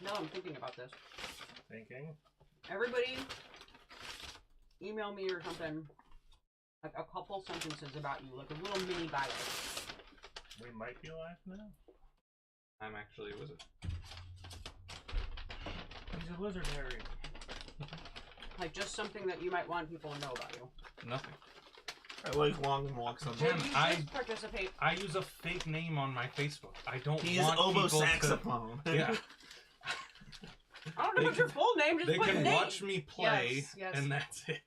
Now I'm thinking about this. Thinking. Everybody, email me or something. Like a couple sentences about you, like a little mini bio. We might be alive now. I'm actually a wizard. He's a wizard, Harry. Like just something that you might want people to know about you. Nothing. I like long walks on Jen, Will you just participate? I use a fake name on my Facebook. I don't He's want oboe people saxophone. to... Yeah. I don't know what's your full name, just They put can name. watch me play, Yes. and that's it.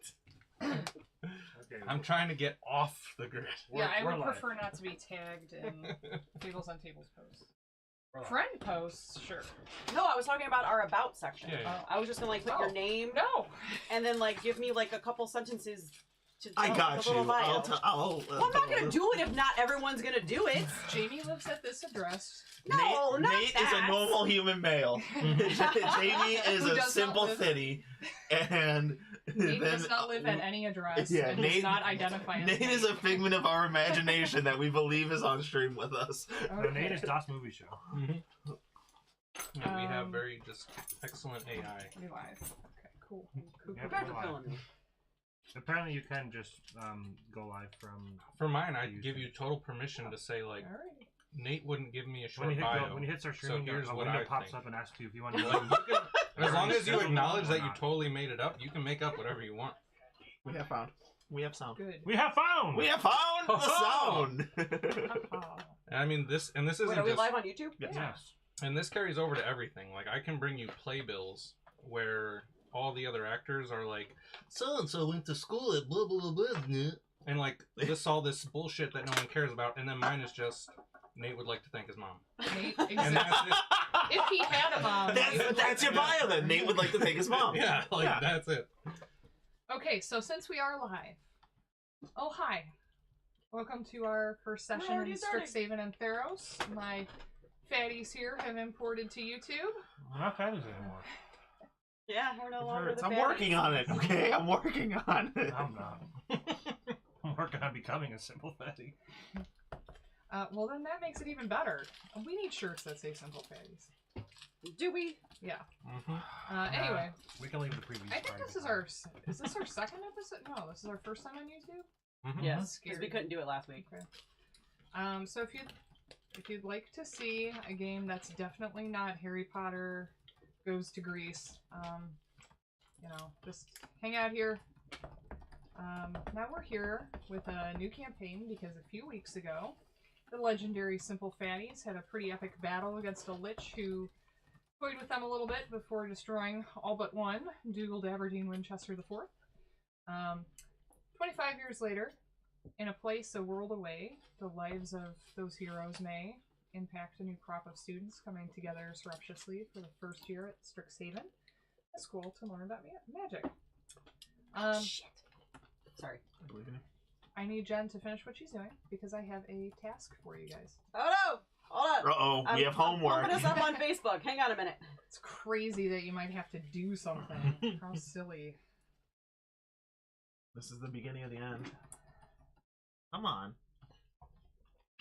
Okay. I'm trying to get off the grid. I we're would live. prefer not to be tagged in tables on tables posts. We're live. Friend posts, sure. No, I was talking about our about section. Yeah. I was just gonna like put your name No. and then like give me like a couple sentences to I tell got the little you. bio. I'll Well, I'm not gonna do it if not everyone's gonna do it. Jamie lives at this address. No, not Nate is that. a normal human male. Jamie is Who a does not simple live- city, and Nate then does not live at any address. Yeah, and Nate- does not identify as Nate is a figment of our imagination that we believe is on stream with us. No, Nate is Das Movie Show. And we have very just excellent AI. We live. Okay, cool. Cool. Yeah, You guys we're are killing live. me. Apparently, you can just go live from. For mine, I'd give you total permission to say, like, All right. Nate wouldn't give me a When short he, bio. when he hits our streaming, here's a what window I pops think. up and asks you if you want to. Like, you can, as long as you Schedule acknowledge or that you not. totally made it up, you can make up whatever you want. We have found. We have sound. Good. We have found. We have found the Ho-ho! sound. And I mean, this isn't Wait, are we just... live on YouTube? Yes. Yes. And this carries over to everything. Like, I can bring you playbills where all the other actors are like, so-and-so went to school at blah, blah, blah, blah. And, like, all this bullshit that no one cares about. And then mine is just, Nate would like to thank his mom. Nate And exists. that's it. If he had a mom, he would That's your bio then. Nate would like to take his mom. Yeah, like, Yeah. that's it. Okay, so since we are live, oh hi, welcome to our first session already in starting. Strixhaven and Theros. My fatties here have imported to YouTube. We're not fatties anymore. Yeah, we're no longer the I'm fatties. working on it, okay? I'm working on it. I'm not. I'm working on becoming a simple fatty. Well, then that makes it even better. We need shirts that say "Simple Fatties." Do we? Yeah. Mm-hmm. Anyway, We can leave the previews. I think this is our. Is this our second episode? No, this is our first time on YouTube. Mm-hmm. Yes, because Scary. we couldn't do it last week. Okay. So if you'd like to see a game that's definitely not Harry Potter Goes to Greece, you know, just hang out here. Now we're here with a new campaign because a few weeks ago, the legendary Simple Fatties had a pretty epic battle against a lich who toyed with them a little bit before destroying all but one, Dougal Aberdeen Winchester IV. 25 years later, in a place a world away, the lives of those heroes may impact a new crop of students coming together surreptitiously for the first year at Strixhaven, a school to learn about magic. Shit. Sorry. I need Jen to finish what she's doing because I have a task for you guys. Oh no! Hold on. Uh-oh, we have homework. I'm pumping us up on Facebook. Hang on a minute. It's crazy that you might have to do something. How silly. This is the beginning of the end. Come on.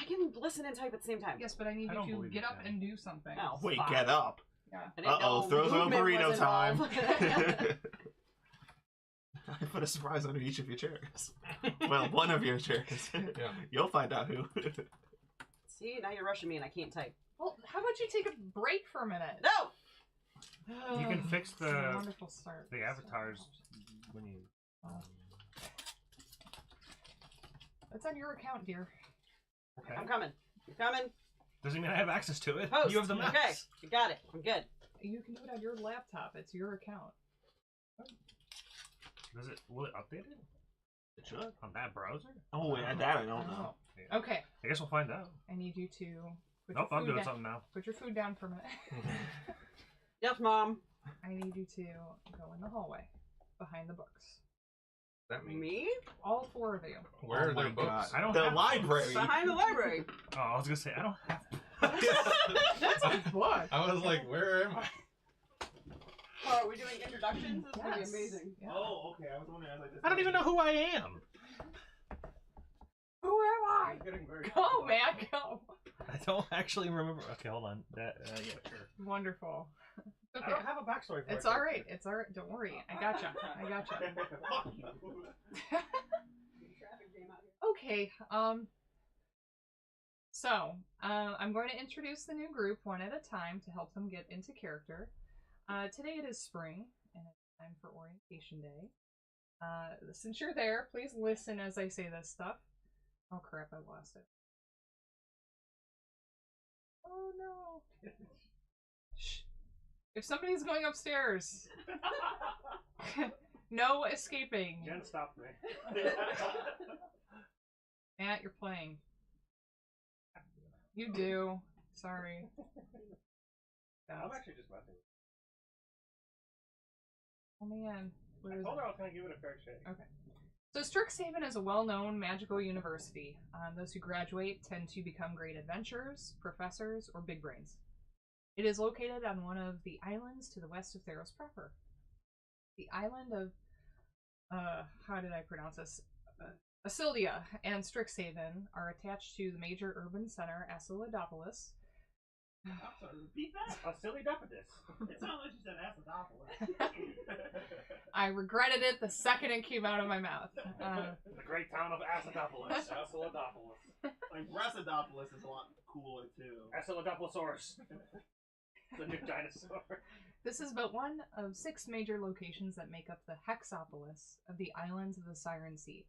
I can listen and type at the same time. Yes, but I need I don't you to believe get you up can. and do something. Oh, Wait, fuck. get up. Yeah. I didn't Uh-oh, know throws a movement burrito was time. involved. I put a surprise under each of your chairs. Well, one of your chairs. Yeah. You'll find out who. See, now you're rushing me and I can't type. Well, how about you take a break for a minute? No! You can fix It's a wonderful start. the avatars when you. It's on your account, dear. Okay. I'm coming. I'm coming. Doesn't mean I have access to it. Post. You have the mouse. Okay, you got it. I'm good. You can do it on your laptop. It's your account. Does it? Will it update it? It should. On that browser? Oh, wait, that I don't know. Yeah. Okay. I guess we'll find out. I need you to put Nope, your I'm food doing down. something now. Put your food down for a minute. Yes, Mom. I need you to go in the hallway behind the books. That means Me? All four of you. where Oh are their my books? God. I don't The have library. Behind the library. Oh, I was gonna say I don't have. That's a book. I was like, where am I? Oh, are we doing introductions? This is going to be Yes. amazing. Yeah. Oh, okay. I was wondering. I was like, I don't even know who I am. Who am I? It's getting very Go, man, go. I don't actually remember. Okay, hold on. That yeah, sure. Wonderful. I Okay. don't have a backstory for It's it. all right. It's all right. Don't worry. I gotcha. I gotcha. Fuck you. Okay. So, I'm going to introduce the new group one at a time to help them get into character. Today it is spring, and it's time for orientation day. Since you're there, please listen as I say this stuff. Oh crap, I lost it. Oh no. Shh. If somebody's going upstairs, no escaping. Jen stopped me. Matt, you're playing. You do. Sorry. I'm actually just messing with Oh man. you. I told her I was going to give it a fair shake. Okay. So Strixhaven is a well-known magical university. Those who graduate tend to become great adventurers, professors, or big brains. It is located on one of the islands to the west of Theros proper. The island of, how did I pronounce this? Asildia and Strixhaven are attached to the major urban center, Asylidopolis. I'm sorry, repeat that? A silly depotus. It sounded like you said Acidopolis. I regretted it the second it came out of my mouth. The great town of Acidopolis. Acidopolis. Like, Brasidopolis is a lot cooler, too. Acidopolis. The new dinosaur. This is but one of 6 major locations that make up the Hexopolis of the islands of the Siren Sea.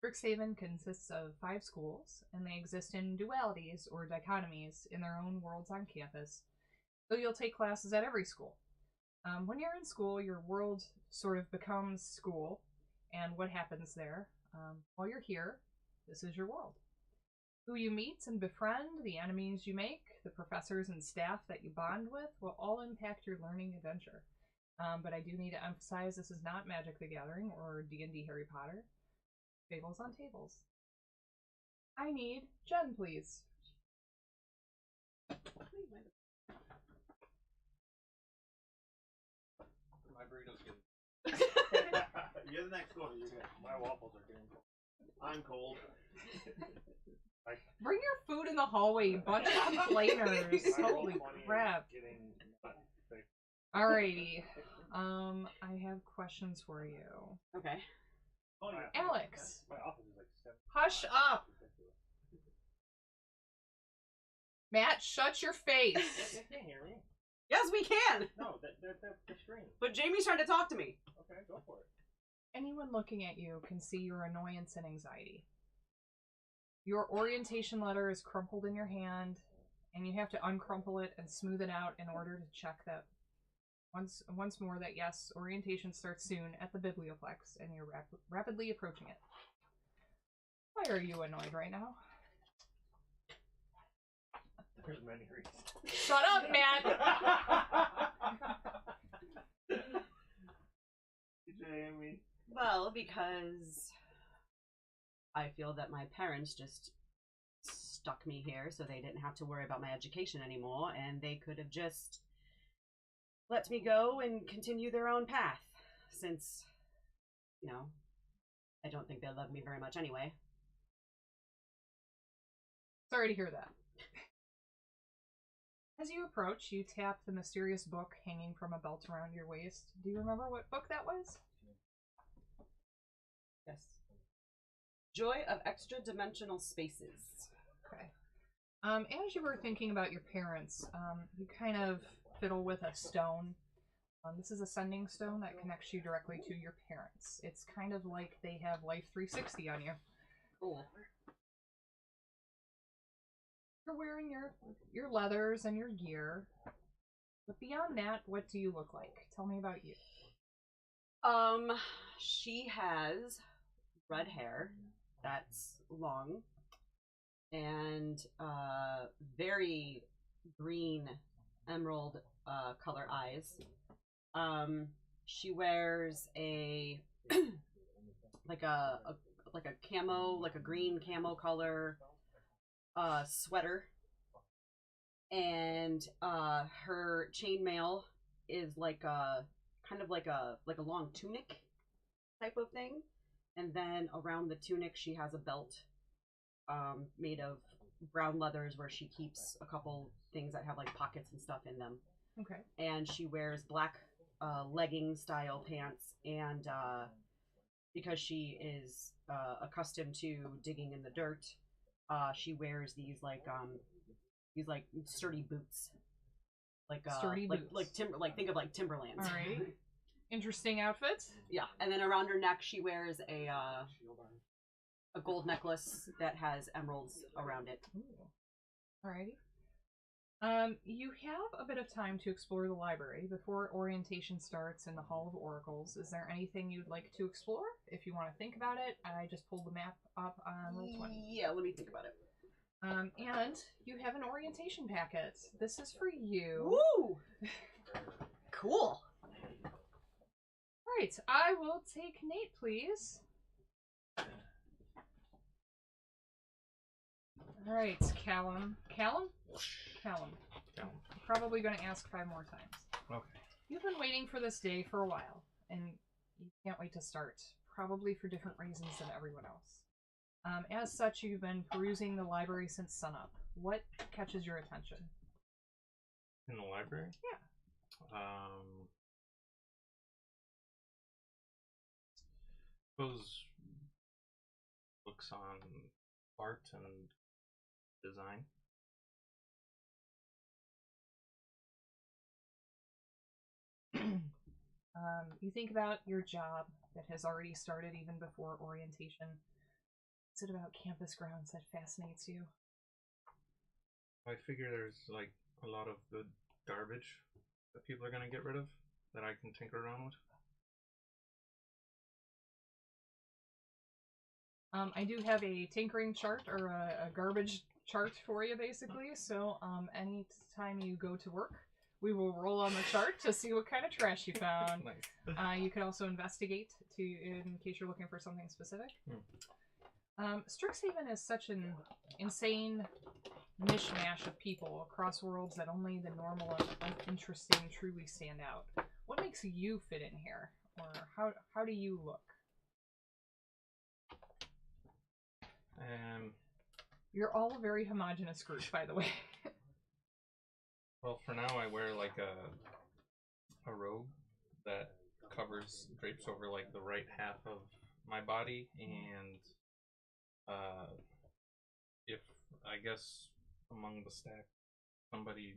Strixhaven consists of 5 schools, and they exist in dualities or dichotomies in their own worlds on campus, so you'll take classes at every school. When you're in school, your world sort of becomes school, and what happens there. While you're here, this is your world. Who you meet and befriend, the enemies you make, the professors and staff that you bond with will all impact your learning adventure. But I do need to emphasize this is not Magic the Gathering or D&D Harry Potter. Fables on tables. I need Jen, please. My burrito's good. You're the next one. You're good. My waffles are getting cold. I'm cold. Bring your food in the hallway, you bunch of complainers. I rolled Holy 20 crap. Getting not thick. Alrighty. I have questions for you. Okay. Oh, yeah. Alex, My office is like 7. hush up. Matt, shut your face. They can't hear me. Yes, we can. No, the stream. But Jamie's trying to talk to me. Okay, go for it. Anyone looking at you can see your annoyance and anxiety. Your orientation letter is crumpled in your hand, and you have to uncrumple it and smooth it out in order to check that once more that yes, orientation starts soon at the Biblioplex, and you're rapidly approaching it. Why are you annoyed right now? There's many reasons. Shut up, Matt! Jamie. Well, because I feel that my parents just stuck me here so they didn't have to worry about my education anymore, and they could have just let me go and continue their own path, since, you know, I don't think they love me very much anyway. Sorry to hear that. As you approach, you tap the mysterious book hanging from a belt around your waist. Do you remember what book that was? Yes. Joy of Extra-Dimensional Spaces. Okay. As you were thinking about your parents, you kind of fiddle with a stone. This is a sending stone that connects you directly to your parents. It's kind of like they have Life 360 on you. Cool. You're wearing your leathers and your gear. But beyond that, what do you look like? Tell me about you. She has red hair that's long and very green emerald color eyes. She wears a like a camo, like a green camo color sweater, and her chainmail is like a kind of like a long tunic type of thing, and then around the tunic she has a belt made of brown leathers where she keeps a couple things that have like pockets and stuff in them. Okay. And she wears black legging style pants, and because she is accustomed to digging in the dirt, she wears these like sturdy boots. Like Sturdy boots. like timber, like think of like Timberlands. All right. Interesting outfit. Yeah, and then around her neck she wears a gold necklace that has emeralds around it. Ooh. Alrighty. You have a bit of time to explore the library before orientation starts in the Hall of Oracles. Is there anything you'd like to explore? If you want to think about it, I just pulled the map up on Roll20. Yeah, let me think about it. And you have an orientation packet. This is for you. Woo! Cool. Alright, I will take Nate, please. Alright, Callum. Callum? Callum. Callum. I'm probably going to ask 5 more times. Okay. You've been waiting for this day for a while, and you can't wait to start. Probably for different reasons than everyone else. As such, you've been perusing the library since sunup. What catches your attention? In the library? Yeah. Suppose books on art and design. You think about your job that has already started even before orientation. What's it about campus grounds that fascinates you? I figure there's like a lot of good garbage that people are gonna get rid of that I can tinker around with. I do have a tinkering chart or a garbage chart for you, basically. So anytime you go to work, we will roll on the chart to see what kind of trash you found. Nice. You can also investigate in case you're looking for something specific. Strixhaven is such an insane mishmash of people across worlds that only the normal and uninteresting truly stand out. What makes you fit in here? Or how do you look? You're all a very homogenous group, by the way. Well, for now I wear like a robe that drapes over like the right half of my body, and if I guess among the stack somebody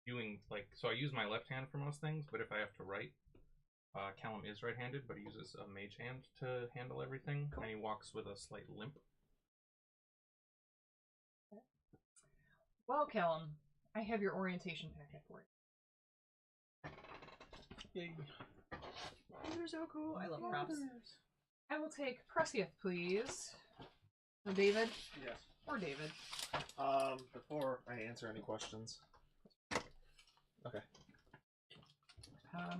doing like, so I use my left hand for most things, but if I have to write, Callum is right-handed, but he uses a mage hand to handle everything, and he walks with a slight limp. Well, Callum, I have your orientation packet for you. Yay. These are so cool. I love props. I will take Precieth, please. Or David. Yes. Or David. Before I answer any questions. Okay.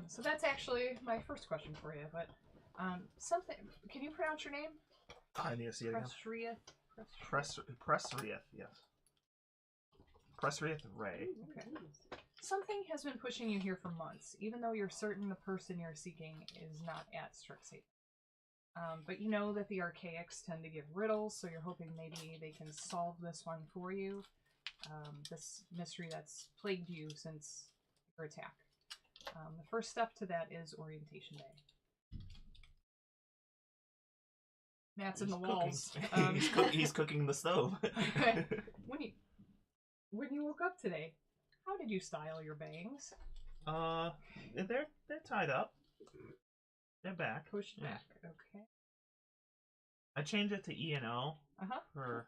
So that's actually my first question for you, but something. Can you pronounce your name? I need to see it again. Pressrieth, yes. Pressrieth Ray. Okay. Something has been pushing you here for months, even though you're certain the person you're seeking is not at Strixhaven. But you know that the Archaics tend to give riddles, so you're hoping maybe they can solve this one for you. This mystery that's plagued you since your attack. The first step to that is orientation day. Matt's in the walls. He's cooking the stove. When you woke up today, how did you style your bangs? They're tied up. They're back. Pushed back. Okay. I changed it to E and O. For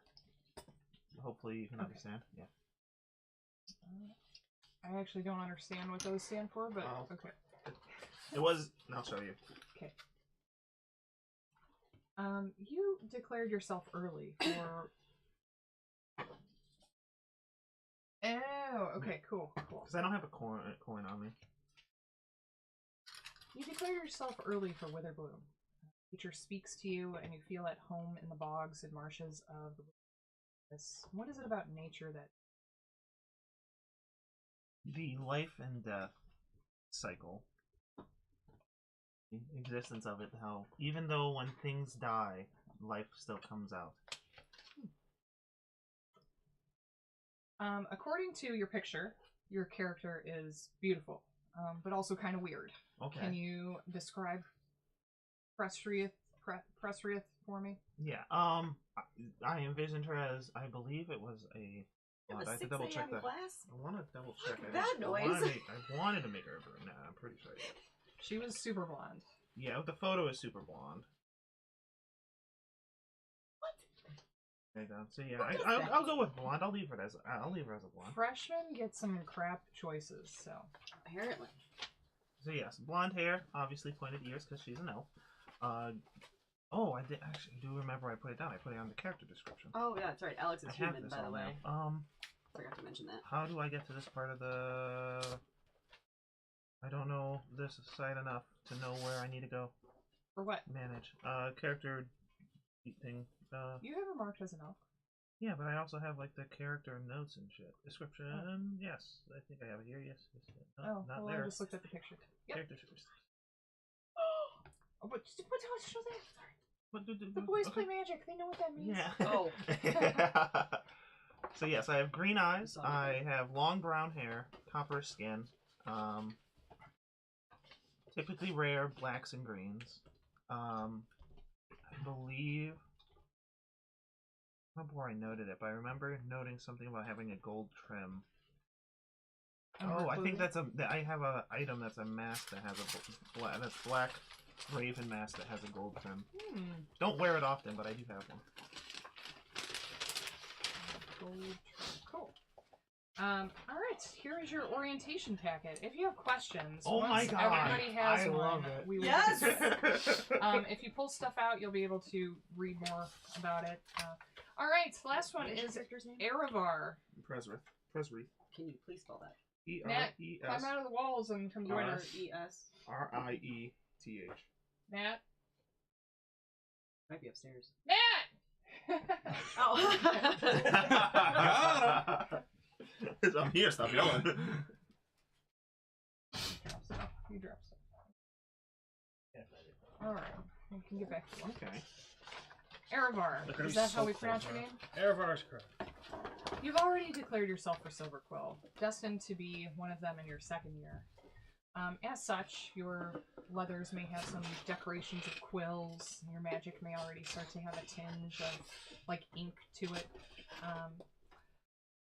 hopefully you can understand. Yeah. I actually don't understand what those stand for, but okay. It was. I'll show you. Okay. You declared yourself early for. Oh, okay, cool. Because I don't have a coin on me. You declare yourself early for Witherbloom. Nature speaks to you, and you feel at home in the bogs and marshes of the wilderness. What is it about nature that... The life and death cycle. The existence of it, how even though when things die, life still comes out. According to your picture, your character is beautiful, but also kind of weird. Okay. Can you describe Presriath for me? Yeah. I envisioned her as, I believe it was a. You have I a have to 6 double check a.m. that. class? I want to double check Look it. at that noise. I wanted to make her a brunette. I'm pretty sure. I did. She was super blonde. Yeah, the photo is super blonde. What? Okay, so yeah, What is I'll that? go with blonde. I'll leave her as a blonde. Freshmen get some crap choices, so. Apparently. So yes, blonde hair, obviously pointed ears because she's an elf. Oh, I do remember I put it down. I put it on the character description. Oh, yeah, that's right. Alex is I have human, this by the all way. now. Forgot to mention that. How do I get to this part of the? I don't know this site enough to know where I need to go. For what? Manage. Character thing. You have her marked as an elf. Yeah, but I also have like the character notes and shit. Description. Yes, I think I have it here. Yes. No, not well, there. I just looked at the picture. Yep. Character choice. Oh, but show that. Sorry. What did The boys play magic. They know what that means. Yeah. Oh. So yes, I have green eyes. Sorry. I have long brown hair, copper skin. Typically rare blacks and greens. I believe. I don't remember where I noted it, but I remember noting something about having a gold trim. Oh, I think that's I have a item that's a mask that has a black raven mask that has a gold trim. Don't wear it often, but I do have one. Gold trim. Cool. All right. Here is your orientation packet. If you have questions, Oh my once God, everybody has I one, love it. we will Yes! discuss it. If you pull stuff out, you'll be able to read more about it. All right. Last one What your is character's name? Erevar. Presrith. Can you please spell that? Matt, climb out of the walls and come join us. R-E-S. Rieth. Matt. Might be upstairs. Matt! Oh. I'm here. Stop yelling. You drop stuff. All right. We can get back to work. Okay. Erevar. Is that how we pronounce your name? Erevar is correct. You've already declared yourself for Silver Quill, destined to be one of them in your second year. As such, your leathers may have some decorations of quills. Your magic may already start to have a tinge of, like, ink to it.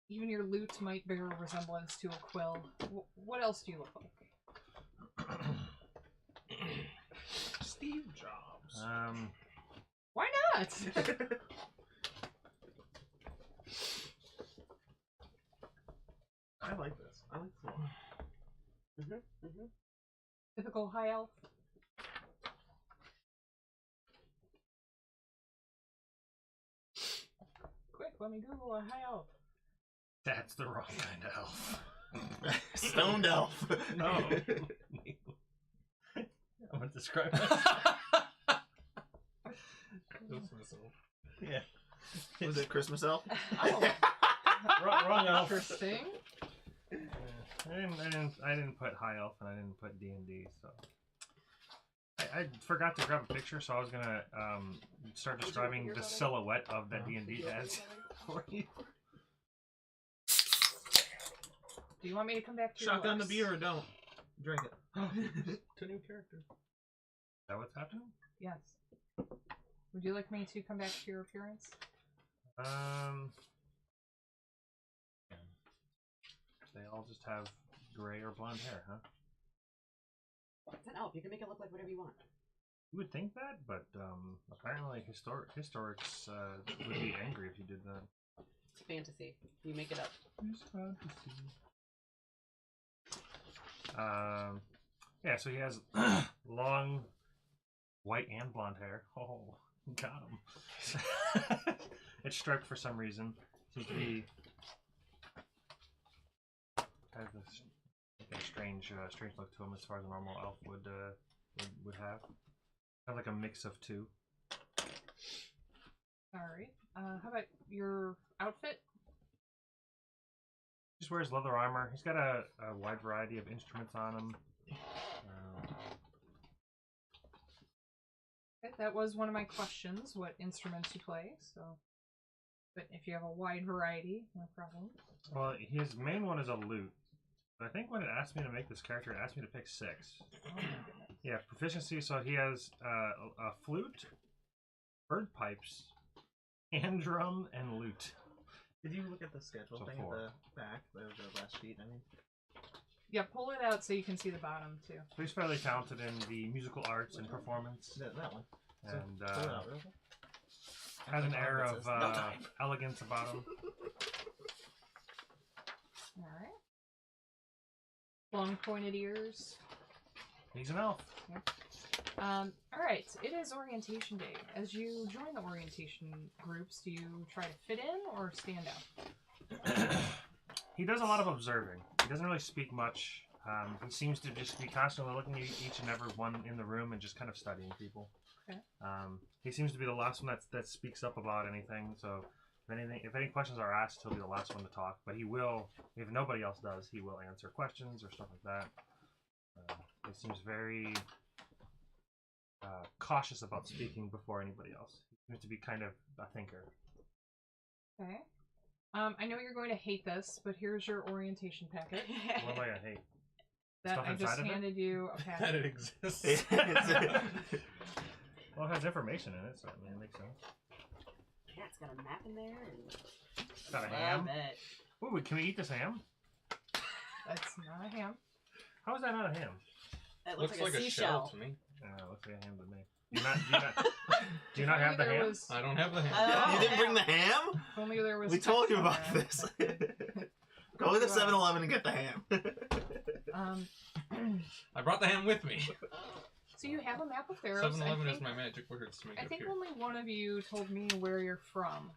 Even your loot might bear a resemblance to a quill. What else do you look like? Steve Jobs. Why not? I like this. I like this a lot. Typical high elf. Quick, let me Google a high elf. That's the wrong kind of elf. Stoned elf. No. I'm gonna describe that. Yeah. Was it Christmas elf? Oh, Wrong elf. interesting. I didn't put high elf and I didn't put D&D, so I forgot to grab a picture, so I was gonna start describing the silhouette of that D&D as for you. Do you want me to come back to your Shotgun the list? beer or don't drink it. It's a new character. Is that what's happening? Yes. Would you like me to come back to your appearance? They all just have gray or blonde hair, huh? It's an elf. You can make it look like whatever you want. You would think that, but apparently historics would be angry if you did that. It's fantasy. You make it up. Yeah, so he has long white and blonde hair. Oh, got him. It's striped for some reason. Seems to be has this like a strange look to him as far as a normal elf would have. Kind of like a mix of two. Alright. How about your outfit? He just wears leather armor. He's got a wide variety of instruments on him. Okay, that was one of my questions, what instruments you play, so But if you have a wide variety, no problem. Well, his main one is a lute. But I think when it asked me to make this character, it asked me to pick 6. Oh my goodness. Yeah, proficiency. So he has a flute, bird pipes, hand drum, and lute. Did you look at the schedule So thing 4. at the back? The last sheet, I mean. Yeah, pull it out so you can see the bottom too. So he's fairly talented in the musical arts and performance, That one. and Pull it out real quick. has an air It of says, "No time." elegance about him. Alright. Long pointed ears. He's an elf. Alright, it is orientation day. As you join the orientation groups, do you try to fit in or stand out? He does a lot of observing. He doesn't really speak much. He seems to just be constantly looking at each and every one in the room and just kind of studying people. Okay. He seems to be the last one that speaks up about anything. So if any questions are asked, he'll be the last one to talk. But he will, if nobody else does, he will answer questions or stuff like that. He seems very cautious about speaking before anybody else. He seems to be kind of a thinker. Okay. I know you're going to hate this, but here's your orientation packet. What am I gonna hate? That Stuff I just inside of it? handed you a That packet. it exists. Well, it has information in it, so I mean, it makes sense. Yeah, it's got a map in there. And It's got a love ham. it. Ooh, can we eat this ham? That's not a ham. How is that not a ham? It Looks like a a seashell. shell to me. Looks like a ham to me. Do you not have the There ham? was- I don't have the hand. Oh. You didn't bring the ham? If only there was. We told you text on about there, this. but- Go to the 7-Eleven and get the ham. I brought the ham with me. So you have a map of Theros. 7-Eleven I is think, my magic words to make I it think appear. only one of you told me where you're from.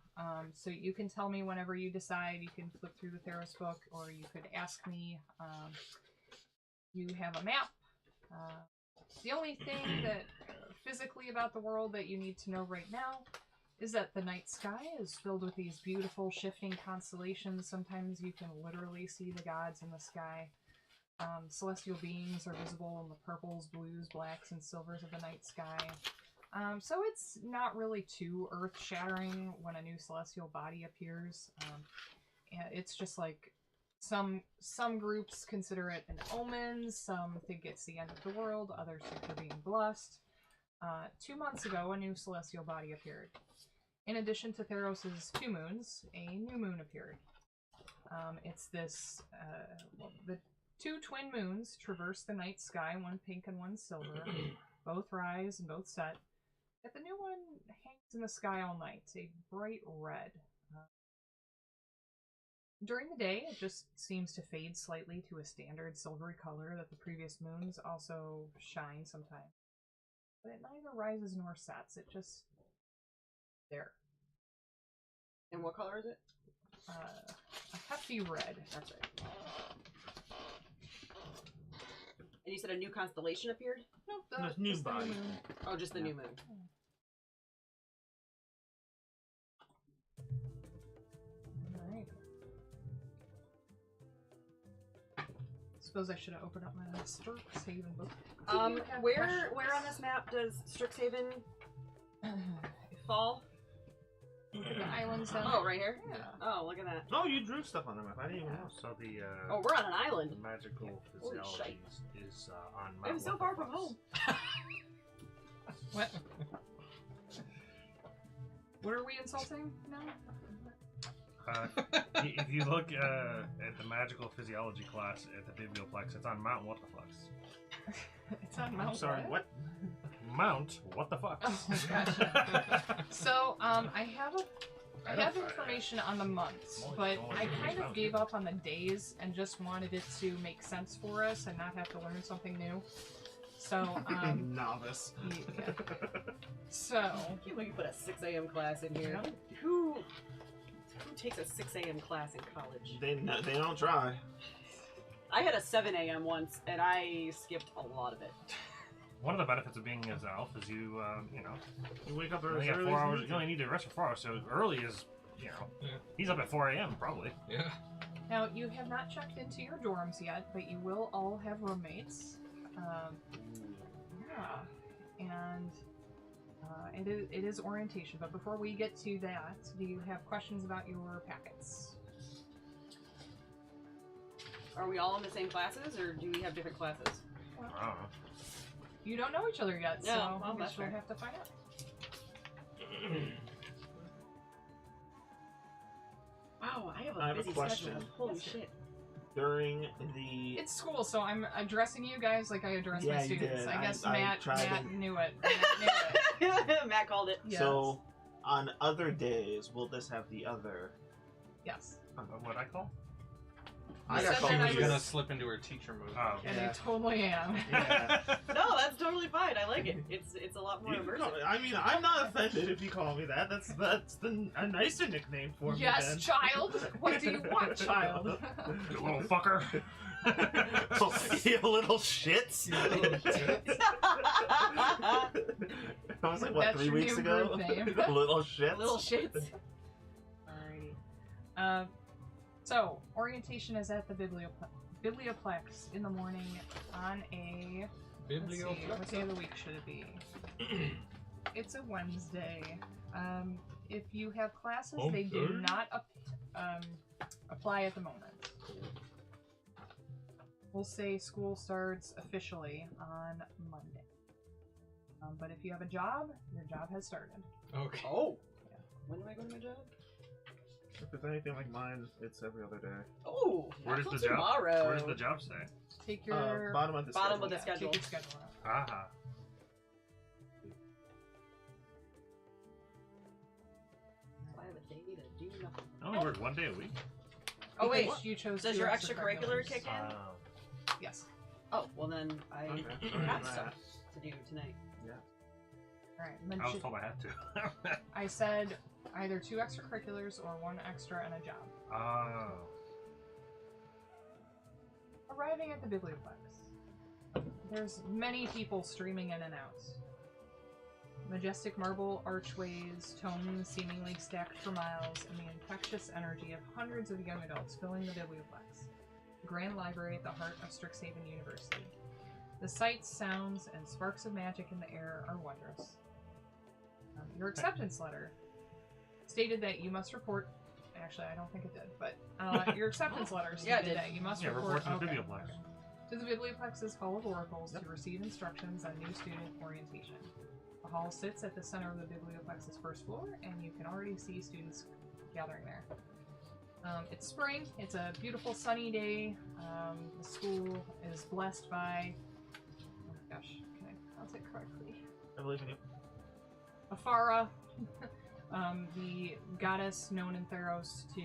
So you can tell me whenever you decide. You can flip through the Theros book, or you could ask me. You have a map. The only thing that physically about the world that you need to know right now is that the night sky is filled with these beautiful shifting constellations. Sometimes you can literally see the gods in the sky. Celestial beings are visible in the purples, blues, blacks, and silvers of the night sky. So it's not really too earth-shattering when a new celestial body appears. It's just like some groups consider it an omen, some think it's the end of the world, others think they're being blessed. 2 months ago, a new celestial body appeared. In addition to Theros' 2 moons, a new moon appeared. It's this, the 2 twin moons traverse the night sky, one pink and one silver. Both rise and both set. Yet the new one hangs in the sky all night, a bright red. During the day, it just seems to fade slightly to a standard silvery color that the previous moons also shine sometimes. But it neither rises nor sets, it just... there. And what color is it? A hefty red. That's right. And you said a new constellation appeared? Nope, There's new just the body. moon. Oh, just the new moon. Alright. Suppose I should have opened up my Strixhaven book. Do you have Where questions? on this map does Strixhaven fall? Look at the islands down Oh, right here? Yeah. Oh, look at that. Oh, you drew stuff on the map. I didn't even know. So the Oh, we're on an island. magical Holy physiology is on I'm so far from home. What? What are we insulting now? If you look at the magical physiology class at the Biblioplex, it's on Mount What the Fucks. It's on Mount I'm sorry, what? Mount What the Fucks. Oh, gotcha. So, I have information on the months, but I kind of gave up on the days and just wanted it to make sense for us and not have to learn something new. So, Novice. yeah. So, I can't believe you put a 6 a.m. class in here. Who takes a 6 a.m. class in college? They don't try. I had a 7 a.m. once, and I skipped a lot of it. One of the benefits of being as an elf is you know, You wake up you early. only got as 4 you hours. need You only need to rest for 4 hours. So early is, you know, Yeah. he's up at 4 a.m. probably. Yeah. now you have not checked into your dorms yet, but you will all have roommates. Yeah, and It is orientation, but before we get to that, do you have questions about your packets? Are we all in the same classes, or do we have different classes? I don't know. You don't know each other yet, No, so well, I guess that's we'll fair. have to find out. Wow, I have a I have a busy question. schedule. Holy Yes, sir. shit. During the It's school, so I'm addressing you guys like I address Yeah, my you students. did. I guess I Matt tried Matt to- knew it. Matt knew it. Matt called it. Yes. so on other days, will this have the other? Yes. What I call? I You got said called that I She's was- gonna slip into her teacher move. Oh. And Yeah. I totally am. Yeah. No, that's totally fine. I like it. It's a lot more immersive. I mean, I'm not offended if you call me that. That's a nicer nickname for me. Yes, then. child. What do you want, child? You little fucker. You little shits. I was like, what, That's 3 your weeks new ago? group name. Little shits. Little shits. Alrighty. So, orientation is at the Biblioplex in the morning on a... Let's see, what day of the week should it be? It's a Wednesday. If you have classes, they do Okay. not apply at the moment. We'll say school starts officially on Monday. But if you have a job, your job has started. Okay. Oh. When do I go to my job? If it's anything like mine, it's every other day. Oh. Where not does till the job? tomorrow. Where does the job say? Take your Bottom of the Bottom schedule. of the yeah, schedule. Take your schedule out. Aha. I have a day to do nothing. I only work 1 day a week. Oh wait, What? you chose. Does two your extracurricular extracurriculars. kick in? Yes. Oh, well then I Okay. have stuff to do tonight. All right. And then I was she- told I had to. I said either 2 extracurriculars or 1 extra and a job. Oh. Arriving at the Biblioplex. There's many people streaming in and out. Majestic marble archways, tomes seemingly stacked for miles, and the infectious energy of hundreds of young adults filling the Biblioplex, the grand library at the heart of Strixhaven University. The sights, sounds, and sparks of magic in the air are wondrous. Your acceptance letter stated that you must report. Actually, I don't think it did, but your acceptance letter Yeah, it stated did. that you must Yeah, report, report to the okay, Biblioplex. okay. To the Biblioplex's Hall of Oracles to receive instructions on new student orientation. The hall sits at the center of the Biblioplex's first floor, and you can already see students gathering there. It's spring. It's a beautiful sunny day. The school is blessed by... Oh my gosh, can I pronounce it correctly? I believe in you. Afara, the goddess known in Theros to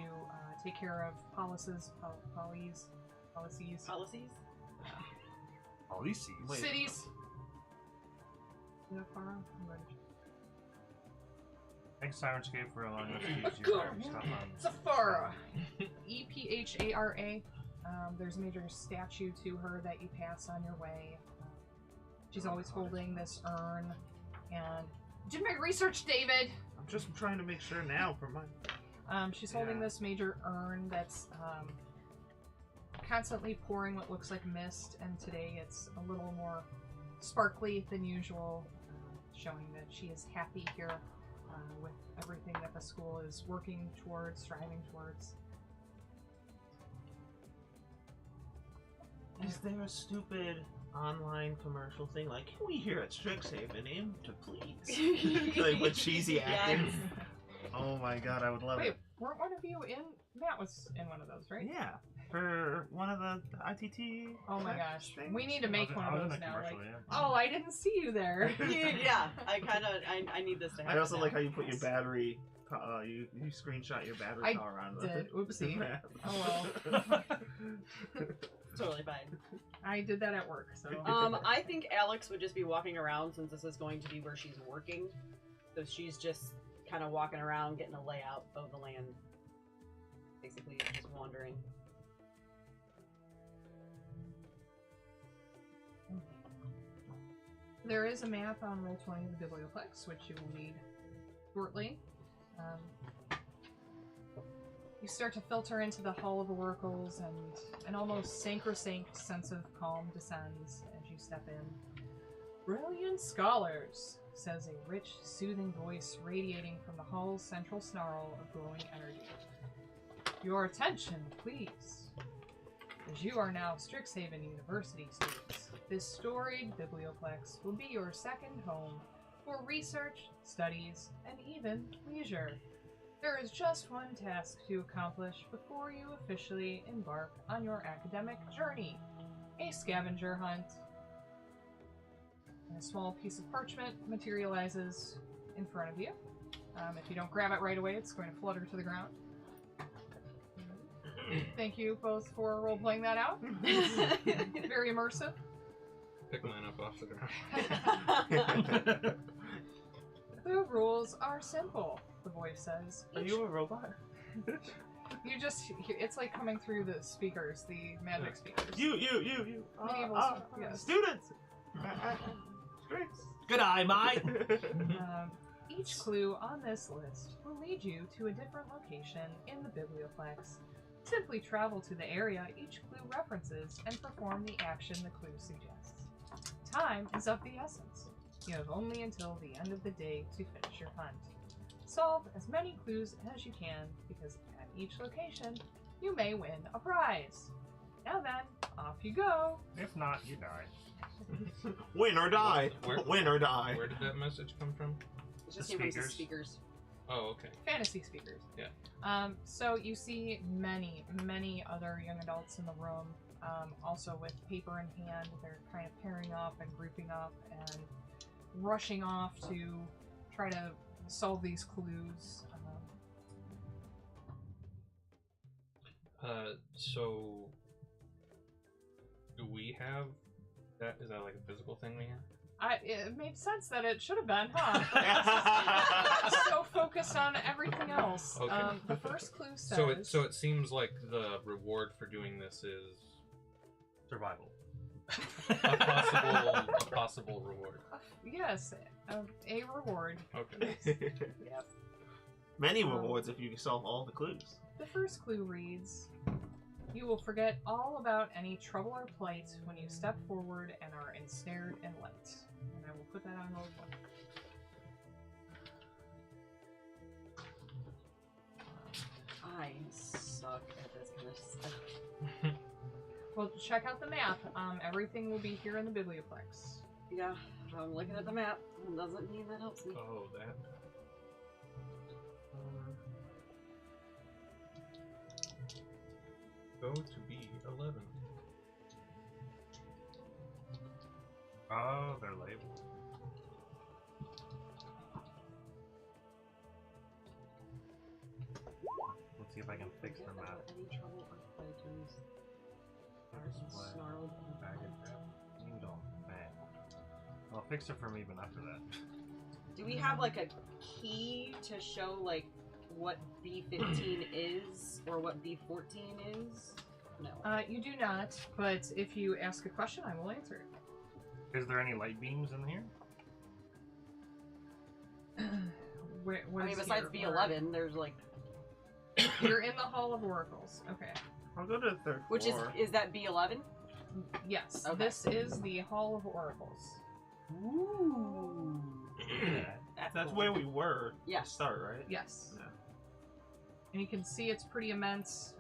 take care of policies. Policies? Policies. Wait. Cities. Is it Afara? I'm going to check. Thanks, Sirenscape, for allowing us to use Let's your go. stuff on. It's Afara. Ephara. There's a major statue to her that you pass on your way. She's always holding this urn. And did my research, David. I'm just trying to make sure now for mine. She's holding this major urn that's constantly pouring what looks like mist, and today it's a little more sparkly than usual, showing that she is happy here with everything that the school is working towards, striving towards. Is there a stupid online commercial thing like, can we here at Strixhaven aim to please? Like with cheesy acting. Yes. Oh my god, I would love Wait, it. weren't one of you in? Matt was in one of those, right? Yeah, for one of the ITT. Oh my gosh, things. we need to make one I of was in those that now. commercial, Like, yeah. oh, I didn't see you there. Yeah, I need this to happen. I also now. like how you put your battery. You screenshot your battery I power on did. Oopsie. map. Oh well. Totally fine. I did that at work, so. I think Alex would just be walking around since this is going to be where she's working. So she's just kind of walking around, getting a layout of the land. Basically, just wandering. There is a map on Roll20 of the Biblioplex, which you will need shortly. You start to filter into the Hall of Oracles, and an almost sacrosanct sense of calm descends as you step in. Brilliant scholars, says a rich, soothing voice radiating from the hall's central snarl of glowing energy. Your attention, please. As you are now Strixhaven University students, this storied biblioplex will be your second home for research, studies, and even leisure. There is just one task to accomplish before you officially embark on your academic journey. A scavenger hunt. And a small piece of parchment materializes in front of you. If you don't grab it right away, it's going to flutter to the ground. Thank you both for role-playing that out. Very immersive. Pick mine up off the ground. The rules are simple, the voice says. Are you a robot? You just, it's like coming through the speakers, the magic speakers. You. Medieval, yes. Students. Strix. Good eye, mate. Each clue on this list will lead you to a different location in the biblioplex. Simply travel to the area each clue references and perform the action the clue suggests. Time is of the essence. You have only until the end of the day to finish your hunt. Solve as many clues as you can, because at each location, you may win a prize. Now then, off you go. If not, you die. Win or die. Where- Win or die. Where did that message come from? It just The came from the speakers. speakers. Oh, okay. Fantasy speakers. Yeah. So you see many other young adults in the room, also with paper in hand. They're kind of pairing up and grouping up and rushing off to try to solve these clues. So do we have that? Is that like a physical thing we have? It made sense that it should have been, huh? So focused on everything else. Okay. The first clue says... So it seems like the reward for doing this is Survival. a possible reward. Yes, a reward. Okay. Yep. Many rewards if you can solve all the clues. The first clue reads, you will forget all about any trouble or plight when you step forward and are ensnared in light. And I will put that on roll one. I suck at this kind of stuff. Well, check out the map. Everything will be here in the biblioplex. Yeah, I'm looking at the map. It doesn't mean that helps me. Oh, that. Go to B11. Oh, they're labeled. Let's see if I can fix the map. Any trouble or plight What? snarled. Bag of crap. Ding dong. Bang. Well, fix it for me, but not for that. Do we have like a key to show like what B15 is or what B14 is? No. You do not, but if you ask a question, I will answer it. Is there any light beams in here? What I mean, is besides here? B11, there's like, You're in the Hall of Oracles. Okay. I'll go to the third which floor. is that B11? Yes, Okay. this is the Hall of Oracles. Ooh. That's cool. where we were Yeah. to start, right? Yes. Yeah. And you can see it's pretty immense.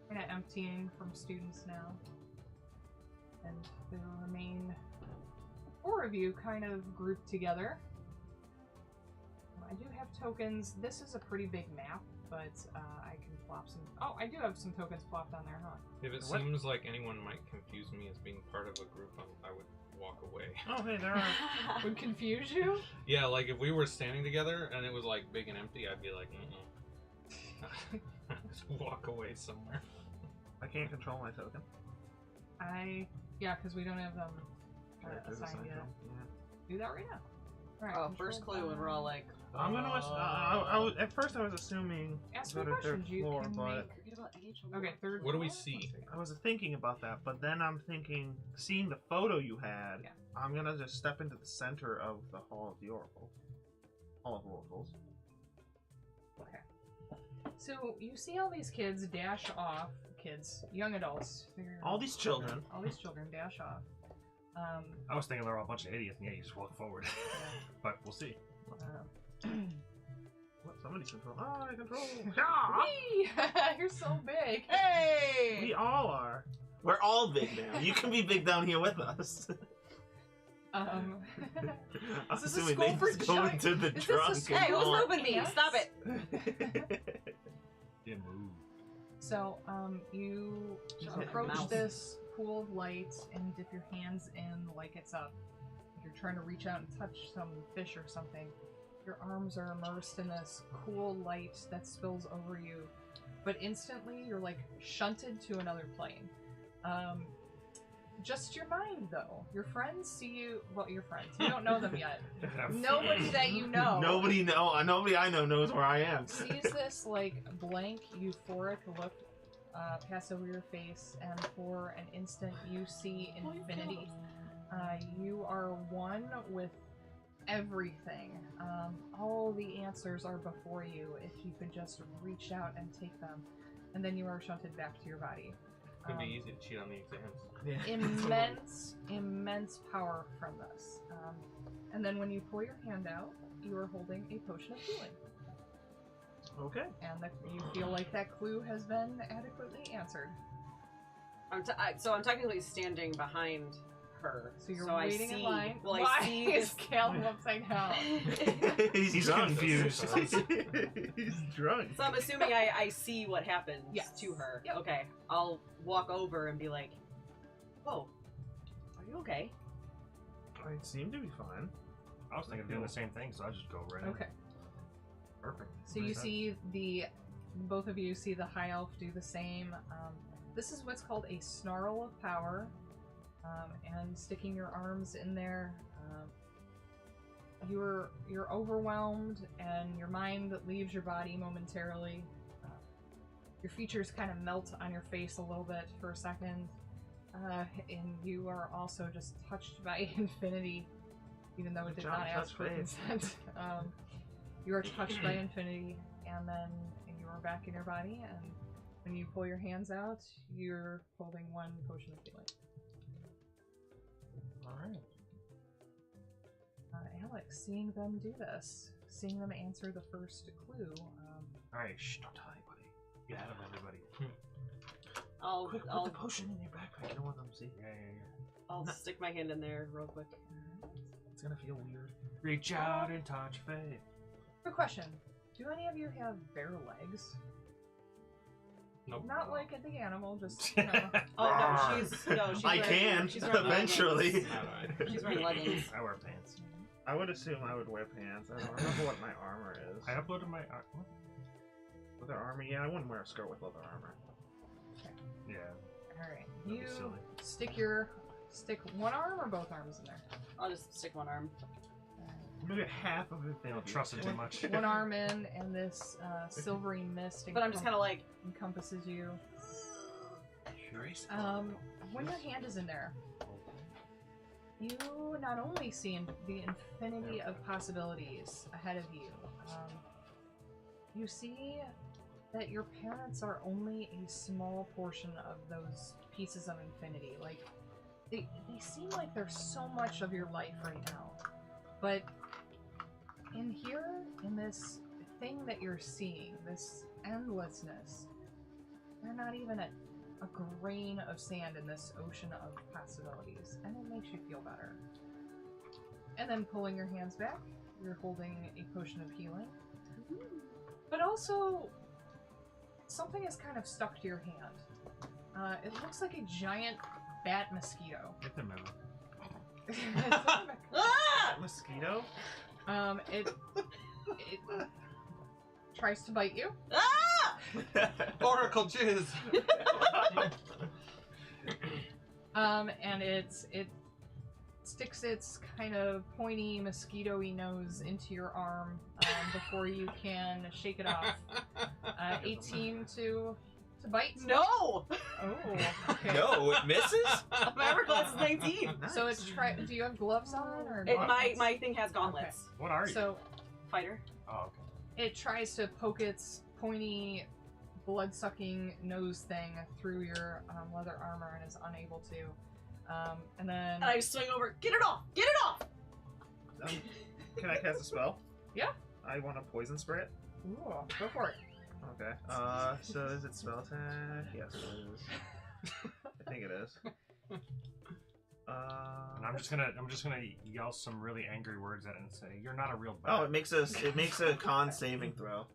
Kind of emptying from students now. And there remain 4 of you kind of grouped together. I do have tokens. This is a pretty big map, but I can plop some... Oh, I do have some tokens plopped on there, huh? If it What? seems like anyone might confuse me as being part of a group, I would walk away. Oh, hey, there are. Would confuse you? Yeah, like if we were standing together and it was like big and empty, I'd be like, just walk away somewhere. I can't control my token. Yeah, because we don't have them Characters assigned assigned yet. to them, Do that right now. Alright, Oh, control first clue, and we're all like, yeah. I'm gonna. At first, I was assuming Ask go me to third questions. You floor, can but make... forget about any trouble. Okay, third What do we floor? see? I was thinking about that. But then I'm thinking, seeing the photo you had, Yeah. I'm gonna just step into the center of the Hall of the Oracle. Hall of Oracles. So you see all these kids dash off, young adults. All these children. All these children dash off. I was thinking they were all a bunch of idiots, and yeah, you just walk forward. But we'll see. What? Somebody's control. Oh, I control. Whee! You're so big. Hey! We all are. We're all big now. You can be big down here with us. Um, I'm Is this a assuming school they for just go giants? into the Is this a trunk. school Hey, who's for moving me? ants? Stop it! Yeah, move. So, you Shut up, approach mouse. this pool of light and dip your hands in like it's up. You're trying to reach out and touch some fish or something. Your arms are immersed in this cool light that spills over you, but instantly you're like shunted to another plane. Just your mind, though. Your friends see you. Well, your friends. You don't know them yet. Nobody that you know. Nobody I know knows where I am. Sees this like blank, euphoric look pass over your face, and for an instant you see infinity. You are one with everything. All the answers are before you if you could just reach out and take them. And then you are shunted back to your body. It'd be easy to cheat on the exams. Immense power from this. And then when you pull your hand out, you are holding a potion of healing. Okay. And you feel like that clue has been adequately answered. So I'm technically standing behind her. So you're I waiting see, in line. Well, Why I see is this. Caleb upside down? He's drunk. confused. He's drunk. So I'm assuming I see what happens Yes. to her. Yep. Okay. I'll walk over and be like, "Whoa, are you okay?" I seem to be fine. I was thinking of doing the same thing, so I just go right in. Okay. Perfect. So you see both of you see the high elf do the same. This is what's called a snarl of power, and sticking your arms in there. You're overwhelmed, and your mind leaves your body momentarily. Your features kind of melt on your face a little bit for a second, and you are also just touched by infinity, even though it did not ask for consent. You are touched by infinity, and then you are back in your body, and when you pull your hands out, you're holding one potion of healing. Alright. Alex, seeing them do this, seeing them answer the first clue, Alright, shh, don't tell anybody. Get out of everybody. I'll Quick, put I'll the potion in your backpack. You don't want them to see. Yeah. I'll stick my hand in there real quick. It's gonna feel weird. Reach out and touch faith. Quick question. Do any of you have bare legs? Nope. Not like at the animal, just, you know. Oh no, she's I wearing, can, she's wearing eventually. leggings. Alright. She's wearing leggings. I wear pants. I would assume I would wear pants. I don't remember what my armor is. I uploaded my. What? Leather armor? Yeah, I wouldn't wear a skirt with leather armor. Yeah. Alright. That'd You be silly. stick one arm or both arms in there? I'll just stick one arm. Maybe half of it. They don't trust it too much. One arm in, and this silvery mist But I'm just kind of like, encompasses you. Curious. When your hand is in there, you not only see the infinity of possibilities ahead of you, you see that your parents are only a small portion of those pieces of infinity. Like, they seem like they're so much of your life right now. But in here, in this thing that you're seeing, this endlessness, they're not even a grain of sand in this ocean of possibilities, and it makes you feel better. And then pulling your hands back, you're holding a potion of healing. But also, something is kind of stuck to your hand. It looks like a giant bat mosquito. Get them over. It's not a- ah! Mosquito? It tries to bite you. Ah! Oracle jizz! And it sticks its kind of pointy, mosquito-y nose into your arm before you can shake it off. 18 to bite? No! Oh, okay. No, it misses? My armor class is 19. So it's do you have gloves on or My thing has gauntlets. What are you? So Fighter. Oh, okay. it tries to poke its pointy, blood-sucking nose thing through your leather armor and is unable to. And then And I swing over. Get it off! Get it off! Can I cast a spell? Yeah. I want to poison spray it. Ooh, go for it. Okay. So is it spell attack? Yes, it is. I think it is. And I'm just gonna yell some really angry words at it and say, "You're not a real bat." Oh, it makes a con saving throw.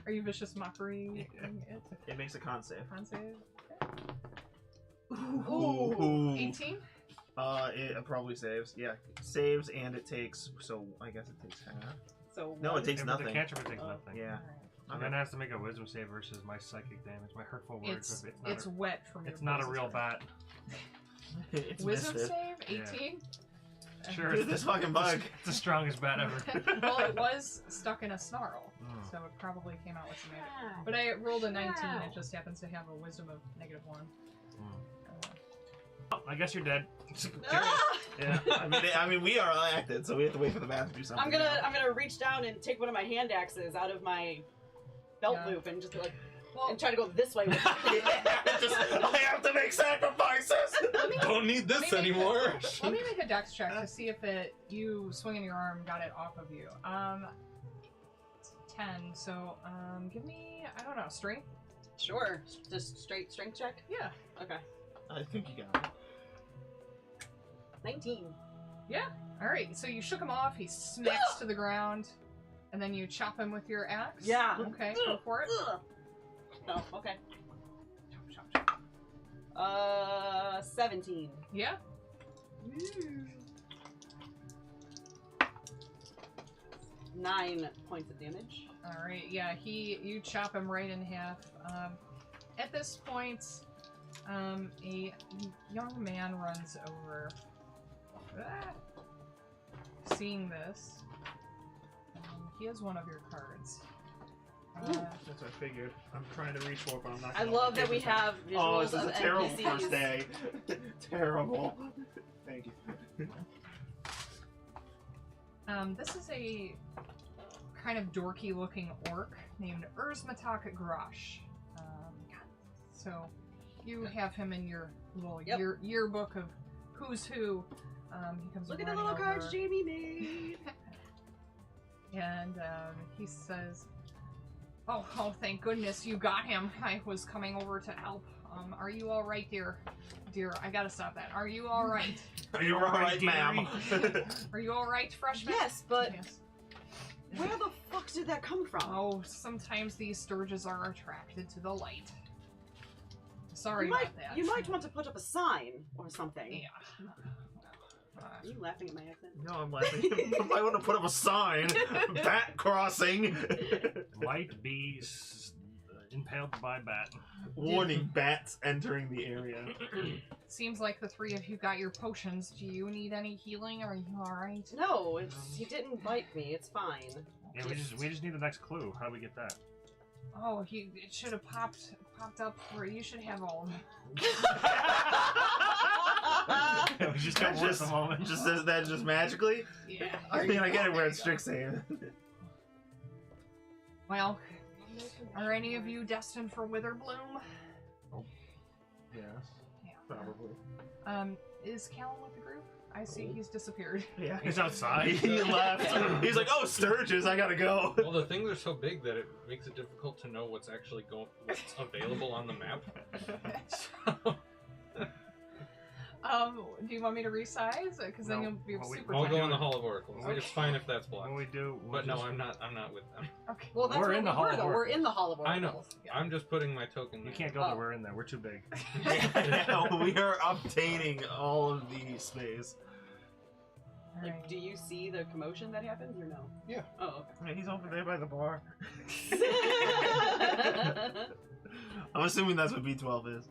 Are you vicious mockery? It? It makes a con save. Con save. Ooh. 18. It probably saves. Yeah, saves, and it takes. So I guess it takes half. So No, it takes Yeah, but the nothing. cantrip takes nothing. Yeah. And then it has to make a wisdom save versus my psychic damage, my hurtful words. It's wet from your It's not a poison real spray. bat. It's Wisdom misfit. save? Yeah. 18? Sure, Dude, this fucking bug. It's the strongest bat ever. Well, it was stuck in a snarl, Mm. so it probably came out with some magic. But I rolled a 19, it just happens to have a wisdom of -1. Oh, I guess you're dead. Ah! Yeah. I mean, we are acted, so we have to wait for the bat to do something. I'm gonna reach down and take one of my hand axes out of my belt Yeah. loop and just like Well, and try to go this way with it. I have to make sacrifices. let me, Don't need this Let me make anymore. let me make a dex check to see if you swinging your arm got it off of you. 10, so give me, I don't know, strength? Sure. Just straight strength check? Yeah. Okay. I think you got it. 19. Alright, so you shook him off, he smacks to the ground, and then you chop him with your axe? Yeah. Okay, go for it. Ugh. Oh, okay. Chop, chop, chop. 17. Yeah? 9 points of damage. Alright, yeah, you chop him right in half. At this point, a young man runs over. Seeing this, he has one of your cards. That's what I figured. I'm trying to reach for it, but I'm not. I love that we have visuals Oh, this is of a terrible NPCs. first day. Terrible. Thank you. This is a kind of dorky looking orc named Urzmatak Grosh. So you have him in your little Yep. yearbook of who's who. He comes Look at the running little cards over, Jamie made. and he says, "Oh, thank goodness you got him. I was coming over to help. Are you all right, dear? Dear, I gotta stop that. Are you all right? Are you alright, ma'am? Are you all right, freshman?" Yes, but Yes. where the fuck did that come from? Oh, sometimes these sturges are attracted to the light. Sorry you might, about that. You might want to put up a sign or something. Yeah. Are you laughing at my accent? No, I'm laughing. I want to put up a sign. Bat crossing. Might be impaled by bat. Warning: bats entering the area. Seems like the three of you got your potions. Do you need any healing? Are you alright? No, he didn't bite me. It's fine. Yeah, we just need the next clue. How do we get that? Oh, it should have popped up for you. Should have all of them. We just got one at the moment. Just says that just magically. Yeah. I mean, I get it where it's Strixhaven. Well, are any of you destined for Witherbloom? Yes, Yeah. probably. Is Callum with the group? I see he's disappeared. Yeah, He's outside. He left. He's like, "Oh, Sturges, I gotta go." Well, the things are so big that it makes it difficult to know what's actually what's available on the map. Do you want me to resize? Because then No. you'll be Well, super I'll tight. go in the Hall of Oracles. Okay. It's fine if that's blocked. When we do, we'll But no, just- I'm not with them. Okay. Well, that's We're where in the we Hall were, of though. We're Oracles. in the Hall of I know. Oracles. Yeah. I'm just putting my token You there. can't go to Oh. we're in there. We're too big. We are obtaining all of the space. Like, Alright. do you see the commotion that happens or no? Yeah. Oh, Man, he's over there by the bar. okay. I'm assuming that's what B12 is.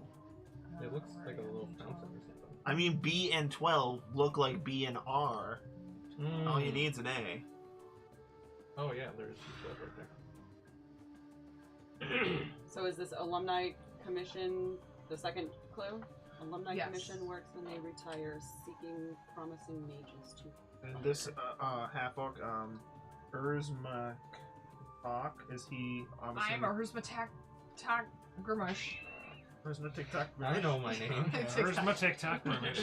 It looks like a little fountain or something. I mean, B and 12 look like B and R. All you need's an A. Oh yeah, there's 12 right there. So is this alumni commission the second clue? Alumni Yes. commission works when they retire, seeking promising mages to. And this half orc, Urzmak, is he? I'm a Urzmatak Grimash. Where's my TikTok? I know my name. Where's my TikTok mermaid?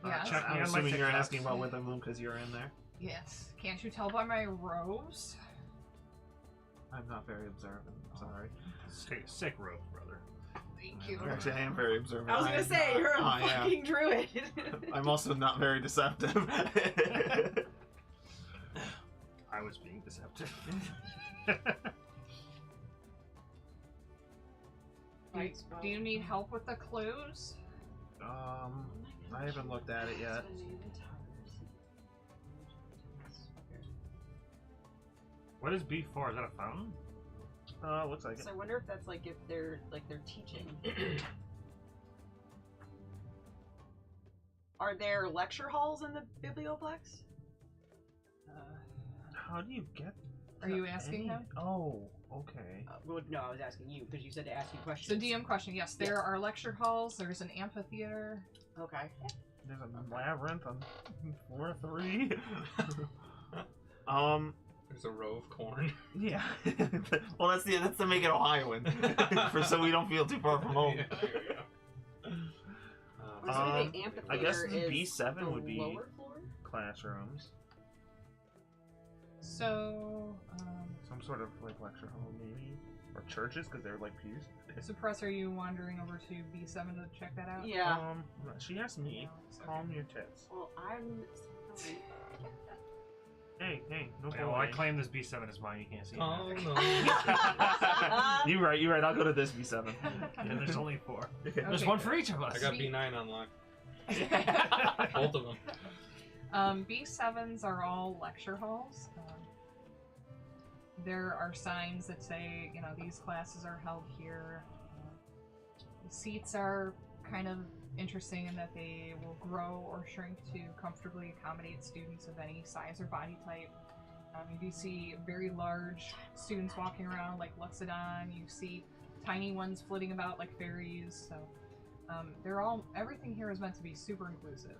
Yes. Check me I'm on my assuming you're TikToks. asking about Wither Bloom because you're in there. Yes. Can't you tell by my robes? I'm not very observant. I'm sorry. Sick rope, brother. Thank you. Actually, I am very observant. I was gonna say, you're a I am. fucking druid. I'm also not very deceptive. I was being deceptive. Do you need help with the clues? I haven't looked at it yet. What is B4? Is that a fountain? Looks like it. So I wonder if that's like if they're teaching. Are there lecture halls in the biblioplex? How do you get? Are you asking him? Oh, okay. Well, no, I was asking you because you said to ask you So questions. DM question, yes, there are lecture halls, there's an amphitheater. Okay. There's a labyrinth on floor 3. There's a row of corn. Yeah. Well, that's to make it Ohioan, so we don't feel too far from home. Yeah, there we go. So the amphitheater I guess is B7 the would be lower floor? classrooms. So, Some sort of like lecture hall, maybe, or churches because they're like pews. Suppress, are you wandering over to B7 to check that out? Yeah. She asked me. Okay. Calm your tits. Well, I'm. Hey, no Yeah, well, I claim this B7 is mine. You can't see it. Oh now. no. You're right. I'll go to this B7. And there's only 4. There's Okay. one for each of us. I got B9 unlocked. Both of them. B7s are all lecture halls. There are signs that say, these classes are held here. The seats are kind of interesting in that they will grow or shrink to comfortably accommodate students of any size or body type. You do see very large students walking around like Luxodon. You see tiny ones flitting about like fairies. So everything here is meant to be super inclusive.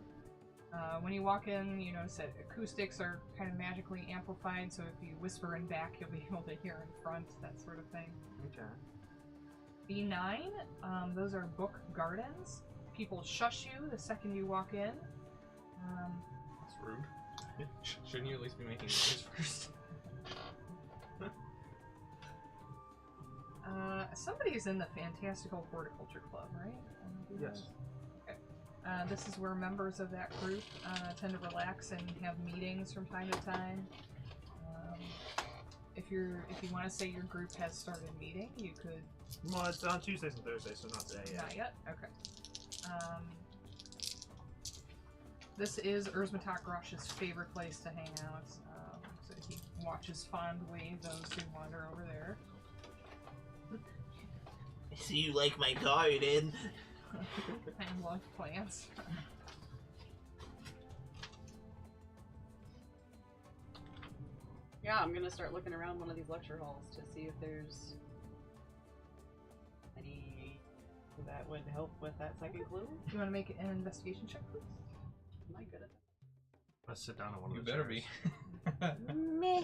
When you walk in, you notice that acoustics are kind of magically amplified, so if you whisper in back, you'll be able to hear in front, that sort of thing. Okay. B9, those are book gardens. People shush you the second you walk in. That's rude. Shouldn't you at least be making noise first? Somebody's in the Fantastical Horticulture Club, right? Yes. This is where members of that group tend to relax and have meetings from time to time. If you want to say your group has started meeting, you could. Well, it's on Tuesdays and Thursdays, so not today yet. Not yet. Okay. This is Urzmatok Grosh's favorite place to hang out, so he watches fondly those who wander over there. So you like my garden? I love plants. Yeah, I'm gonna start looking around one of these lecture halls to see if there's any that would help with that second clue. You want to make an investigation check, please? Am I good at Let's sit down on one You of the better chairs. be. Meh.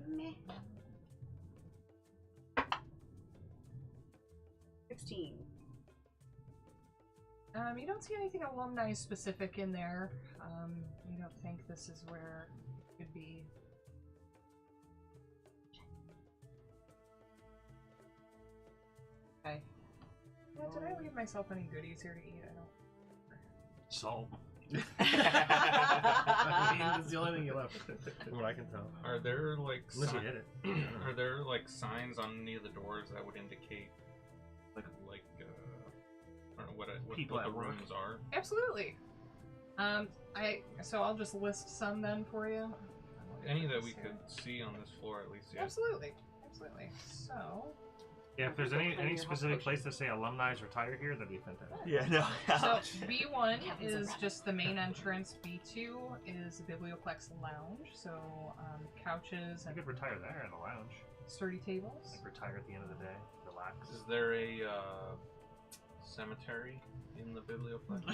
Meh. 16. You don't see anything alumni specific in there. You don't think this is where it could be. Okay. Yeah, did I leave myself any goodies here to eat? I don't. Salt. I mean, that's the only thing you left. From what I can tell. Are there like Unless you hit it. Are there like signs on any of the doors that would indicate like I don't know what People the at work. rooms are? Absolutely. So I'll just list some then for you. Any that we could see on this floor at least. Yeah. Absolutely. So. Yeah, if there's any specific place to say alumni retire here, that'd be fantastic. Yeah, no. So B1 is just the main entrance. B2 is the Biblioplex Lounge. So couches I and could retire there in the lounge. sturdy tables. Like retire at the end of the day, relax. Is there a cemetery in the biblioplex?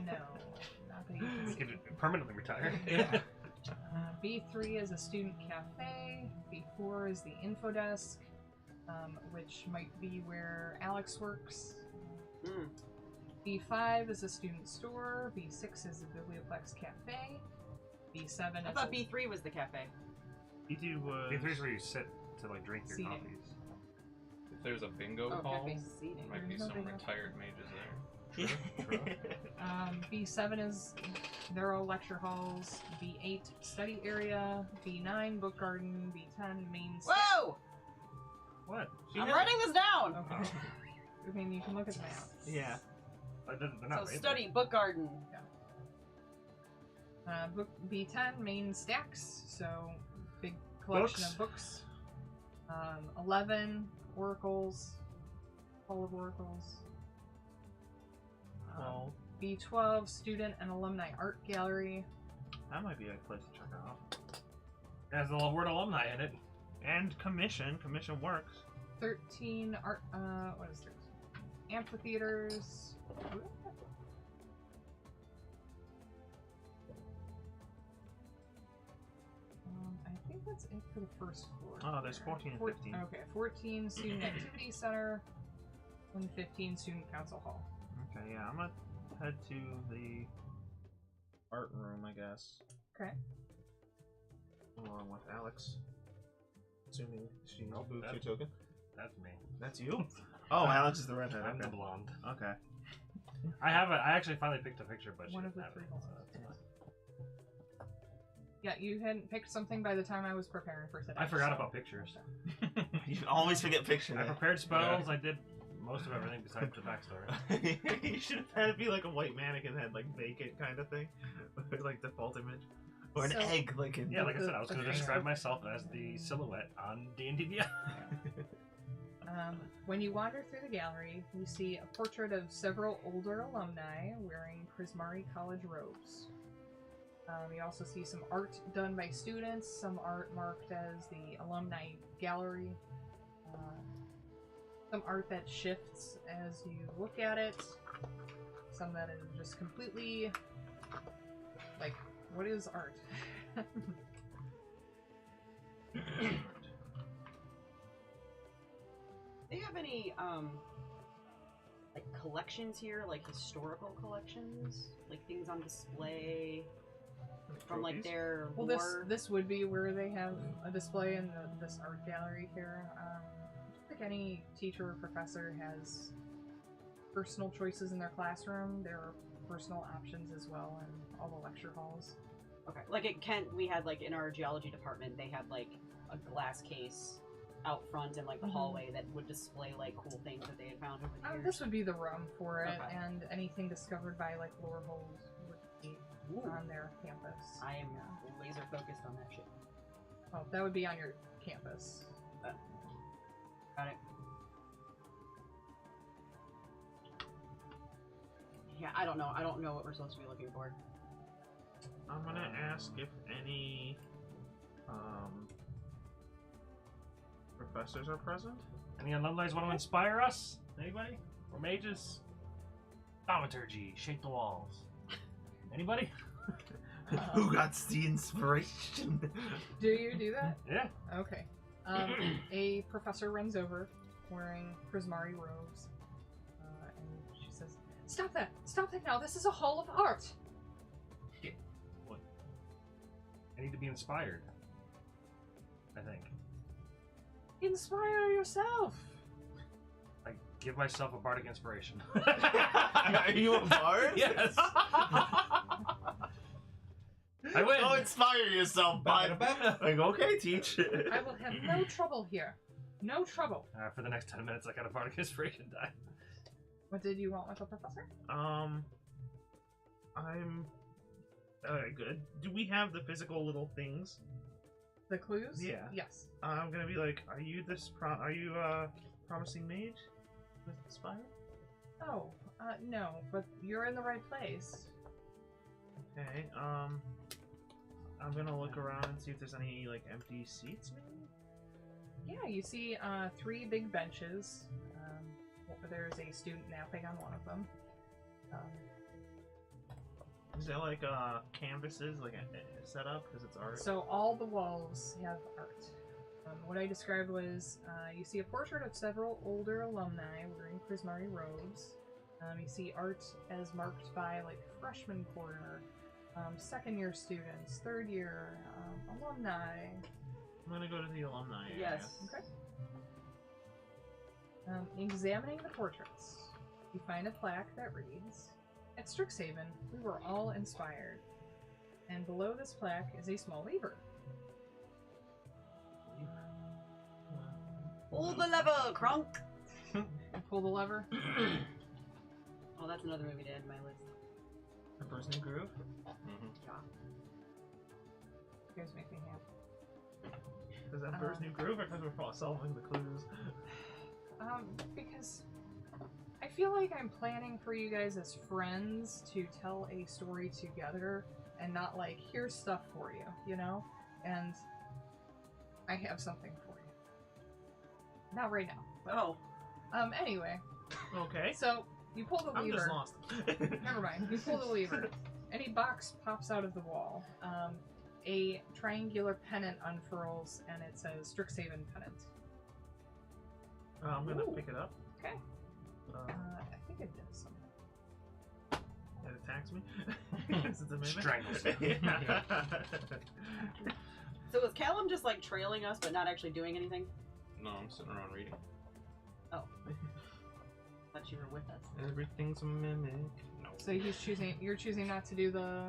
No, not that you can We see. could permanently retire. Yeah. B3 is a student cafe. B4 is the info desk. which might be where Alex works. Mm. B5 is a student store. B6 is a Biblioplex cafe. B7 I is thought a B3 was the cafe. B2 was. B3 is where you sit to like drink your Seating. coffees. If there's a bingo Oh, hall, cafe seating. there might be There's no some bingo. retired mages there. B7 is there are lecture halls. B8 study area. B9 book garden. B10 main. Whoa! What? I'm writing this down! Okay. I mean, you can look at the map. Yeah. They're not So labeled. study, book garden. Book B10 main stacks. So big collection Books. of books. 11 oracles. Full of oracles. Well, B12 student and alumni art gallery. that might be a place to check out. It has the word alumni in it. And commission. Commission works. 13 art. What is 13? Amphitheaters. I think that's it for the first floor. Oh, there's 14 and 15. Okay, 14 student activity center and 15 student council hall. Okay, yeah, I'm gonna head to the art room, I guess. Okay. Along with Alex. Assuming she needs Nope, a booth that's- token. That's me. That's you? Oh, Alex is the redhead. I'm the Okay. blonde. Okay. I actually finally picked a picture, but she One of didn't the have three it, so balls. that's fine. Yeah, you hadn't picked something by the time I was preparing for today. I forgot so- about pictures. You always forget pictures. I prepared spells. I did most of everything besides the backstory. You should have had it be like a white mannequin head, like vacant kind of thing. Like default image. Or an So- egg, like in. Yeah, like I said, I was going to Okay. describe myself as the silhouette on D&D Beyond. When you wander through the gallery, you see a portrait of several older alumni wearing Prismari College robes. You also see some art done by students, some art marked as the alumni gallery, some art that shifts as you look at it, some that is just completely like, what is art? Do you have any like collections here, like historical collections, like things on display from like Trophies? their Well, war? this would be where they have a display in this art gallery here. I think any teacher or professor has personal choices in their classroom. There are personal options as well in all the lecture halls. Okay, like at Kent, we had like in our geology department, they had like a glass case out front in like the Mhm. hallway that would display like cool things that they had found over the years. This would be the room for it, Okay. and anything discovered by like lore holes would be Ooh, on their campus. I am Yeah. laser focused on that shit. Oh, that would be on your campus. Got it. Yeah, I don't know. I don't know what we're supposed to be looking for. I'm gonna ask if any professors are present. Any alumni want to inspire us? Anybody? Or mages? Thaumaturgy, shake the walls. Anybody? Who got the inspiration? Do you do that? Yeah. Okay. A professor runs over, wearing Prismari robes, and she says, "Stop that! Stop that now! This is a hall of art!" I need to be inspired. I think. Inspire yourself! I give myself a bardic inspiration. Are you a bard? Yes. I win. Go inspire yourself, bud. Like, okay, teach. I will have no trouble here. No trouble. For the next 10 minutes, I got a bardic inspiration die. What did you want with the professor? I'm good. Do we have the physical little things? The clues? Yeah. Yes. I'm gonna be like, are you promising mage with Spire? Oh, no, but you're in the right place. Okay, I'm gonna look around and see if there's any, like, empty seats, maybe? Yeah, you see 3 big benches. There's a student napping on one of them. Is there, like, canvases, like, set up, because it's art? So all the walls have art. What I described was you see a portrait of several older alumni wearing Prismari robes. You see art as marked by like freshman quarter, second year students, third year alumni. I'm gonna go to the alumni area. Yes. Okay. Examining the portraits, you find a plaque that reads, "At Strixhaven, we were all inspired." And below this plaque is a small lever. Pull the lever, Crunk! You pull the lever. Oh, that's another movie to add to my list. Emperor's New Groove. Yeah. You guys make me happy. Is Emperor's New Groove or because we're solving the clues? Because I feel like I'm planning for you guys as friends to tell a story together and not like, here's stuff for you, you know? And I have something for you. Not right now. But, Oh. anyway. Okay. So, you pull the I'm lever. just lost. Never mind. You pull the lever. Any box pops out of the wall. A triangular pennant unfurls, and it says Strixhaven pennant. I'm gonna Ooh. pick it up. Okay. Uh, I think it does something. it attacks me. Is it the mimic? Strangles. Yeah. So is Callum just like trailing us but not actually doing anything? No, I'm sitting around reading. Oh. Thought you were with us. Everything's a mimic. No. So you're choosing not to do the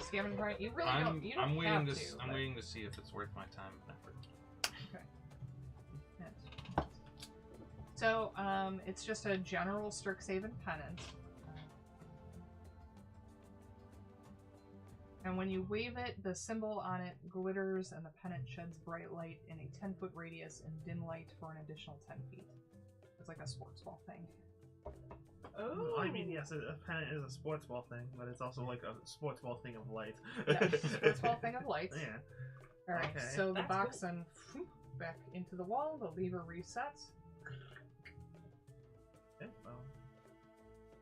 scavenger hunt. You really don't. You don't I'm have waiting to. to. I'm waiting to see if it's worth my time and effort. So, it's just a general Strixhaven pennant. And when you wave it, the symbol on it glitters and the pennant sheds bright light in a 10-foot radius and dim light for an additional 10 feet. It's like a sports ball thing. Oh. I mean, yes, a pennant is a sports ball thing, but it's also like a sports ball thing of light. Yeah, sports ball thing of lights. Yeah. Alright, Okay. so the That's box then back into the wall, the lever resets. Okay, well,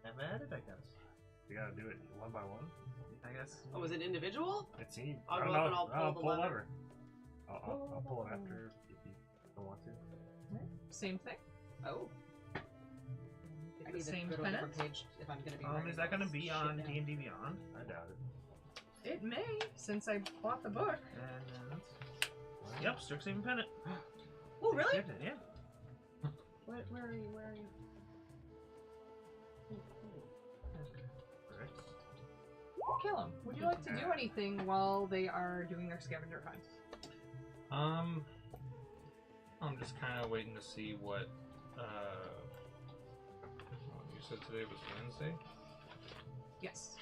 have at it, I guess. You gotta do it one by one. I guess. Oh, was it individual? Let's see. I'll I don't go up know. and I'll pull the lever. I'll pull it after if you don't want to. Same thing. Oh. Get I the need to same go to a pennant. different page if I'm gonna be writing Is that gonna all this be shit on down. D&D Beyond? I doubt it. It may, since I bought the book. And yep, Strixhaven pennant. Oh, really? Yeah. Where are you? Where are you? Callum, would you like to do anything while they are doing their scavenger hunt? I'm just kind of waiting to see what. You said today was Wednesday. Yes.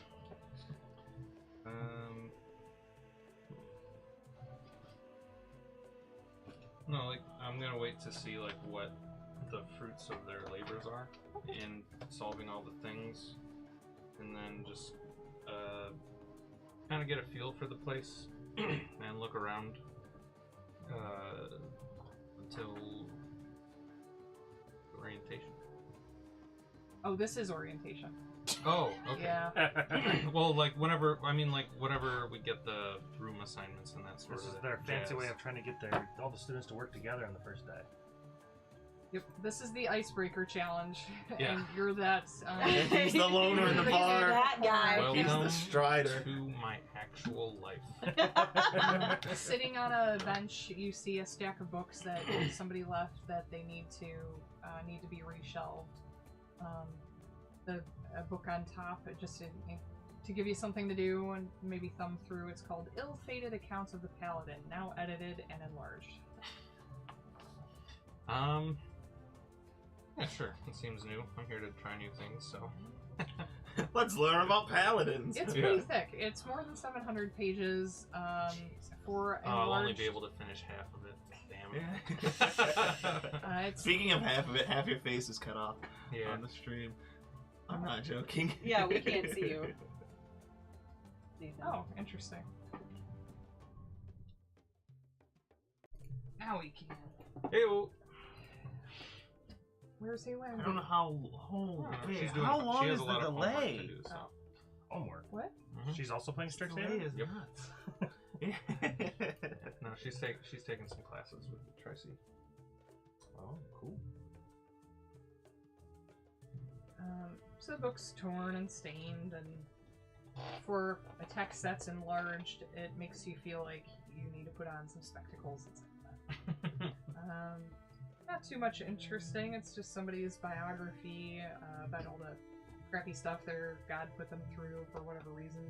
No, like I'm gonna wait to see like what the fruits of their labors are in solving all the things, and then just kind of get a feel for the place and look around until orientation. Oh, this is orientation. Oh, okay. Yeah. Well, like whenever whatever we get the room assignments and that sort This of is their fancy jazz. way of trying to get all the students to work together on the first day. Yep. This is the icebreaker challenge, Yeah. and you're that. He's the loner in the He's bar. that guy. He's Welcome the strider. to my actual life. Sitting on a bench, you see a stack of books that somebody left that they need to be reshelved. A book on top, just to give you something to do and maybe thumb through. It's called Ill-Fated Accounts of the Paladin, now edited and enlarged. Yeah, sure. It seems new. I'm here to try new things, so. Let's learn about paladins. It's pretty thick. It's more than 700 pages. For enlarged. I'll only be able to finish half of it. Damn. It's Speaking of half of it, half your face is cut off Yeah. on the stream. I'm not joking. Yeah, we can't see you. Nathan. Oh, interesting. Now we can. Ew. Where's he landing? I don't know how. She's doing- how she long has is a the lot of homework to delay? do, so. Oh. Homework. What? Mhm. She's also playing Delay Strixhaven? is Yep. nuts. No, she's taking some classes with Tracy. Oh, cool. So the book's torn and stained, and for a text that's enlarged, it makes you feel like you need to put on some spectacles and stuff like that. Not too much interesting. It's just somebody's biography about all the crappy stuff their God put them through for whatever reason.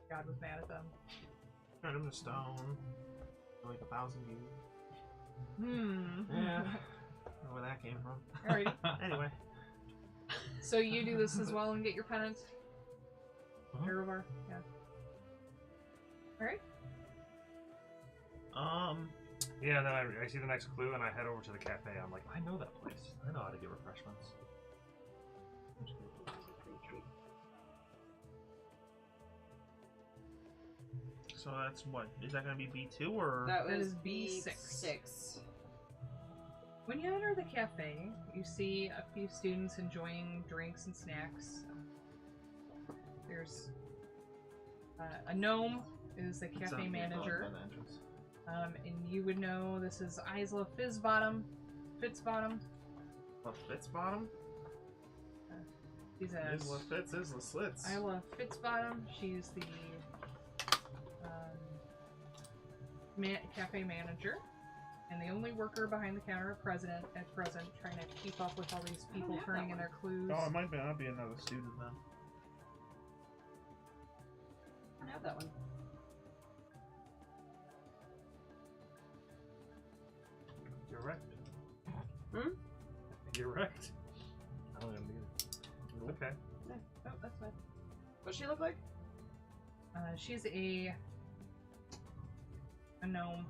God was mad at them. Turned him to stone. For like 1,000 years. Yeah. I don't know where that came from. Alrighty. Anyway. So you do this as well and get your pennant? Erevar? Yeah. Alright. Yeah, and then I see the next clue and I head over to the cafe. I'm like, I know that place. I know how to get refreshments. So that's what? Is that going to be B2 or? That That was is B6. B6. When you enter the cafe, you see a few students enjoying drinks and snacks. There's a gnome is the It's cafe on- manager, by the entrance. and you would know this is Isla Fitzbottom. What fits bottom? She's a Is what fits is the slits. Isla Fitzbottom. She's the cafe manager. And the only worker behind the counter at present, trying to keep up with all these people have turning that in their clues. Oh, it might be another student then. I don't have that one. You're right. Hmm? You're right. I don't even need it. Okay. No, oh, that's fine. What's she look like? She's a gnome.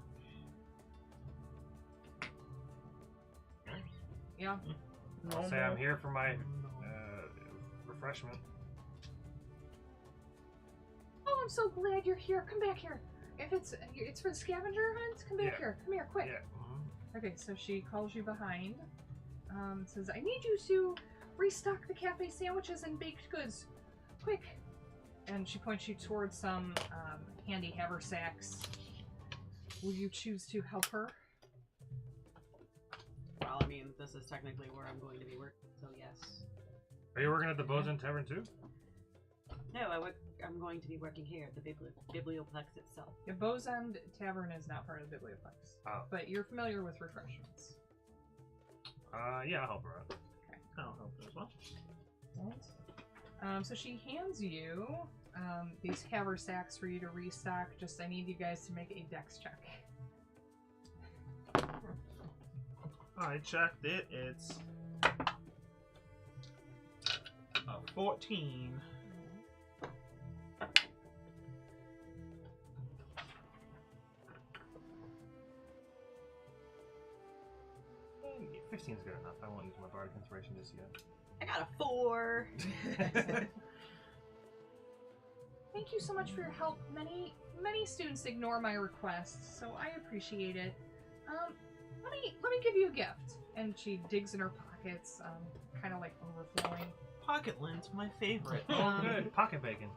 Yeah. I'll say I'm here for my refreshment. Oh, I'm so glad you're here. Come back here. If it's for the scavenger hunt, come back Yeah. here. Come here, quick. Yeah. Okay, so she calls you behind. Says, I need you to restock the cafe sandwiches and baked goods. Quick. And she points you towards some handy haversacks. Will you choose to help her? Well, I mean, this is technically where I'm going to be working, so yes. Are you working at the Bosun Tavern too? No, I'm going to be working here at the Biblioplex itself. The Bozend Tavern is not part of the Biblioplex. Oh. But you're familiar with refreshments. Yeah, I'll help her out. I'll help as well. Right. So she hands you these haversacks for you to restock. Just, I need you guys to make a dex check. I checked it. It's a 14. Hey, 15's good enough. I won't use my bardic inspiration just yet. I got a 4. Thank you so much for your help. Many students ignore my requests, so I appreciate it. Let me give you a gift. And she digs in her pockets, kind of like overflowing. Pocket lint, my favorite. Oh, good. Pocket bacon.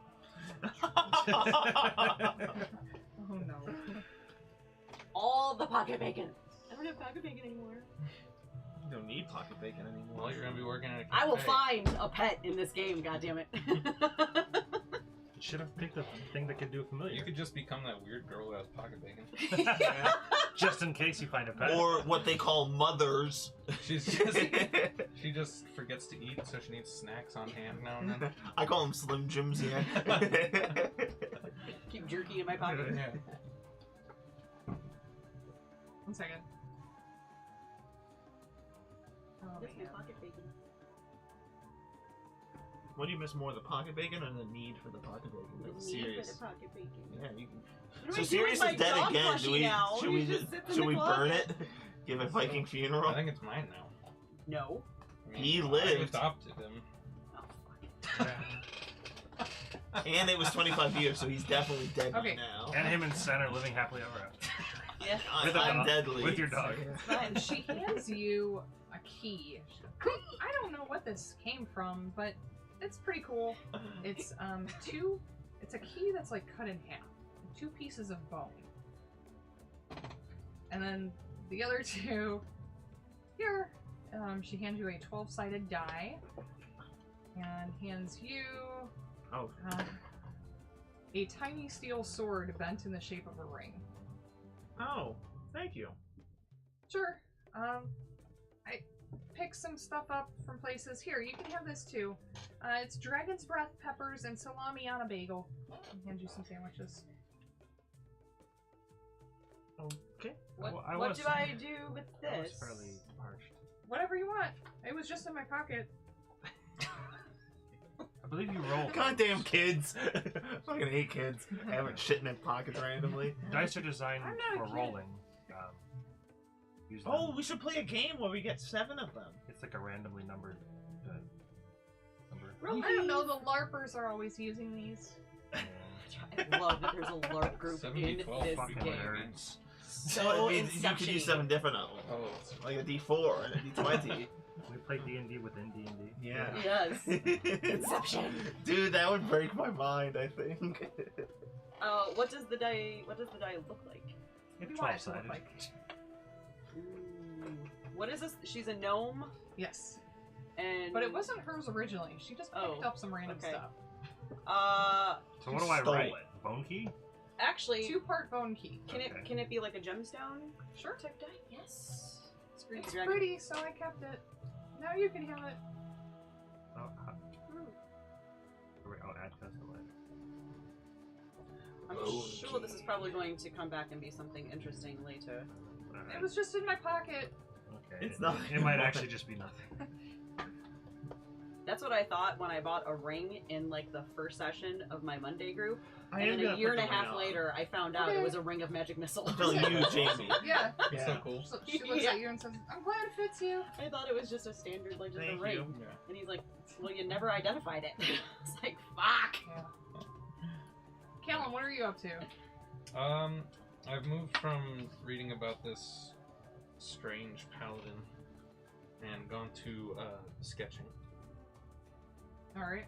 Oh no. All the pocket bacon. I don't have pocket bacon anymore. You don't need pocket bacon anymore. Well, you're gonna be working at a cafe. I will find a pet in this game, goddammit. Should have picked a thing that could do familiar. You could just become that weird girl who has pocket bacon. Just in case you find a pet. Or what they call mothers. She just forgets to eat, so she needs snacks on hand now and then. I call them Slim Jims, yeah. Keep jerky in my pocket. Yeah. 1 second. Oh, That's my man. pocket bacon. What do you miss more, the pocket bacon or the need for the pocket bacon? The That's need serious. for the pocket bacon. Yeah, you can. What do So I do Sirius with my is dead dog again. plushie now? Should He we just sits in should the we burn closet. it? Give a Viking funeral? I think it's mine now. No. I mean, He I lived. adopted him. Oh, fuck. And it was 25 years, so he's definitely dead Okay. now. And him and Sen are living happily ever after. Yeah. With a I'm dog. deadly. With your dog. And she hands you a key. I don't know what this came from, but it's pretty cool. It's it's a key that's like cut in half. 2 pieces of bone. And then the other 2 here, she hands you a 12-sided die and hands you Oh, a tiny steel sword bent in the shape of a ring. oh, thank you. Sure. I picked some stuff up from places. Here, you can have this too. It's dragon's breath, peppers, and salami on a bagel. I'll hand you some sandwiches. Okay. What do I do with I was this? fairly parched. Whatever you want. It was just in my pocket. I believe you rolled. Goddamn kids! I fucking hate kids having shit in their pockets randomly. Dice are designed I'm not a for kid. rolling. Use them. Oh, we should play a game where we get 7 of them. It's like a randomly numbered number. I don't know, the LARPers are always using these. I love that there's a LARP group 7 in D 12 this fucking game. nerds. So it means you could use 7 different of them. Oh, Like a D4 and a D20. We play D&D within D&D. Yeah. Yes. Inception. Dude, that would break my mind, I think. What does the die look like? What do It's you want it to 12-sided. look like? Ooh. What is this? She's a gnome, Yes. and But it wasn't hers originally. She just picked Oh, up some random okay. stuff. So what do I Stole write? it. Bone key? Actually, 2-part bone key. can Okay. it be like a gemstone Sure. type die? Yes. Screw It's the dragon. pretty, so I kept it. Now you can have it. Oh, wait, oh, add custom light. I'm sure this is probably going to come back and be something interesting later. Alright. It was just in my pocket. Okay. It's not- It might actually just be nothing. That's what I thought when I bought a ring in like the first session of my Monday group. I And am then gonna a year put and a the ring half on. later, I found out Okay. it was a ring of magic missiles. I'm telling you, Jamie. Yeah. that's so cool. So she looks Yeah. at you and says, I'm glad it fits you. I thought it was just a standard, like just Thank a ring. you. And he's like, well, you never identified it. It's like, fuck. Yeah. Callum, what are you up to? I've moved from reading about this strange paladin and gone to sketching. Alright.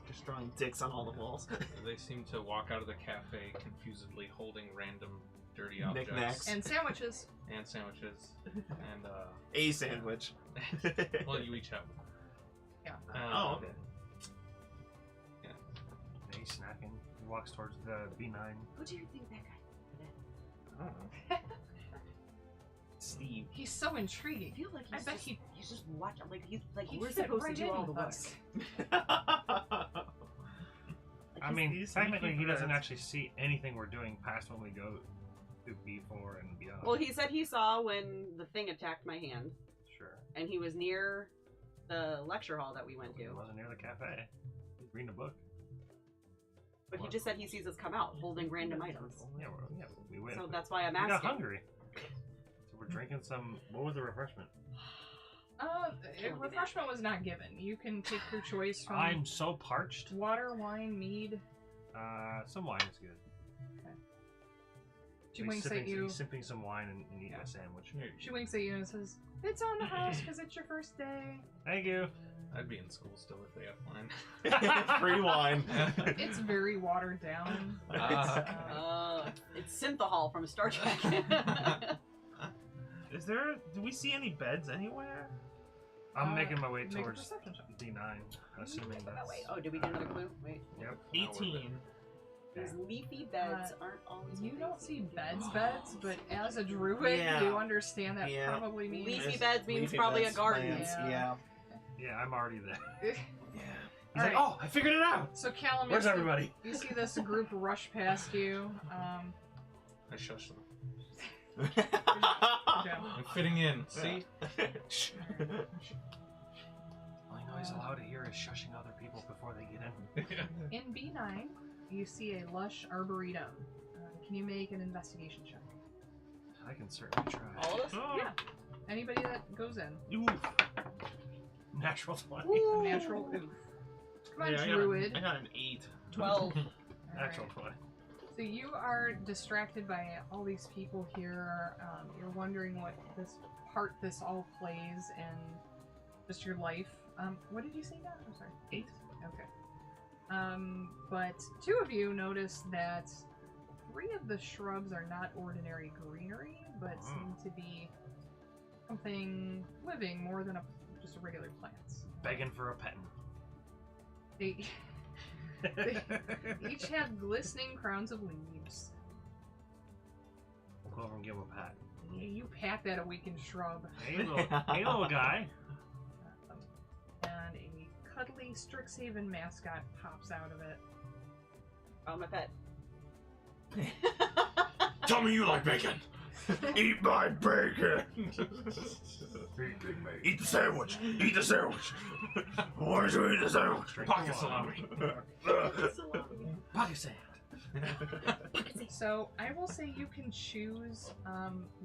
Just drawing dicks on all the walls. They seem to walk out of the cafe confusedly holding random dirty objects Knickknacks. And sandwiches. and sandwiches and A sandwich. well, you each have one. Yeah. Oh, okay. Yeah. Yeah, he's snacking. He walks towards the B9. Who do you think that guy? I don't know. Steve. He's so intriguing. I feel like I he's bet just, he- he's just watching. Like he's like He'd we're fit supposed right to do in all the with work. us. Like, I he's- mean, he's technically sneaky he doesn't fast. actually see anything we're doing past when we go to B4 and beyond. well, he said he saw when the thing attacked my hand, Sure. and he was near the lecture hall that we went He to. wasn't near the cafe. He's reading a book. But he just said he sees us come out holding random items. Yeah, we went. So that's why I'm we asking. got hungry. So we're drinking some. What was the refreshment? Refreshment was not given. You can take your choice from I'm so parched. water, wine, mead. Some wine is good. She He's winks sipping, at you. He's sipping some wine and eating Yeah. a sandwich. She winks at you and says, "It's on the house because it's your first day." Thank you. I'd be in school still if they have wine. Free wine. It's very watered down. It's Synthahol from Star Trek. Is there? Do we see any beds anywhere? I'm Uh, making my way make a towards perception check. D9, assuming that's. Wait, oh, did we get another clue? Wait. Yep. 18. These leafy beds aren't always. You what don't they see seem to beds, but as a druid, Yeah. you understand that Yeah. probably means Leafy beds means probably a garden. plants, Yeah. Yeah. Yeah, I'm already there. Yeah. He's like, Alright. oh, I figured it out. So Callum, Where's you see- everybody? You see this group rush past you. I shush them. Okay. I'm fitting in. See? Only noise allowed to hear is shushing other people before they get in. In B9, you see a lush arboretum. Can you make an investigation check? I can certainly try. All of us? Oh. Yeah. Anybody that goes in. Ooh. Natural 20. A natural oof. Come on, Yeah, druid. I got an 8. 12. All Natural right. 20. So you are distracted by all these people here. You're wondering what part this all plays in just your life. What did you say now? I'm sorry. 8. Okay. But two of you notice that 3 of the shrubs are not ordinary greenery, but seem to be something living more than just a regular plants. Begging for a petting. They each have glistening crowns of leaves. We'll go over and give him a pat. You pat that awakened shrub. Hey, little guy. And a cuddly Strixhaven mascot pops out of it. Oh, my pet. Tell me you like bacon. Eat my bacon. Eat the sandwich. Eat the sandwich. Why don't you eat the sandwich? Pocket salami. Pocket sand. So I will say you can choose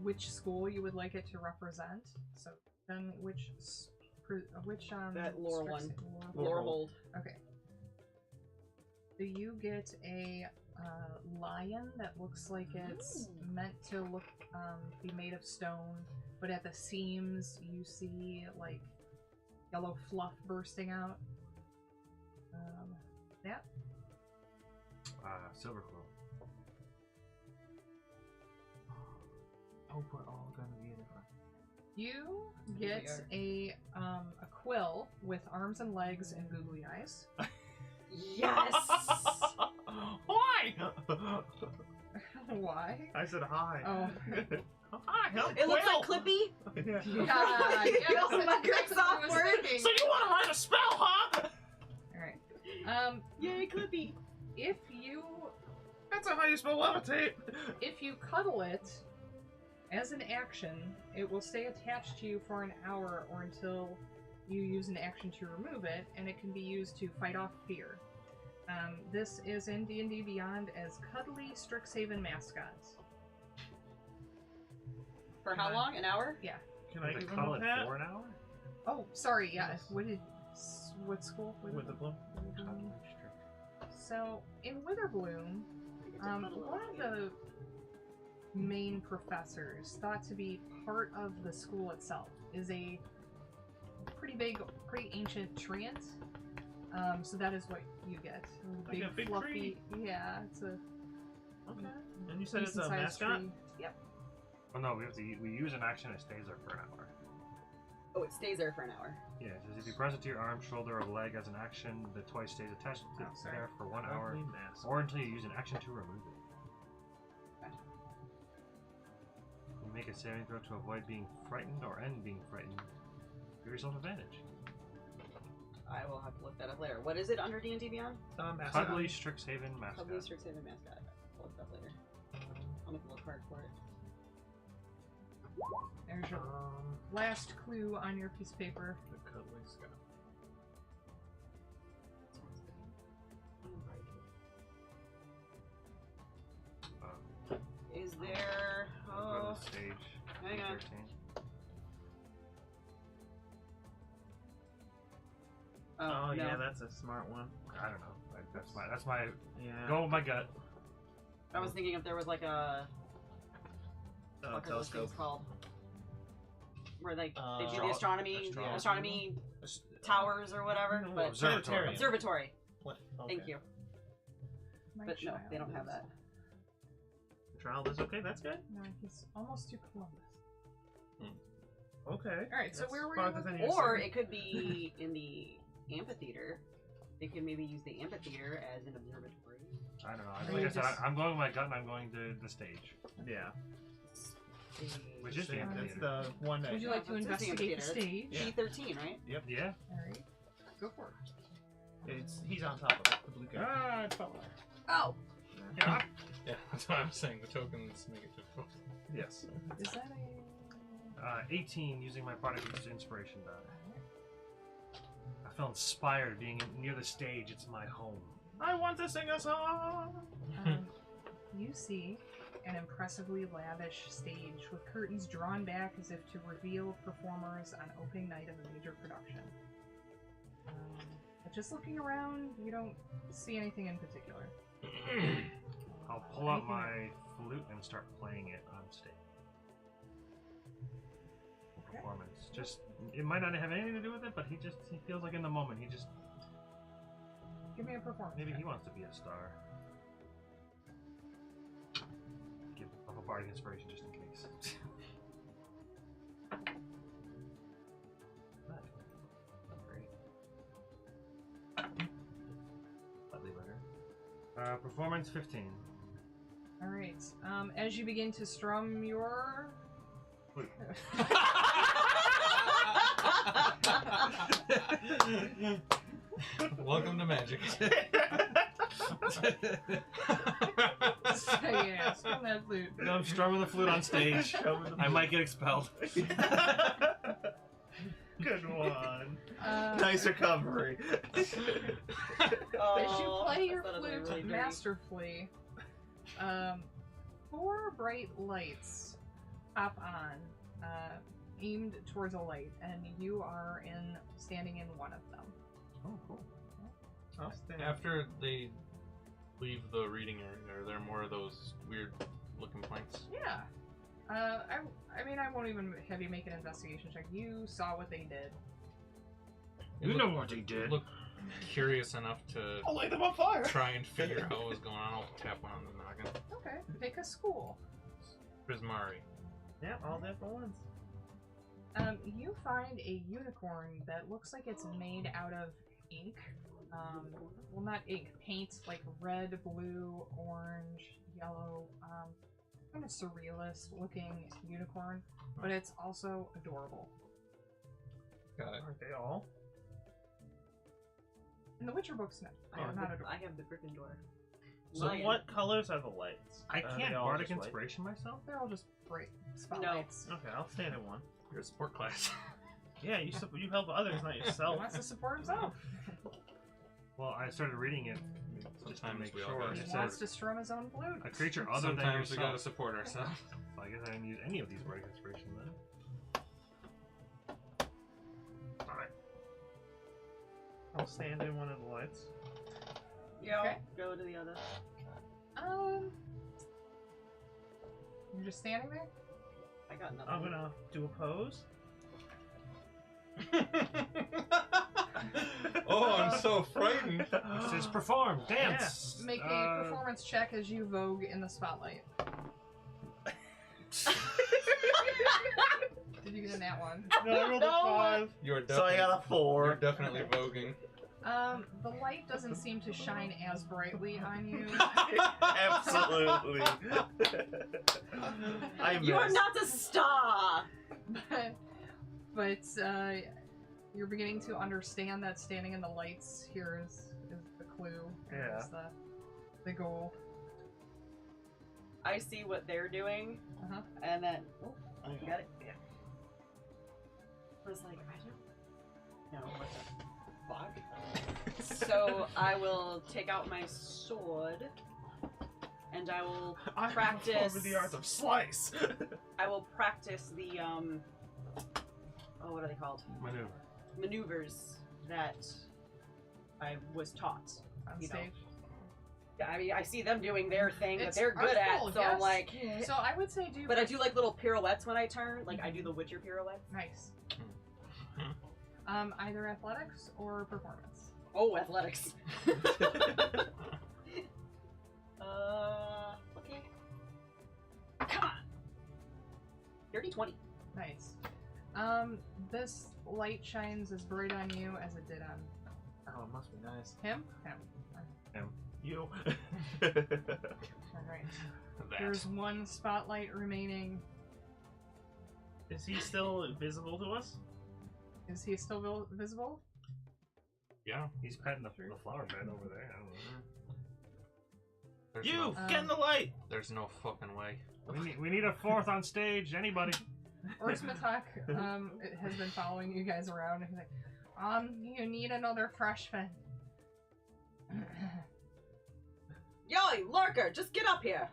which school you would like it to represent. So then which That lore one. Strixhaven- Lore hold. Okay. So you get a lion that looks like it's meant to be made of stone, but at the seams you see like yellow fluff bursting out. That. Silver quill. Oh, we're all gonna be different. You get a quill with arms and legs and googly eyes. Yes! Why? Why? I said hi. Oh. Hi, I'm It looks Quill. like Clippy. Yeah, Oh my Microsoft Word. So you want to write a spell, huh? Alright. Yay, Clippy. If you That's not how you spell levitate. cuddle it as an action, it will stay attached to you for an hour or until you use an action to remove it, and it can be used to fight off fear. This is in D&D Beyond as Cuddly Strixhaven Mascots. For how long? An hour? Yeah. Can I They give him call a it pat? for an hour? Oh, sorry, yeah. Yes. What school? With the bloom? So, in Witherbloom, one of the main professors, thought to be part of the school itself, is a pretty big, pretty ancient treant. So that is what you get. Like a big fluffy, tree. Yeah, it's a Okay. And you said it's a decent-sized mascot? tree. Yep. Oh no, we use an action. It stays there for an hour. Oh, it stays there for an hour. Yeah, it says if you press it to your arm, shoulder, or leg as an action, the toy stays attached to sorry. there for 1 hour, Ugly mascot. or until you use an action to remove it. You make a saving throw to avoid being frightened or end being frightened. Give yourself advantage. I will have to look that up later. What is it under D&D Beyond? Mascot. Cuddly Strixhaven mascot. Probably Strixhaven mascot. I'll look it up later. I'll make a little card for it. There's your last clue on your piece of paper. The cuddly Scott. Is there... Go to Oh, the stage. hang on. 13. Oh, no. yeah, that's a smart one. I don't know. That's my Yeah. go with my gut. I was thinking if there was like a... what are those things telescope. called? Where they do the Astro- astronomy astronomy? towers or whatever. No, But Observatory. observatory. What? Thank you. My But no, child they don't have is- that. Child is okay, that's good. No, he's almost to Columbus. Okay. Alright, so That's where were farther you? than you Or said. it could be in the amphitheater. They could maybe use the amphitheater as an observatory. I don't know. Or Like you I said, just- I'm going with my gut and I'm going to the stage. Yeah. Which is the That's amphitheater. the one that. Would you like to That's the investigate the amphitheater. stage? P13, right? Yeah. Alright. Go for it. He's on top of it, the blue guy. Ah, it fell off. Oh! Yeah. Yeah, that's what I'm saying. The tokens make it difficult. Yes. Is that a... 18 using my product inspiration die. I feel inspired being near the stage. It's my home. I want to sing a song. You see an impressively lavish stage with curtains drawn back as if to reveal performers on opening night of a major production. But just looking around, you don't see anything in particular. I'll pull out Anything my flute and start playing it on stage. Okay. Performance. Just it might not have anything to do with it, but he feels like in the moment he just Give me a performance. Maybe check. he wants to be a star. Give up a bardic inspiration just in case. Slightly better. Performance 15. All right. As you begin to strum your. Welcome to magic. Yeah, strum that flute. No, I'm strumming the flute on stage. I might get expelled. Good one. Nice recovery. As you play your that was flute really dirty. masterfully, 4 bright lights pop on, aimed towards a light, and you are standing in one of them. Oh, cool. After they leave the reading area, are there more of those weird looking planks? Yeah. I mean, I won't even have you make an investigation check. You saw what they did. You know what they did. Look curious enough to I'll light them on fire. try and figure out what was going on. I'll tap one on the noggin. Okay. Pick a school. Prismari. Yeah, all different ones. You find a unicorn that looks like it's made out of ink. Well, not ink, paint, like red, blue, orange, yellow, kind of surrealist looking unicorn, but it's also adorable. Got it. Aren't they all? In the Witcher books, no, they're not adorable. I have the Gryffindor. So Lion. what colors are the lights? I Are can't they all bardic just white? inspiration myself? They're all just bright spotlights. Okay, I'll stand in one. You're a sport class. Yeah, you help others, not He yourself. wants to support himself. Well, I started reading it just to Sometimes make we all sure. gotta He It wants says to strum his own flute. a creature other than Sometimes we gotta yourself. support ourselves. So I guess I didn't use any of these bardic inspiration then. Alright. I'll stand in one of the lights. Yeah, Okay. go to the other. You're just standing there? I got nothing. I'm gonna do a pose. Oh, I'm so frightened. It says perform, dance. Make a performance check as you vogue in the spotlight. Did you get a nat one? No, I rolled a 5. You're So I definitely, got a you're 4. definitely voguing. The light doesn't seem to shine as brightly on you. Absolutely. I You are missed. not the star! but you're beginning to understand that standing in the lights here is the clue. And Yeah. is the goal. I see what they're doing, Uh-huh. and then you got it. Yeah. I was like, I don't know what the fuck. So I will take out my sword, and I will practice. Over the art of slice. I will practice the what are they called? Maneuver. Maneuvers that I was taught. On You know. stage. Yeah, I mean, I see them doing their thing that It's they're good artful, at, so yes. I'm like. So I would say do. But I do like little pirouettes when I turn. Like I do the Witcher pirouettes. Nice. Either athletics or performance. Oh, athletics. Okay. Come on. 30-20. Nice. This light shines as bright on you as it did on Oh, it must be nice. him. Him. You. Alright. That. There's one spotlight remaining. Is he still visible to us? Is he still visible? Yeah. He's petting the flower bed over there. I don't know. There's You! no, Get in the light! there's no fucking way. We need a fourth on stage. Anybody? Orsmatok has been following you guys around, and he's like, you need another freshman. Yo, lurker, just get up here.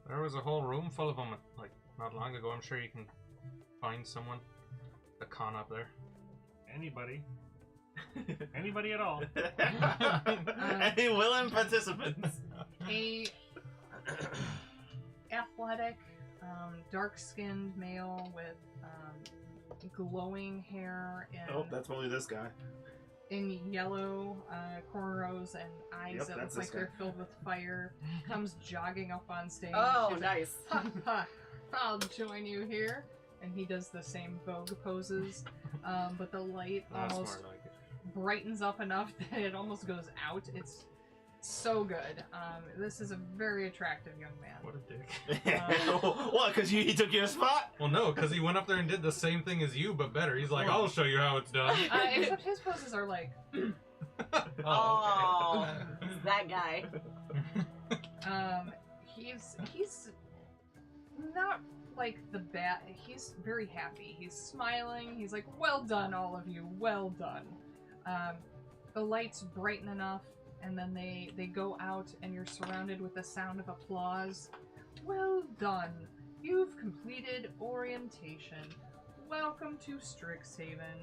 There was a whole room full of them, like, not long ago. I'm sure you can find someone. The con up there. Anybody? Anybody at all? Any willing participants? A athletic, dark-skinned male with glowing hair and Oh, that's probably this guy. in yellow cornrows and eyes Yep, that that's look like this guy. they're filled with fire, comes jogging up on stage. Oh, She's like, nice. ha, ha, I'll join you here. And he does the same Vogue poses, but the light That's almost smart, I like it. brightens up enough that it almost goes out. It's so good. This is a very attractive young man. What a dick. What? Because he took your spot? Well, no, because he went up there and did the same thing as you, but better. He's like, I'll show you how it's done. Except his poses are like, Oh, that guy. he's not like the bad. He's very happy. He's smiling. He's like, well done, all of you. Well done. The lights brighten enough, and then they go out, and you're surrounded with the sound of applause. Well done. You've completed orientation. Welcome to Strixhaven.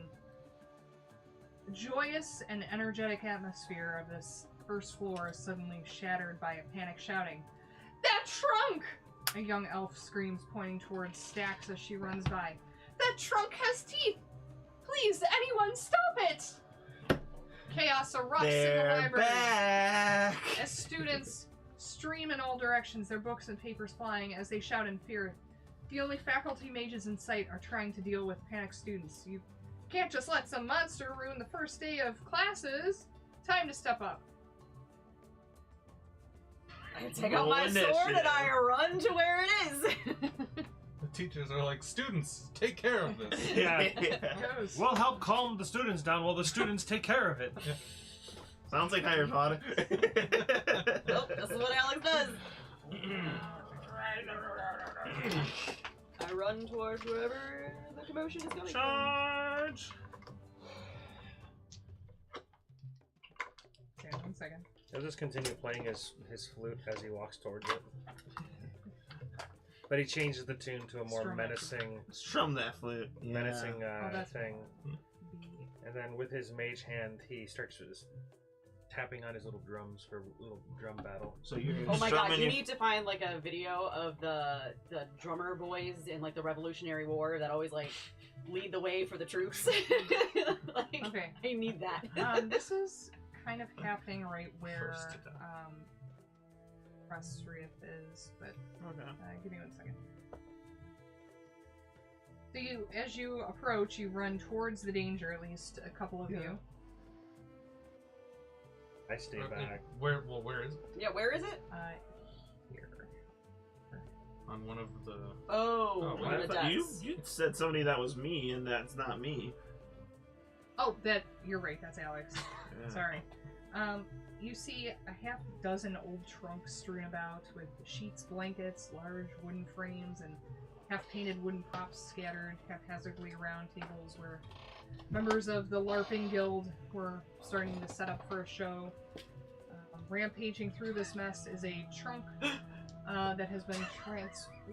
The joyous and energetic atmosphere of this first floor is suddenly shattered by a panic shouting. That trunk! A young elf screams, pointing towards Stax as she runs by. That trunk has teeth! Please, anyone, stop it! Chaos erupts in the They're library back! as students stream in all directions, their books and papers flying as they shout in fear. The only faculty mages in sight are trying to deal with panicked students. You can't just let some monster ruin the first day of classes. Time to step up. I take out my sword and I run to where it is. The teachers are like, students, take care of this. Yeah. Goes. We'll help calm the students down while the students take care of it. Sounds like Harry Potter. Nope, this is what Alex does. I run towards wherever the commotion is going. Charge! Okay, 1 second. He'll just continue playing his flute as he walks towards it. But he changes the tune to a more Strum it. menacing, Strum that flute. menacing that's thing. B. And then with his mage hand, he starts just tapping on his little drums for a little drum battle. So you're Oh my god, strumming you your- need to find like a video of the drummer boys in like the Revolutionary War that always like lead the way for the troops. Like, Okay. I need that. This is kind of happening right where First to die. Restreath is, but Okay. give me 1 second. So you, as you approach, you run towards the danger. At least a couple of you. I stay back. Where is it? Yeah, where is it? Here. On one of the... Oh, Oh, one of the you desks. said somebody that was me, and that's not me. Oh, you're right. That's Alex. Yeah. Sorry. You see a half dozen old trunks strewn about with sheets, blankets, large wooden frames, and half-painted wooden props scattered haphazardly around tables where members of the LARPing Guild were starting to set up for a show. Rampaging through this mess is a trunk that has been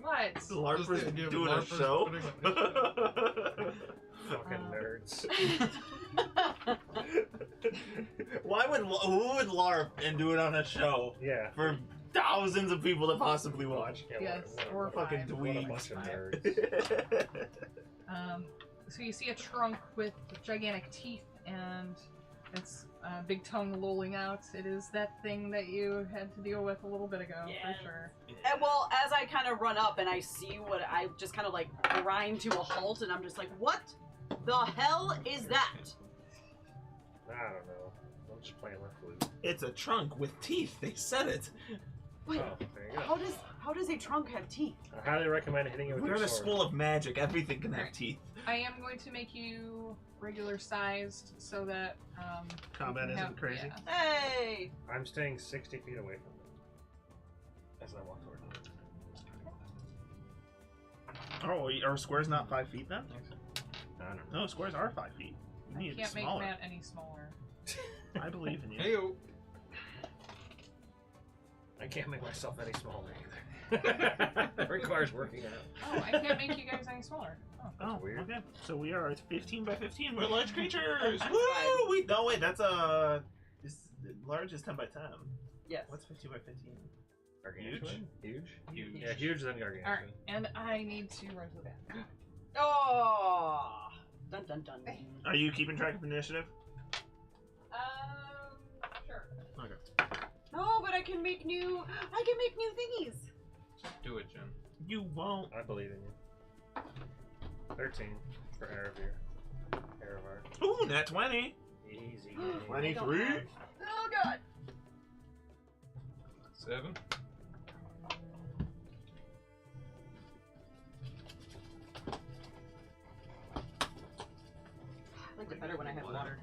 what? The LARPers Just give doing LARPers a show? putting Fucking nerds. Who would LARP and do it on a show Yeah. for thousands of people to possibly watch? Yeah, Yes, what a- or what a- fucking five. What a dweebs. bunch of nerds. So you see a trunk with gigantic teeth and its big tongue lolling out. It is that thing that you had to deal with a little bit ago, Yes. for sure. And well, as I kind of run up and I see what I just kind of like grind to a halt, and I'm just like, what the hell is that? I don't know. I'm just playing my flute. It's a trunk with teeth. They said it. Wait, Oh, there you go. how does a trunk have teeth? I highly recommend hitting it with We're your in a sword. school of magic. Everything can have Alright. teeth. I am going to make you regular sized so that Combat you can isn't crazy. yeah. Hey! I'm staying 60 feet away from it as I walk toward it. Oh, are squares not 5 feet then? I don't know. No, squares are 5 feet. You I need it can't make smaller. Matt any smaller. I believe in you. Heyo. I can't make myself any smaller either. That requires working out. Oh, I can't make you guys any smaller. Oh. Oh, weird. okay. So we are 15 by 15. We're large creatures. That's Woo! fine. No, wait. That's large is 10 by 10. Yes. What's 15 by 15? Gargantuan? Huge? Huge. Yeah, huge than gargantuan. Alright, and I need to run to the back. Oh! Dun dun dun. Are you keeping track of initiative? make new thingies. Do it, Jen. You won't. I believe in you. 13 for Erevar. Ooh, nat 20. Easy. 23. Oh god. 7. I liked it better when I had water.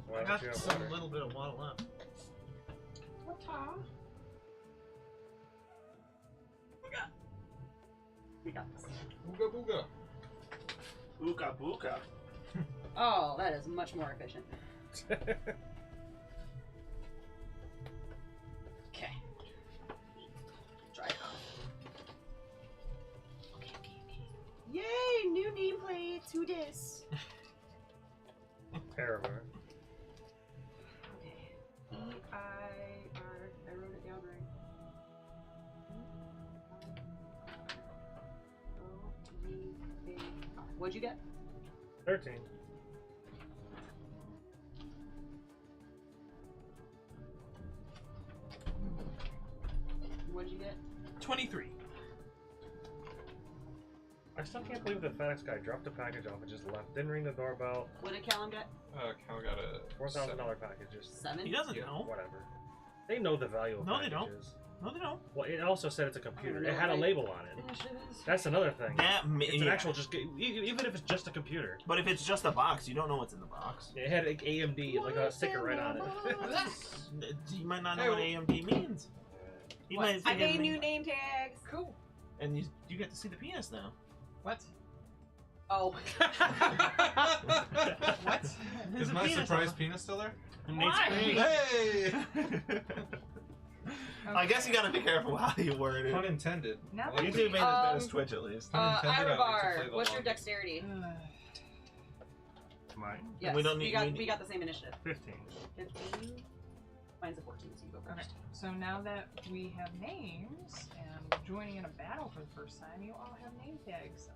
Why I don't got you have some water? little bit of water left. We got this. Booga booga. Ooka booka. Oh, that is much more efficient. Okay. Try it off. Okay. Yay! New nameplate. Who dis? Erevar. Okay. E-I-R. I wrote it down right. O-V-A-R. What'd you get? 13. What'd you get? 23. I still can't believe the FedEx guy dropped the package off and just left. Didn't ring the doorbell. What did Callum get? Cal got a $4,000 package. Just 7? He doesn't Yeah. know. whatever. They know the value of No, they packages. don't. No, they don't. Well, it also said it's a computer. know It had a what label on it. Initiative is. That's another thing. It's an yeah. actual just even if it's just a computer. But if it's just a box, you don't know what's in the box. It had like AMD, like a sticker right on it. You might not know Hey, what AMD means. You might I think made it new mean- name tags. Cool. and you get to see the penis now. What? Oh. What? Is my surprise penis still there? Why? Hey! I guess you gotta be careful how you word it. Pun intended. Now I like YouTube made it better as Um, Twitch at least. Pun intended, I like to play Irobar, the what's your long- dexterity? Mine, Yes, we don't need- we got the same initiative. 15. 15. Mine's a 14, so you go Okay. first. So now that we have names and joining in a battle for the first time, you all have name tags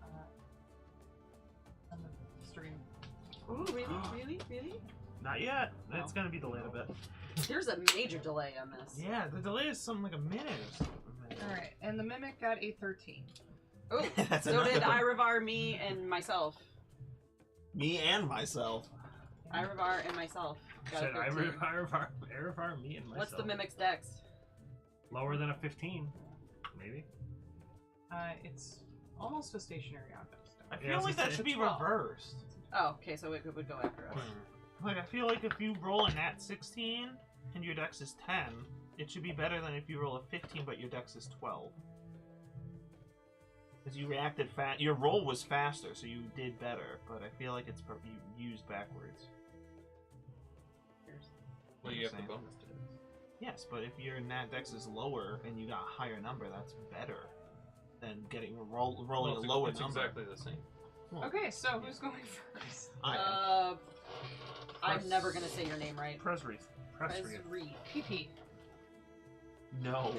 on the stream. Ooh, really? Not yet. No. It's gonna be delayed a bit. There's a major delay on this. Yeah, the delay is something like a minute or something. Alright, and the mimic got a 13. Oh, That's so did another- Irovar, me, and myself. Me and myself. Irovar and myself got a Said 13. Irovar, me and myself. What's the mimic's dex? Lower than a 15, maybe. It's almost a stationary object. I Yeah, feel I was like gonna that say- should be 12. reversed. Oh, okay, so it would go after us. Like, I feel like if you roll a nat 16 and your dex is 10, it should be better than if you roll a 15 but your dex is 12. Because you reacted fast. Your roll was faster, so you did better, but I feel like it's you used backwards. Well, you have the Same. bonus to it. Yes, but if your nat dex is lower and you got a higher number, that's better than rolling Well, a lower it's number. exactly the same. Okay, so who's going first? I am. I'm never gonna say your name right. Press wreath. Press wreath. Reed. PP. No.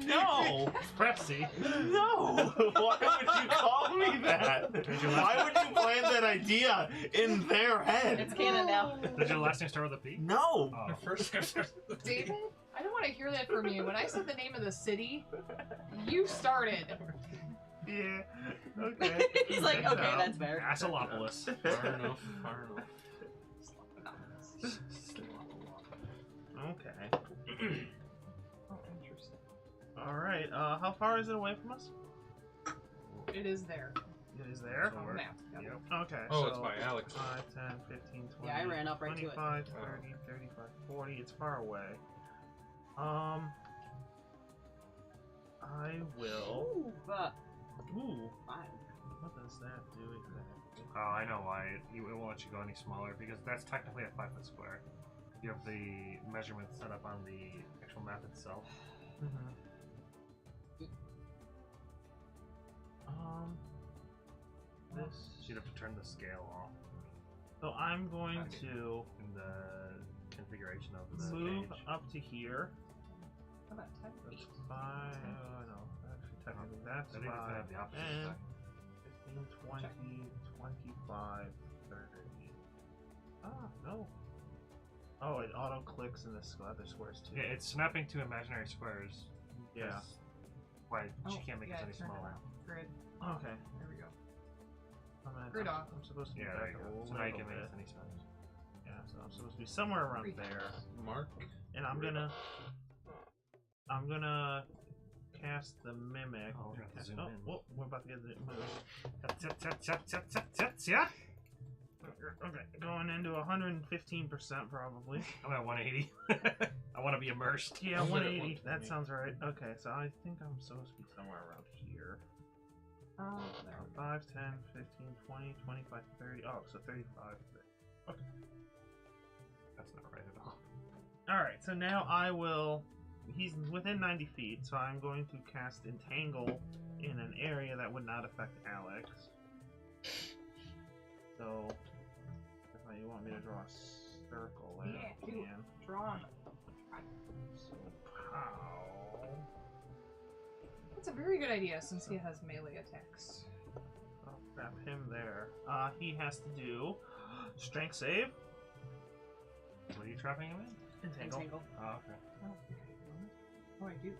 No! Pressy. No! Why would you call me that? Why would you plant that idea in their head? It's canon now. Did your last name start with a P? No! Oh. First, David? I don't want to hear that from you. When I said the name of the city, you started. Yeah. Okay. He's like, Checks okay, out. that's fair. Assalopolis. far enough, far enough. Okay. Oh, interesting. Alright, how far is it away from us? It is there. It is there? On the map. Yep. Yep. Okay. Oh, so it's by Alex. 5, 10, 15, 20. Yeah, I ran up right to it. 25, 30, 35, 40. It's far away. I will. Ooh, but Ooh. fine. What does that do exactly? Oh, I know why. It won't let you go any smaller, because that's technically a 5 foot square. You have the measurement set up on the actual map itself. This. So you'd have to turn the scale off So I'm going Okay. to in the configuration of the move page. up to here. How about 10 That's feet? 5. No, actually, technically, that's I think it's gonna 5. have the opposite 10, effect. 15, 20, 25, 30. Ah, no. Oh, it auto clicks in the other squares too. Yeah, it's snapping to imaginary squares. Yeah. That's why she can't make yeah, it any turn it smaller. on. Grid. Okay. There we go. I'm, I'm supposed to be Yeah, back there you a go. little So now you bit. can make it any size. Yeah, so I'm supposed to be somewhere around there. Mark. And I'm gonna cast the mimic. Oh, we're gonna have to zoom oh, in. whoa, we're about to get the move. Yeah. Okay, going into 115% probably. I'm at 180. I want to be immersed. Yeah, I'm good at 180. That 120. sounds right. Okay, so I think I'm supposed to be somewhere around here. Oh, there we go. 5, 10, 15, 20, 25, 30. Oh, so 35. Okay. That's not right at all. Alright, so now I will... He's within 90 feet, so I'm going to cast Entangle in an area that would not affect Alex. So, if you want me to draw a circle, I Yeah, do it. can. Drawn. So, pow. That's a very good idea since he has melee attacks. I'll grab him there. He has to do Strength save. What are you trapping him in? Entangle. Entangle. Oh, okay. Oh, okay. Oh, I do.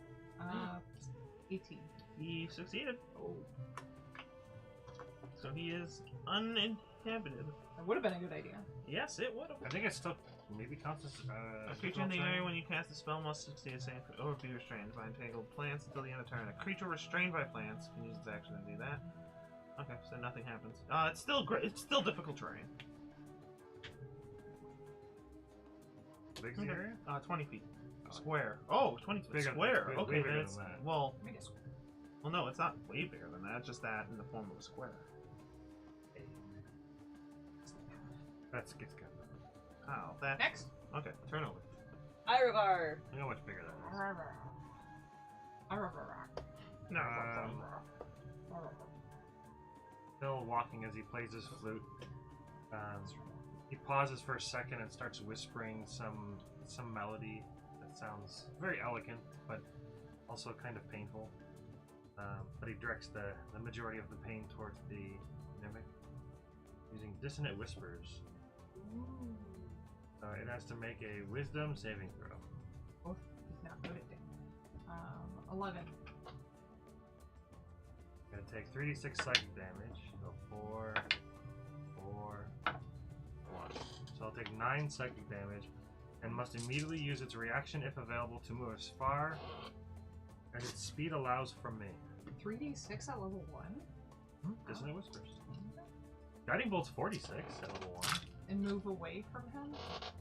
18. He succeeded. Oh. So he is uninhabited. That would have been a good idea. Yes, it would have. I think it still maybe counts as A creature in the area when you cast a spell must succeed a save or be restrained by entangled plants until the end of turn. A creature restrained by plants can use its action to do that. Okay, so nothing happens. It's still great. It's still difficult terrain. Big area? 20 feet. Square. Oh, 20 feet. Bigger- Square. way Okay, bigger then than it's... that. Well, Make it square. well, no, it's not way bigger than that. It's just that in the form of a square. That's gets good. Oh, that... Next. Okay, turn over. Irovar. Look how much bigger that No. Still walking as he plays his flute. He pauses for a second and starts whispering some melody that sounds very elegant, but also kind of painful. But he directs the majority of the pain towards the mimic using dissonant whispers. It has to make a wisdom saving throw. Oh, he's not good at it. 11. Gonna take 3d6 psychic damage. So 4, 4, 1. So I'll take 9 psychic damage and must immediately use its reaction if available to move as far as its speed allows from me. 3d6 at level 1? Dissonant whispers. Guiding bolt's 46 at level 1. And move away from him?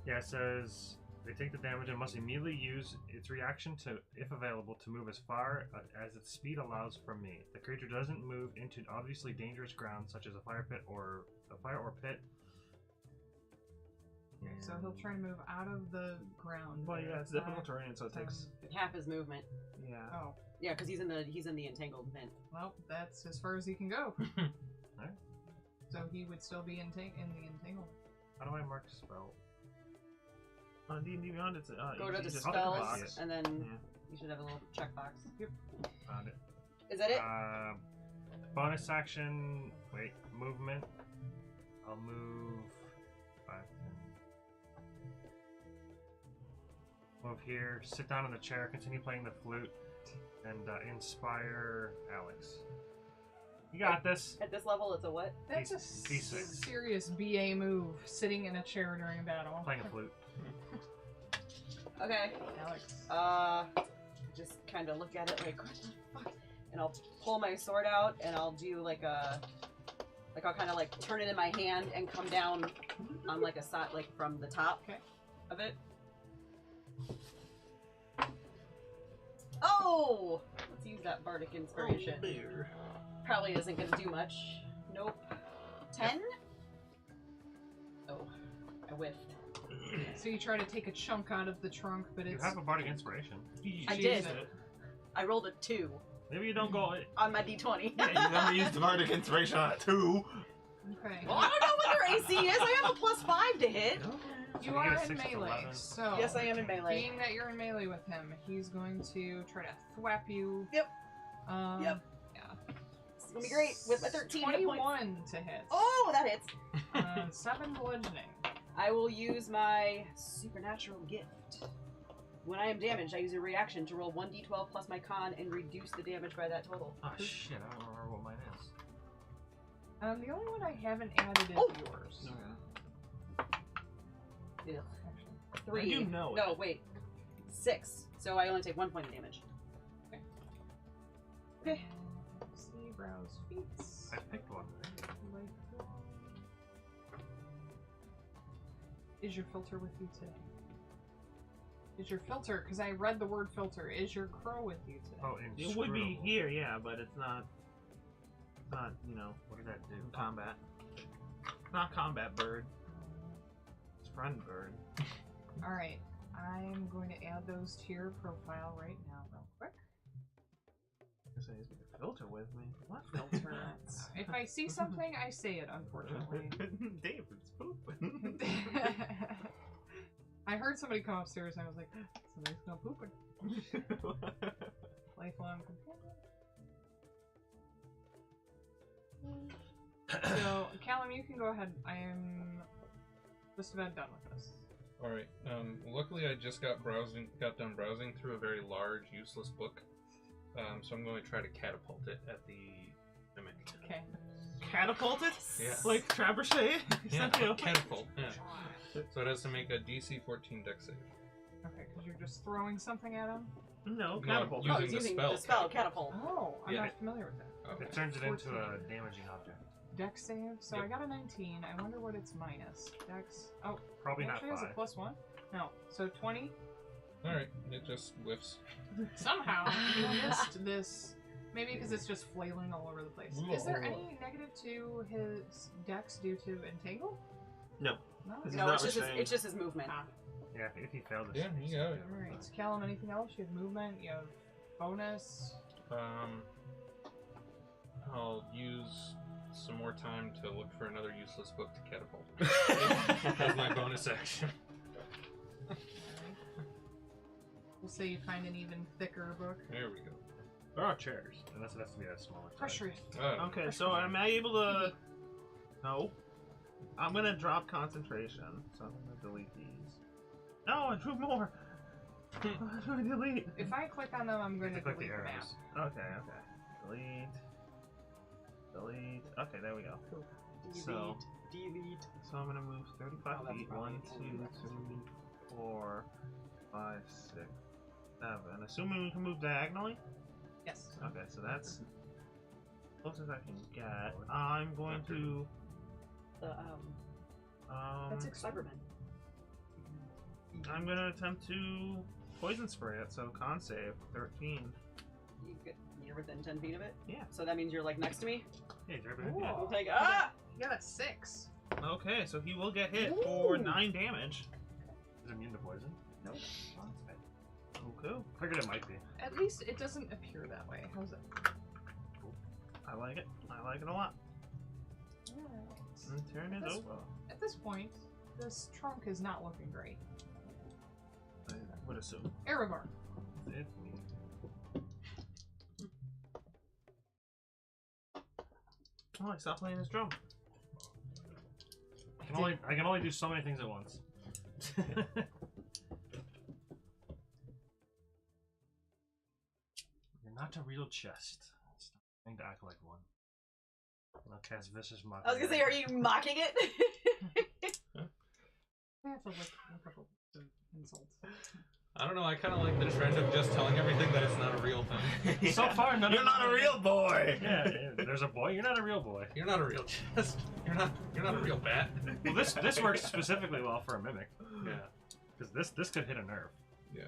Yeah, it says they take the damage and must immediately use its reaction to, if available, to move as far as its speed allows from me. The creature doesn't move into obviously dangerous ground such as a fire or pit. Okay, so he'll try to move out of the ground. Well, yeah, it's difficult terrain, so it takes... Half his movement. Yeah. Oh, Yeah, because he's in the entangled vent. well, that's as far as he can go. Alright. So he would still be in the entangled. How do I mark spell? On D&D Beyond, it's Go you to the just spells, box. and then Yeah. you should have a little checkbox. Yep. Found it. Is that it? Bonus action. Wait, movement. I'll move 5, 10. Move here. Sit down in the chair. Continue playing the flute, and inspire Alex. You got this. At this level, it's a what? That's a D6. serious BA move, sitting in a chair during a battle. Playing a flute. Okay. Alex. Just kind of look at it like, what the fuck? And I'll pull my sword out, and I'll do I'll kind of like turn it in my hand and come down on like a side, like from the top of it. Oh! Let's use that bardic inspiration. Probably isn't gonna do much. Nope. 10? Oh, I whiffed. So you try to take a chunk out of the trunk, but You it's... have a bardic inspiration. I did. I rolled a 2 Maybe you don't go. on my d20. Yeah, you never used the bardic inspiration on a 2. Okay. Well, I don't know what their AC is. I have a +5 to hit. You You are get a in 6 to melee, 11. so... Yes, I am in melee. Being that you're in melee with him, he's going to try to thwap you. Yep. Yep. It's gonna be great with my 13 hit points. 21 to hit. Oh, that hits. 7 bludgeoning. I will use my supernatural gift. When I am damaged, I use a reaction to roll 1d12 plus my con and reduce the damage by that total. Oh shit, I don't remember what mine is. The only one I haven't added is yours. Ugh. Actually. 3. I do know No, it. wait. 6. So I only take 1 point of damage. Okay. See, browse feats. I picked one. Is your filter with you today? Is your filter, because I read the word filter, is your crow with you today? Oh, It would be inscrutable. here, yeah, but it's not. It's not, you know, What did that do? combat. It's not combat bird. It's friend bird. Alright, I'm going to add those to your profile right now, real quick. I say, is the filter with me? What Filter. If I see something, I say it, unfortunately. David's pooping. I heard somebody come upstairs and I was like, somebody's gonna pooping. Lifelong companion. So, Callum, you can go ahead. I am just about done with this. Alright, luckily I just got done browsing through a very large, useless book. So I'm going to try to catapult it at the mimic. Okay. Catapult it? Yeah. Like Trebuchet? Yeah, You know? catapult, yeah. So it has to make a DC 14 dex save. Okay, because you're just throwing something at him? No, No, catapult. Using Oh, it's the using spell the spell catapult. Oh, I'm Yeah. not familiar with that. Okay. It turns it into 14. a damaging object. Dex save? So Yep. I got a 19. I wonder what it's minus. Dex. Oh, Probably it not actually has a 5. +1? No. So 20? Alright, it just whiffs. Somehow you missed this. Maybe because it's just flailing all over the place. Is there any negative to his dex due to entangle? No. No. This is No, not it's just, restrained. it's just his movement. Yeah, if he failed this. Yeah, you got it. Alright, so Callum, anything else? You have movement, you have bonus. I'll use some more time to look for another useless book to catapult. As my bonus action. Alright. We'll say you find an even thicker book. There we go. There are chairs, and that's has to be a smaller size. Pressure. Oh, Okay, so am I able to... No. I'm gonna drop concentration, so I'm gonna delete these. No, I drew more! How do I delete? If I click on them, I'm You going have to to click delete the the map. arrows. Okay, okay. Delete. Delete. Okay, there we go. So, Delete. so I'm gonna move 35 Oh, that's feet. probably 1, 2, 3, 4, 5, 6, 7. Assuming we can move diagonally? Yes. Okay, so that's close as I can get. I'm going to The, that's Cyberman. I'm gonna attempt to poison spray it, so con save 13. You're within 10 feet of it? Yeah. So that means you're like next to me? Hey, Jeremy. Ooh. I'll take You got a 6. Okay, so he will get hit for 9 damage. Is it immune to poison? Nope. Oh, that's bad. Cool. Figured it might be. At least it doesn't appear that way. How's it? I like it. I like it a lot. Alright. And turn it This- over. At this point, this trunk is not looking great. I would assume. Erebor. It's me. Oh, I stopped playing his drum. I can only do so many things at once. You're not a real chest. Stop trying to act like one. I'll cast vicious mockery. I was gonna say, are you mocking it? I have to look up the insults. I don't know, I kind of like the trend of just telling everything that it's not a real thing. So far, none You're of not a real boy. Yeah, there's a boy. You're not a real boy. You're not a real chest. You're not a real bat. Well, this works specifically well for a mimic. Yeah. Because this could hit a nerve. Yeah.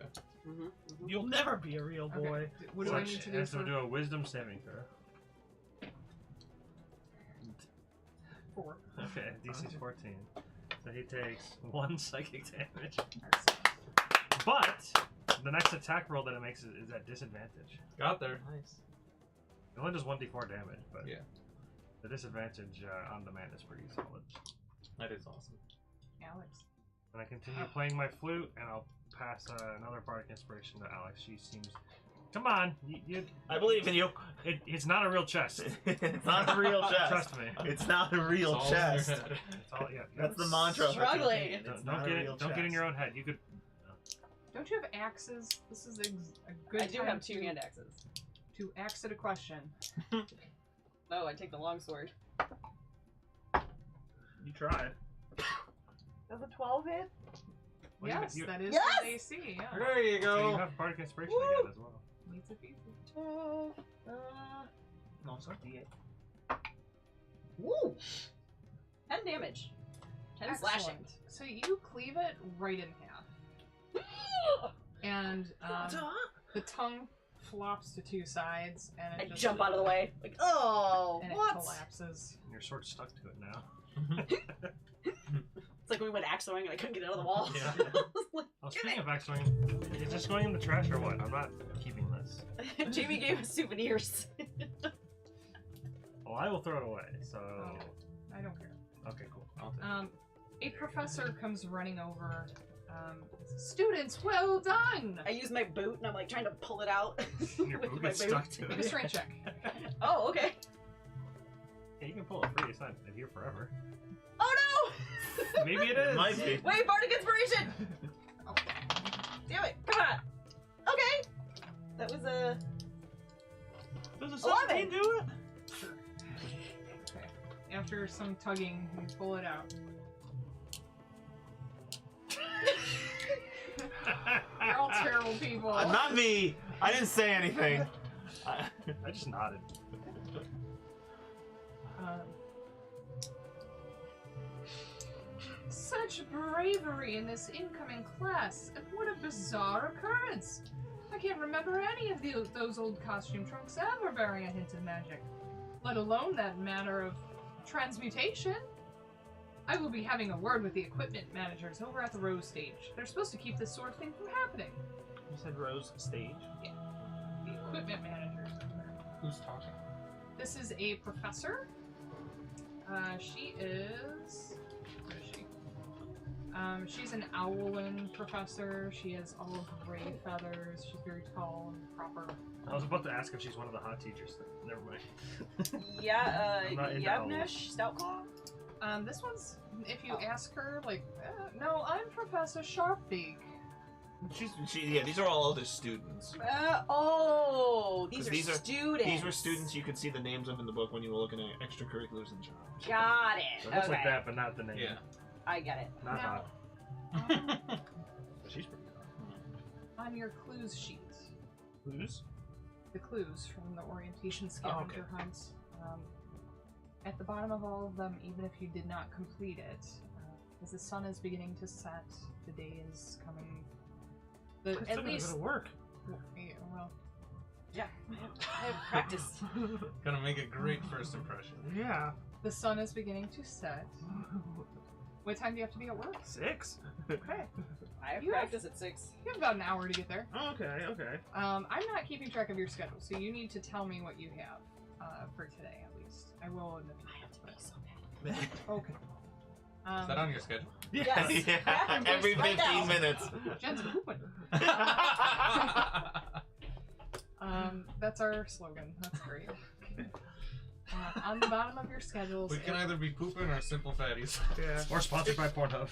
You'll never be a real boy. Okay. What do I need to do Has to for do a wisdom saving throw. 4? Okay, DC's 14. So he takes 1 psychic damage. But the next attack roll that it makes is at disadvantage. Got there. Nice. It only does 1d4 damage, but Yeah. the disadvantage on the man is pretty solid. That is awesome. Alex. And I continue playing my flute, and I'll pass another bardic inspiration to Alex. She seems Come on. I believe in you. It's not a real chest. It's not a real chest. Trust me. It's not a real It's all in your chest. head. It's all, yeah. That's the mantra. Struggling. Don't get in your own head. You could. Don't you have axes? This is a good I do time have to, 2 hand axes. to axe it a question. No, I take the long sword. You tried. Does a 12 hit? Well, Yes, you- that is Yes! the AC, yeah. There you So you go. have bardic inspiration Woo! again as well. Meets a feat. 12. No, it's not D8. Woo! 10 damage. 10 slashing. Excellent. So you cleave it right in half. And the tongue flops to 2 sides, and I it just jump out of the way. Like, oh, and what? it collapses. And your sword's stuck to it now. It's like when we went axe throwing and I couldn't get it out of the wall. Yeah. Like, Oh, speaking of axe throwing, is this going in the trash or what? I'm not keeping this. Jamie gave us souvenirs. Well, I will throw it away. So. I don't care. Okay, cool. I'll take it. A professor comes running over. Students, well done! I use my boot and I'm like trying to pull it out. Your with boot my gets stuck to Make a it. strength check. Oh, okay. Yeah, you can pull it free. It's not here forever. Oh no! Maybe it It is. might be. Wait, bardic inspiration! Oh. Damn it, come on! Okay! That was a... Does a 17 11. do it? Okay. After some tugging, you pull it out. You're all terrible people. Not me. I didn't say anything. I just nodded. Such bravery in this incoming class, and what a bizarre occurrence! I can't remember any of those old costume trunks ever bearing a hint of magic, let alone that matter of transmutation. I will be having a word with the equipment managers over at the Rose stage. They're supposed to keep this sort of thing from happening. You said Rose stage? Yeah. The equipment managers over there. Who's talking? This is a professor. She is... What is she? She's an Owlin professor. She has all gray feathers. She's very tall and proper. I was about to ask if she's one of the hot teachers. Never mind. Yeah, I'm not into Yavnesh Stoutclaw? This one's, if you ask her, like, no, I'm Professor Sharpbeak. Yeah, these are all other students. These are These are- students. These were students you could see the names of in the book when you were looking at extracurriculars and jobs. Got it. So it looks okay. like that, but not the name. Yeah. I get it. Not Now- hot. But she's pretty hot. On your clues sheet, Who's? the clues from the orientation scavenger hunts, at the bottom of all of them, even if you did not complete it, as the sun is beginning to set, the day is coming. At least, work. yeah, well, Yeah. I have practice. Gonna make a great first impression. Yeah. the sun is beginning to set. What time do you have to be at work? 6. Okay, I have You have- practice at 6. you have about an hour to get there. Okay, okay. I'm not keeping track of your schedule, so you need to tell me what you have for today, at least. I will in the future. I have to be so bad. Okay. Is that on your schedule? Yes. Yeah, every Right 15 now. minutes. Jen's pooping. That's our slogan. That's great. On the bottom of your schedules, We can either be pooping or simple fatties. Yeah. Or sponsored by Pornhub.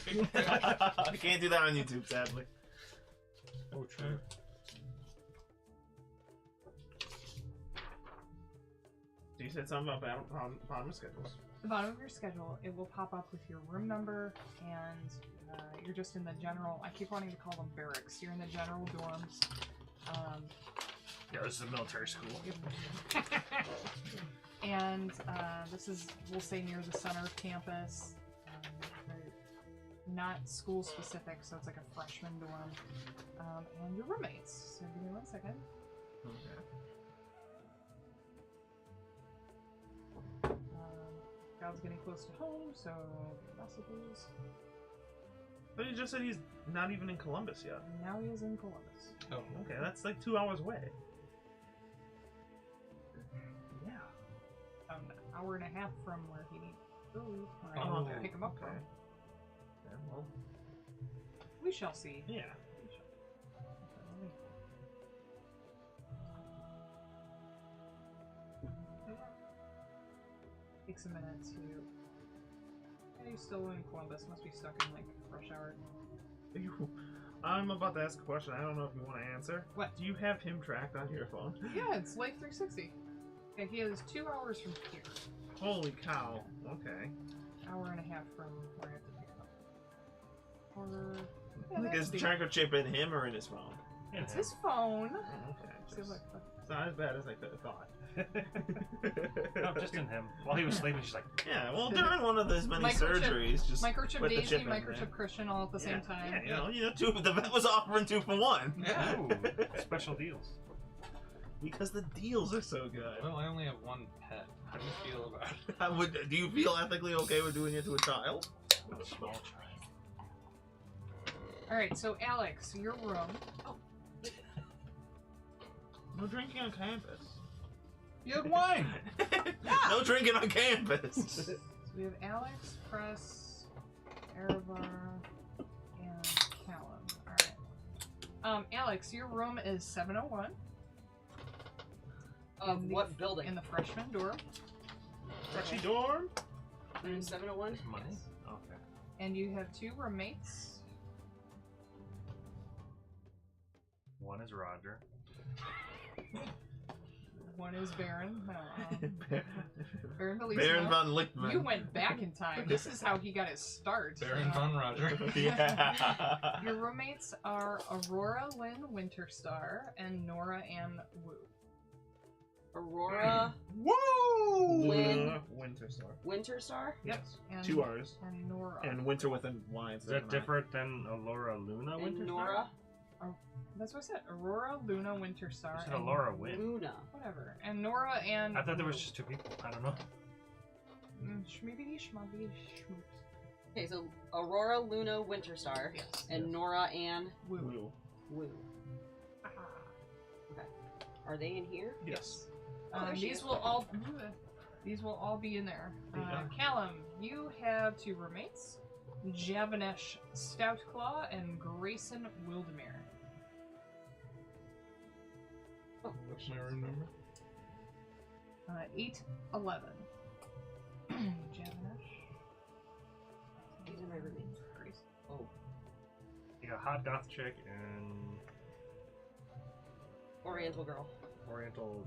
I can't do that on YouTube, sadly. Oh, true. You said something about bottom of schedules. the bottom of your schedule, it will pop up with your room number, and you're just in the general. I keep wanting to call them barracks. You're in the general dorms. Yeah, this is a military school. And this is, we'll say, near the center of campus. Not school specific, so it's like a freshman dorm. And your roommates. So give me 1 second. God's getting close to home, so messages. But you just said he's not even in Columbus yet. Now he is in Columbus. Oh. Okay, that's like 2 hours away. Yeah. An hour and a half from where he needs to go. Where I Oh, need to pick him up okay. from. Yeah, well, We shall see. yeah. Takes a minute to. Yeah, he's still in Columbus. Must be stuck in like rush hour. I'm about to ask a question. I don't know if you want to answer. What? Do you have him tracked on your phone? Yeah, it's Life 360. Yeah, he is 2 hours from here. Holy cow. Okay. Hour and a half from where I have to pick it up. Or yeah, Like, that is could the be- tracker chip in him or in his phone? It's his phone. Oh, okay. See, look, look. It's not as bad as I could have thought. No, just in him. While he was sleeping, she's like, Yeah, well, during one of those many Microchip- surgeries, just Microchip put the Daisy, chip in microchip there. Christian, all at the same time. Yeah, you know, two. The vet was offering 2 for 1. Yeah. ooh, special deals. Because the deals are so good. Well, I only have one pet. How do you feel about it? Do you feel ethically okay with doing it to a child? A small child. All right, so Alex, your room. No drinking on campus. You had wine. No drinking on campus. So we have Alex, Press, Erevar, and Callum. All right. Alex, your room is 701 Of In the- what building? in the freshman dorm, Freshie dorm? Room 701? Money? Yes. Okay. and you have 2 roommates. One is Roger. One is Baron. Baron Bellissimo. Baron von Lichtmann. You went back in time. This is how he got his start. Baron von Roger. Yeah. Your roommates are Aurora Lynn Winterstar and Nora Ann Wu. Aurora Woo! Lynn Winterstar. Winterstar? Yep. And, 2 R's. And Nora. And winter with a Y. Is that different than Allura Luna And Winterstar? Nora? That's what I said. Aurora Luna Winterstar. You said and Allura Win. Luna. Whatever. And Nora and. I thought there was just 2 people. I don't know. Schmibidi schmabidi schmoops. Okay, so Aurora Luna Winterstar Yes. and Nora Ann Woo. Woo. Wu. Ah. Are they in here? Yes. Oh, there she These is. will all. These will all be in there. Callum, you have 2 roommates, Javanesh Stoutclaw and Grayson Wildemere. Oh, What's my room number? 811. Javanesh. These are my roommates. Grayson. Oh. You got Hot Goth Chick and Oriental girl. Oriental.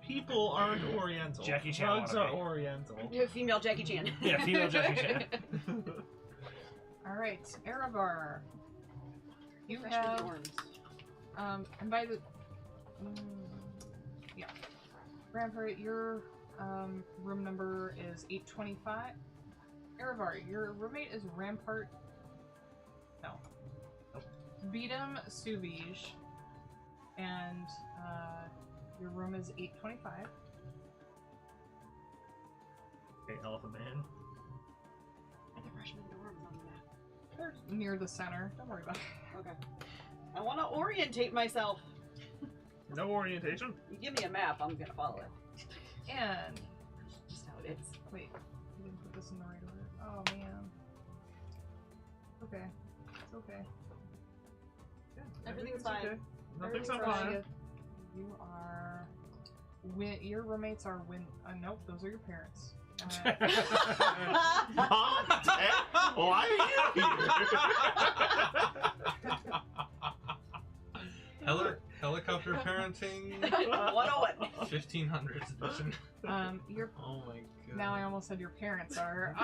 People aren't Oriental. Jackie Chan Drugs are wannabe. Oriental. Female Jackie Chan. Yeah, female Jackie Chan. Alright, Erevar. You Freshman have. dorms. And by the. Yeah. Rampart, your room number is 825. Erevar, your roommate is Rampart. No. Beatum Suvige. And your room is 825. Okay, Elephant Man. The freshman dorms on the map. They're near the center. Don't worry about it. Okay. I want to orientate myself. No orientation? You give me a map, I'm gonna follow it. And Just how it is. wait, I didn't put this in the right order. Oh man. Okay. It's okay. Yeah, Everything's okay. fine. Nothing's Everything's on fine. fire. You are. Your roommates are nope, those are your parents. Mom, Dad, why are you here? Helicopter parenting 101. 1500s edition. Your Oh my god. now I almost said your parents are.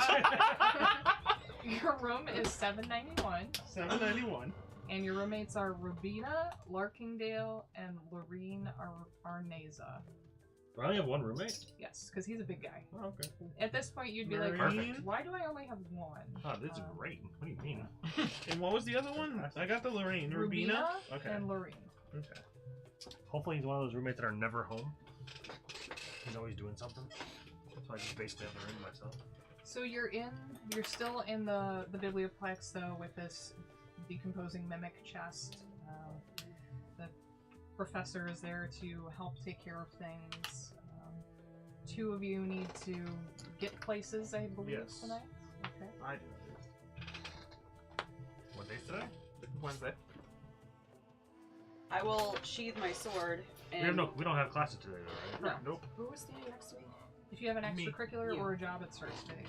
Your room is 791, 791. and your roommates are Robina Larkingdale and Lorene Arneza. Do I only have 1 roommate? Yes, because he's a big guy. Oh, okay. At this point, you'd be like, Perfect. why do I only have 1? Oh, this is great. What do you mean? And what was the other one? I got the Lorraine. Rubina? Okay. and Lorene. Okay. Hopefully he's one of those roommates that are never home. He's always doing something. So I just basically have the room to myself. So you're still in the biblioplex though with this decomposing mimic chest. The professor is there to help take care of things. 2 of you need to get places, I believe, Yes. tonight. Okay. I What day's today? Wednesday. I will sheathe my sword and We don't have classes today, though, right? No. Nope. Who was standing next to me? If you have an Me. extracurricular You. or a job, it starts today.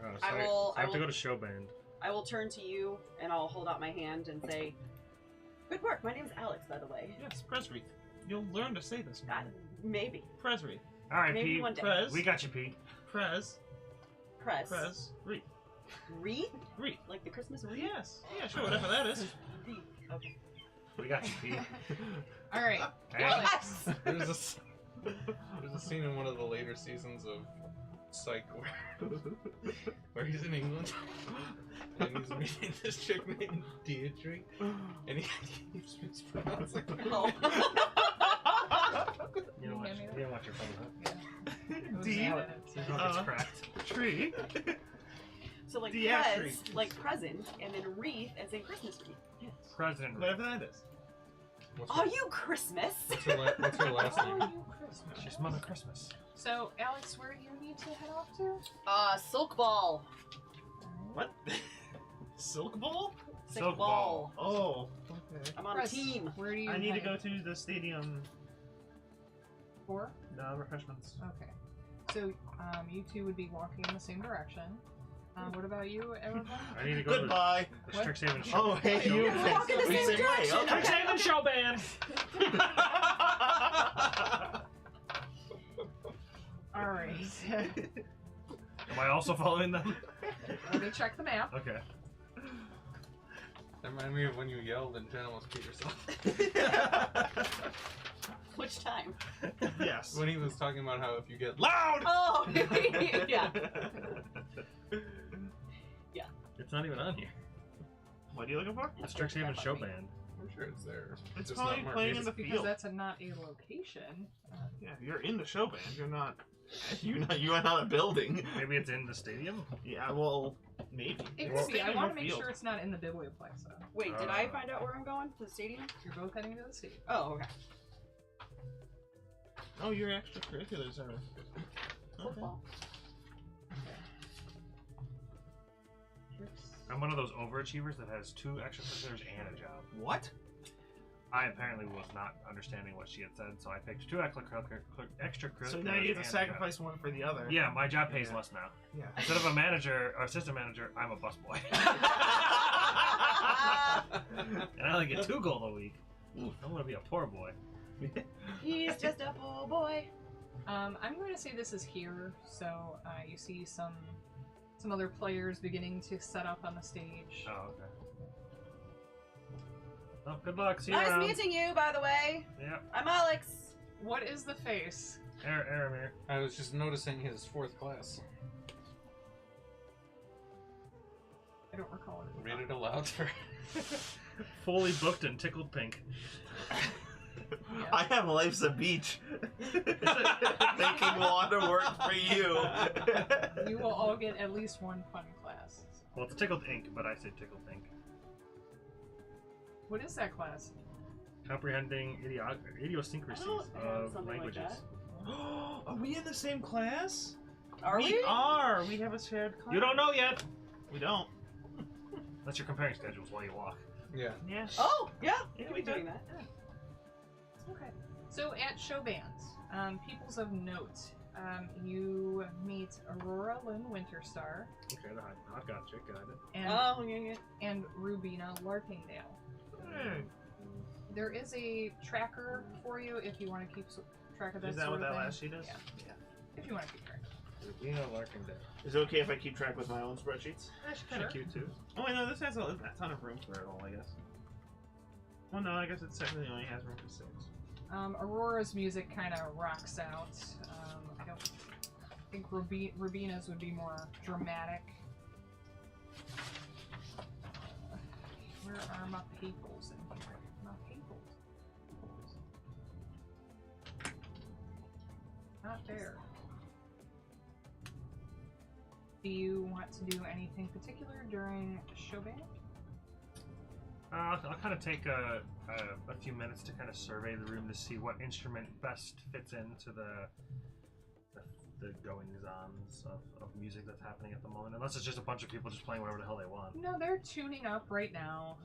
Oh, so I will- I have I to will- go to show band. I will turn to you and I'll hold out my hand and say, "Good work. My name's Alex, by the way." Yes, Presry. You'll learn to say this, man. Maybe. Presry. All right, Maybe Pete. one day. Prez. We got you, Pete. Prez. Press. Presry. Wreath? Wreath. Like the Christmas wreath? Yes. Yeah, sure, whatever that is. Wreath. Okay. We got you, Pete. All right, Hey. Alex. Yes! There's a scene in one of the later seasons of Psych where he's in England and he's meeting this chick named Deirdre and he keeps mispronouncing her. Oh. You don't watch your phone, huh? D. Seems like it's cracked. Tree. So like Diatri. Prez, like present, and then wreath as in Christmas wreath. Yes. President. Whatever that is. What's Are her, you Christmas? what's her last Oh, name? you Christmas. She's Mother Christmas. So, Alex, where do you need to head off to? Silk ball. What? Silk Ball? Silk ball. Oh. Okay. I'm on Press. a team. Where do you I need to head go to the stadium. for? Refreshments. Okay. So, you two would be walking in the same direction. What about you, everyone? I need to go Goodbye. to the What? Strixhaven show. Oh, hey, you. We're walking the same direction. Okay. Strixhaven show band. All right. Am I also following them? Let me check the map. Okay. That reminded me of when you yelled and Jen almost peed herself. Which time? Yes. When he was talking about how if you get loud! Oh, yeah. It's not even on here. What are you looking for? The Strixhaven show band. I'm sure it's there. It's just probably not marked. playing in the Because field. that's not a location. Yeah, you're in the show band. You're not. You are not a building. Maybe it's in the stadium. Yeah, well, maybe. It It's could be. I staying want in to the make field. sure it's not in the Biblioplex, though. Wait, did I find out where I'm going? To the stadium? You're both heading to the stadium. Oh, okay. Oh, your extracurriculars are. Football. I'm one of those overachievers that has 2 extracurriculars and a job. What? I apparently was not understanding what she had said, so I picked 2 extracurriculars. So now you have and to a sacrifice one for the other. job. Yeah, my job pays Yeah. less now. Yeah. Instead of a manager or assistant manager, I'm a busboy. And I only get 2 gold a week. Ooh, I'm gonna be a poor boy. He's just a poor boy. I'm going to say this is here, so you see some other players beginning to set up on the stage. Oh, okay. Well, good luck. See you Nice around. meeting you, by the way. Yeah, I'm Alex. What is the face? Aramir. I was just noticing his 4th class. I don't recall it. Read it aloud for. Fully booked and tickled pink. I have life's a beach. Making water work for you. You will all get at least 1 fun class. Well, it's tickled ink, but I say tickled pink. What is that class? Comprehending idiosyncrasies I have of something like languages. Are we in the same class? Are we? are. We have a shared class. You don't know yet. We don't. Unless you're comparing schedules while you walk. Yeah. Yeah. Oh, yeah. Yeah, We'll we be doing that. Okay. So at show bands, peoples of note, you meet Aurora Lynn Winterstar Okay, I've got you. Got it. and, Oh, yeah. and Rubina Larkingdale. Hey. There is a tracker for you if you want to keep track of that Is that sort what of that thing. last sheet is? Yeah. If you want to keep track. Rubina Larkindale. Is it okay if I keep track with my own spreadsheets? That's kind of cute too. Oh wait, no, this has a ton of room for it all, I guess. Well, no, I guess it technically only has room for 6. Aurora's music kind of rocks out. I don't think Rubina's would be more dramatic. Where are my peoples in here? My peoples. Not there. Do you want to do anything particular during show band? I'll kind of take a few minutes to kind of survey the room to see what instrument best fits into the goings-ons of music that's happening at the moment. Unless it's just a bunch of people just playing whatever the hell they want. No, they're tuning up right now.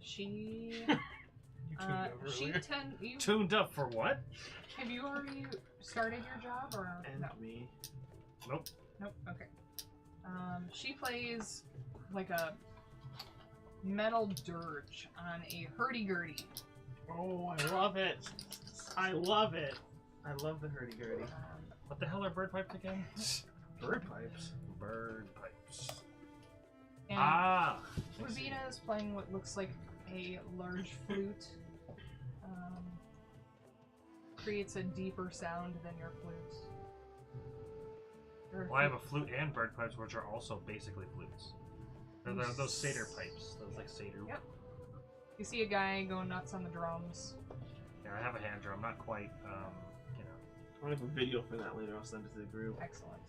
She You tuned over earlier. Tuned up for what? Have you already started your job or And no? me. Nope. Nope. Okay. She plays like a metal dirge on a hurdy-gurdy. Oh, I love it. I love it. I love the hurdy-gurdy. What the hell are bird pipes again? Bird pipes. Bird pipes. And I see. Ravina is playing what looks like a large flute. Creates a deeper sound than your flute. Well, I have a flute and bird pipes, which are also basically flutes. They're those satyr pipes. Those like satyr. Yep. You see a guy going nuts on the drums. Yeah, I have a hand drum. Not quite. I have a video for that later. I'll send it to the group. Excellent.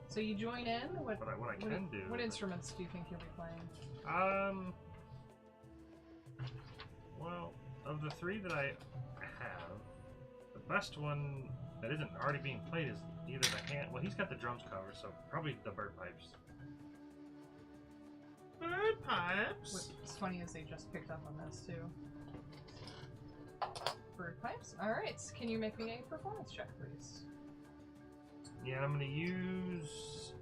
So you join in. What I can do. What instruments do you think you'll be playing? Well, of the three that I have, the best one that isn't already being played is either the hand. Well, he's got the drums covered, so probably the bird pipes. Bird pipes. What's funny is they just picked up on this too. Bird pipes. All right. Can you make me a performance check, please? Yeah, I'm gonna use.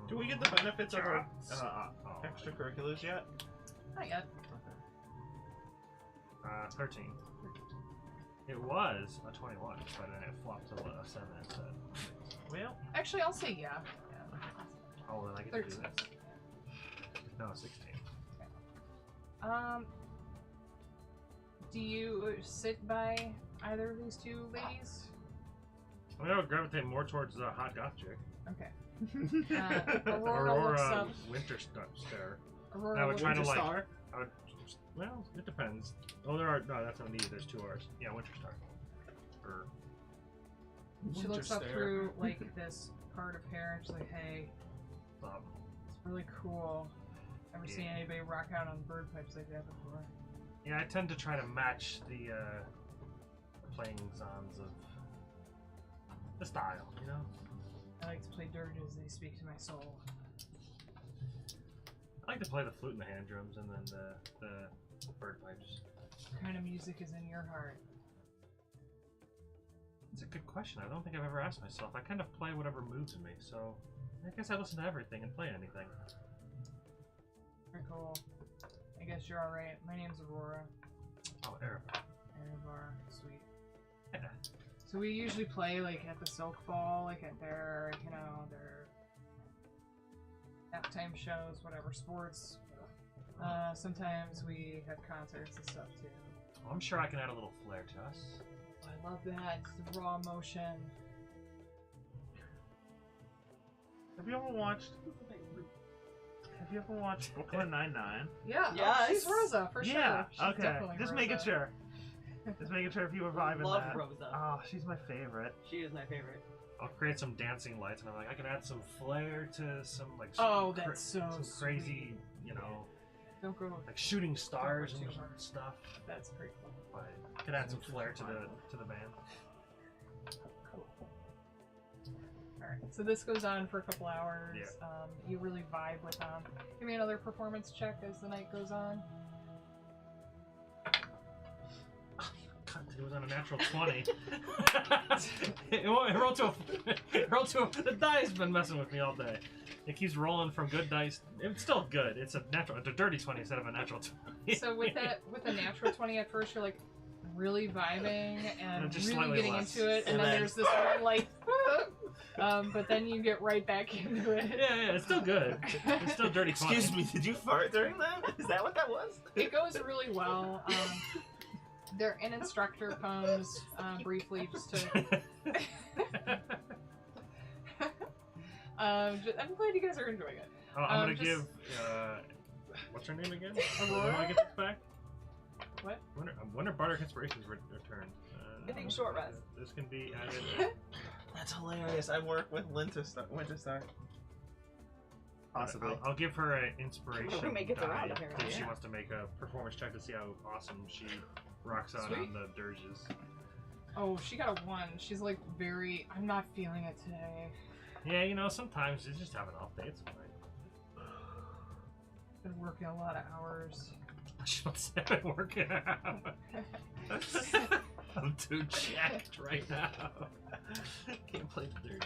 Do we get the benefits of our Oh, extracurriculars yet? Not yet. 13. It was a 21, but then it flopped to a 7 instead. Well, Actually, I'll say yeah. Oh, then I get 13. to do this. No, 16. Do you sit by either of these two ladies? I mean, I would gravitate more towards the hot goth chick. Okay. Aurora looks up. Winter Star. Aurora I would looks try to Winter like. Star. I would. Well, it depends. Oh, there are. No, that's on me. There's 2 R's. Yeah, Winter Star. Or. She looks up through like this part of hair and she's like, "Hey, it's really cool. Never seen anybody rock out on bird pipes like that before." Yeah, I tend to try to match the playing-ons of the style, you know? I like to play dirges, they speak to my soul. I like to play the flute and the hand drums and then the bird pipes. What kind of music is in your heart? It's a good question. I don't think I've ever asked myself. I kind of play whatever moves me, so I guess I listen to everything and play anything. Very cool. I guess you're alright. My name's Aurora. Oh, Erevar. Erevar, sweet. So we usually play like at the Silk Ball, like at their, their halftime shows, whatever, sports. Sometimes we have concerts and stuff too. Well, I'm sure I can add a little flair to us. I love that. It's the raw emotion. Have you ever watched Brooklyn Nine-Nine? Yeah. Yes. Oh, she's Rosa, for Yeah. sure. She's Okay. definitely Just Rosa. making sure. Just making sure if you were vibing Love that. Rosa. Oh, she's my favorite. She is my favorite. I'll create some dancing lights, and I'm like, I can add some flair to some like. Oh, that's so some crazy, sweet. Don't go. like shooting stars Don't and go too hard. stuff. That's pretty cool. But I could add some flair to the band. Cool. Alright, so this goes on for a couple hours. Yeah. You really vibe with them. Give me another performance check as the night goes on. It was on a natural 20. it rolled to a. The die's been messing with me all day. It keeps rolling from good dice. It's still good. It's a dirty 20 instead of a natural 20. So with a natural 20 at first, you're like really vibing and just really slightly getting less. into it, and And then then- there's this one like, but then you get right back into it. Yeah, it's still good. It's still dirty 20. Excuse me, did you fart during that? Is that what that was? It goes really well. An instructor comes briefly just to. I'm glad you guys are enjoying it. Oh, I'm gonna just- give. What's her name again? Aurora? When I get this back? What? When are Bardic Inspirations returned? I think short rest. This can be added. That's hilarious. I work with Winter Star. Possibly. I'll give her an inspiration Who make it around, die apparently, if she yeah. wants to make a performance check to see how awesome she rocks out Sweet. on the dirges. Oh, she got a 1. She's like very. I'm not feeling it today. Yeah, sometimes you just have an off day. It's fine. been working a lot of hours. I was about to say I've been working out. I'm too jacked right now. Can't play thirds.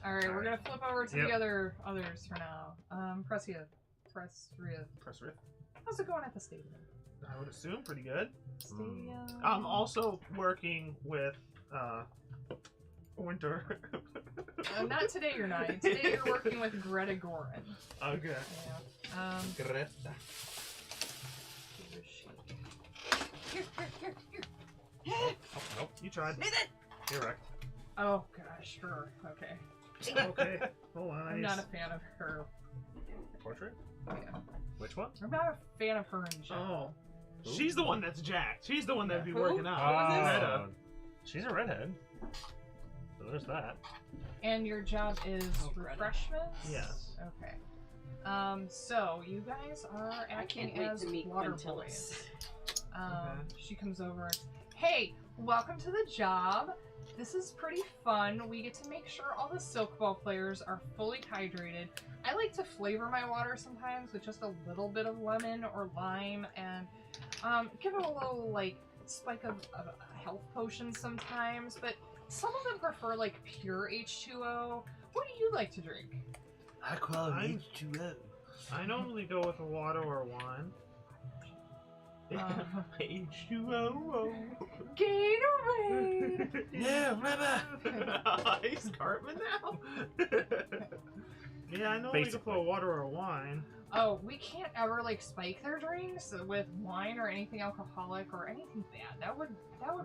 All right, we're gonna flip over to Yep. the others for now. Pressia. How's it going at the stadium? I would assume pretty good. Stadium. I'm also working with Winter. Not today. You're not. Today you're working with Greta Gorin. Okay. Yeah. Greta. Where is she? Oh, nope. You tried. You're wrecked. Oh gosh, her. Okay. Okay. Hold on. I'm not a fan of her. Portrait? Yeah. Which one? I'm not a fan of her in general. Oh. She's the one that's jacked. She's the one that'd be Who? working out. Oh, she's a redhead. So there's that. And your job is Greta. refreshments? Yes. Okay. So you guys are I acting can't wait as to meet water Quintillis. boys. Okay. She comes over and, hey, welcome to the job. This is pretty fun. We get to make sure all the silk ball players are fully hydrated. I like to flavor my water sometimes with just a little bit of lemon or lime and give it a little like spike of a health potion sometimes, but some of them prefer like pure H2O. What do you like to drink? High quality I'm- H2O. I normally go with a water or wine. H2O. Gatorade! Yeah, remember? He's Cartman now? Yeah, I normally go for a water or a wine. Oh, we can't ever like spike their drinks with wine or anything alcoholic or anything bad. That would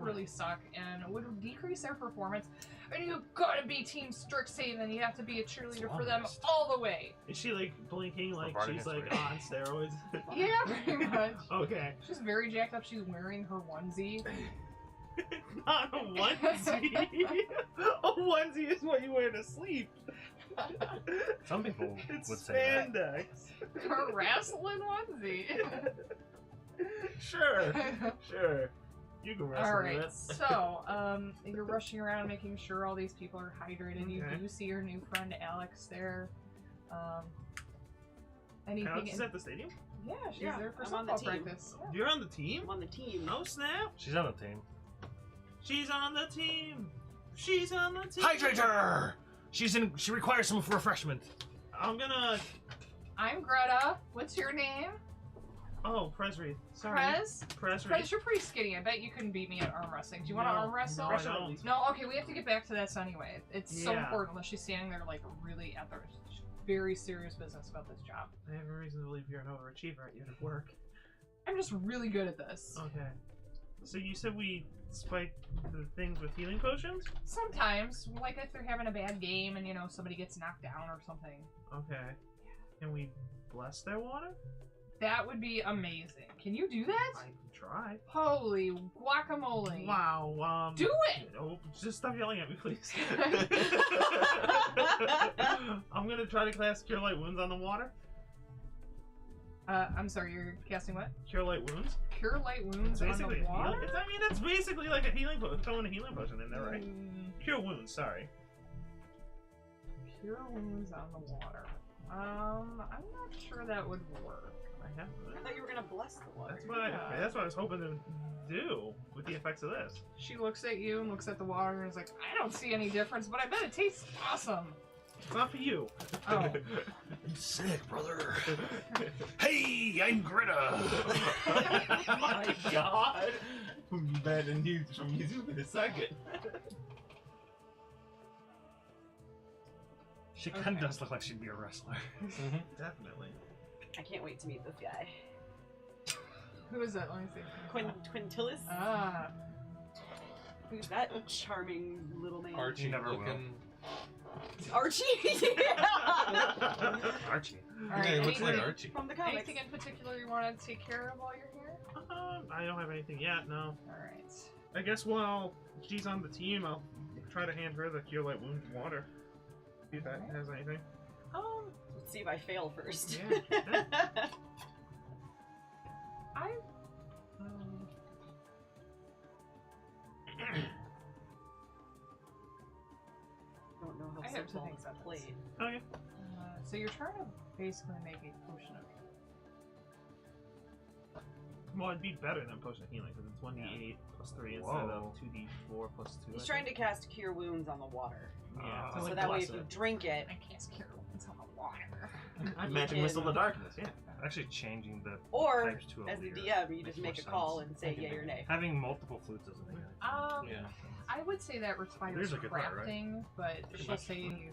really suck and would decrease their performance. And you gotta be Team Strixhaven. You have to be a cheerleader for them all the way. Is she like blinking like Providing she's like inspiration. on steroids? Yeah, pretty much. Okay. She's very jacked up. She's wearing her onesie. Not a onesie. A onesie is what you wear to sleep. Some people It's would say that. spandex. Her wrestling onesie. Sure. Sure. You can wrestle All right, with it. so you're rushing around making sure all these people are hydrated. You Okay. do see your new friend Alex there. Anything? Alex is at the stadium? Yeah, she's Yeah, there for I'm on the softball team. practice. Yeah. You're on the team? I'm on the team. No snap. She's on the team. She's on the team. She's on the team. Hydrate her! She requires some refreshment. I'm gonna. I'm Greta. What's your name? Oh, Presry. Sorry. Prez, Presry. you're pretty skinny. I bet you couldn't beat me at arm wrestling. Do you want to No, arm wrestle? no, I don't. No, okay, we have to get back to that anyway. It's so Yeah. important unless she's standing there like really at the very serious business about this job. I have a reason to believe you're an overachiever at your work. I'm just really good at this. Okay. So you said we spike the things with healing potions? Sometimes, like if they're having a bad game and somebody gets knocked down or something. Okay. Can we bless their water? That would be amazing. Can you do that? I can try. Holy guacamole! Wow. Do it! Oh, just stop yelling at me, please. I'm gonna try to cast Cure Light Wounds on the water. I'm sorry, you're casting what? Cure Light Wounds. Cure light wounds It's on basically the a healing. water? It's basically like a healing potion. Throwing a healing potion in there, right? Cure Wounds. Sorry. Cure wounds on the water. I'm not sure that would work. I have. I thought you were gonna bless the water. That's what I was hoping to do with the effects of this. She looks at you and looks at the water and is like, I don't see any difference, but I bet it tastes awesome. It's not for you. Oh. I'm sick, brother. Hey, I'm Greta! Oh my god. Better news from you in a second. She kind of does look like she'd be a wrestler. Definitely. I can't wait to meet this guy. Who is that? Let me see. Quintillis? Ah. Who's that charming little man? Archie never will. looking. Archie? Yeah. Archie. All right, Yeah, he looks like anything- Archie. From the comics. Anything in particular you want to take care of while you're here? I don't have anything yet. No. Alright. I guess while she's on the team, I'll try to hand her the Cure Light Wound water. See if that has anything. Let's see if I fail first. Yeah. I. don't know how I have to simple think it's about this. played. Okay. So you're trying to basically make a potion of Well, it'd be better than potion of healing because it's 1d8 plus 3 instead Whoa. of 2d4 plus 2. He's trying to cast Cure Wounds on the water. Yeah, Oh, So like that way, bless if you it. drink it, I can't cure wounds on the water. Magic can- Missile of the Darkness, yeah. Actually, changing the or types to a as the leader DM, you makes just more make a call sense. and say yay or nay. Having multiple flutes doesn't make any Yeah. I would say that requires There's a good part, right? crafting, but Pretty she'll much. say,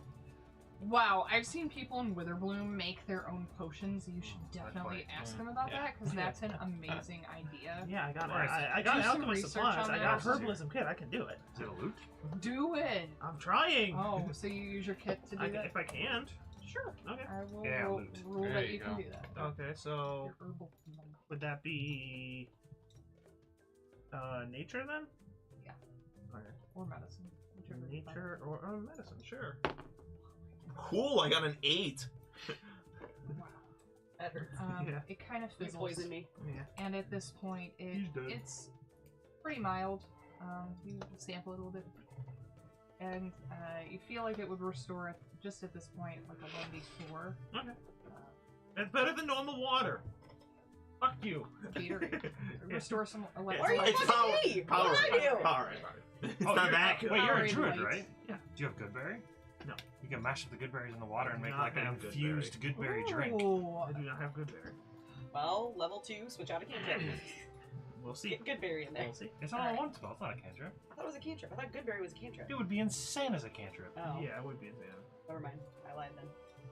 "Wow, I've seen people in Witherbloom make their own potions. You should that's definitely why- ask them about Yeah. that because that's an amazing idea. Yeah, I got Where is it? I got Do some alchemist research supplies. on I got that. herbalism kit. I can do it. Is it a loot? Do it. I'm trying. Oh, so you use your kit to do that? If I can. Sure. Okay. I will Yeah, rule, loot. rule There that you you can go. do that. Okay, so Your herbal. would that be nature then? Yeah. Okay. Or medicine. Whichever you find. Nature or medicine? Sure. Cool, I got an 8. That hurts. Yeah. It kind of You fizzles. poisoned me. Yeah. And at this point, He's dead. it's pretty mild. You sample it a little bit, and you feel like it would restore it just at this point, like a 1d4. Okay. That's better than normal water. Fuck you. Gatorade. Restore some Why are you electrolytes. It's fucking power. me? Power. What are you? Power. It's Oh, not you're- that good. Wait, you're a Powerade druid, lights. right? Yeah. Do you have goodberry? No. You can mash up the goodberries in the water and I do make not like an have infused goodberry drink. Ooh. I do not have good berry. Well, level 2, switch out a cantrip. We'll see. Get Goodberry in there. We'll see. It's not a one spell. It's not a cantrip. I thought it was a cantrip. I thought Goodberry was a cantrip. It would be insane as a cantrip. Oh, Yeah, it would be insane. never mind. I lied then.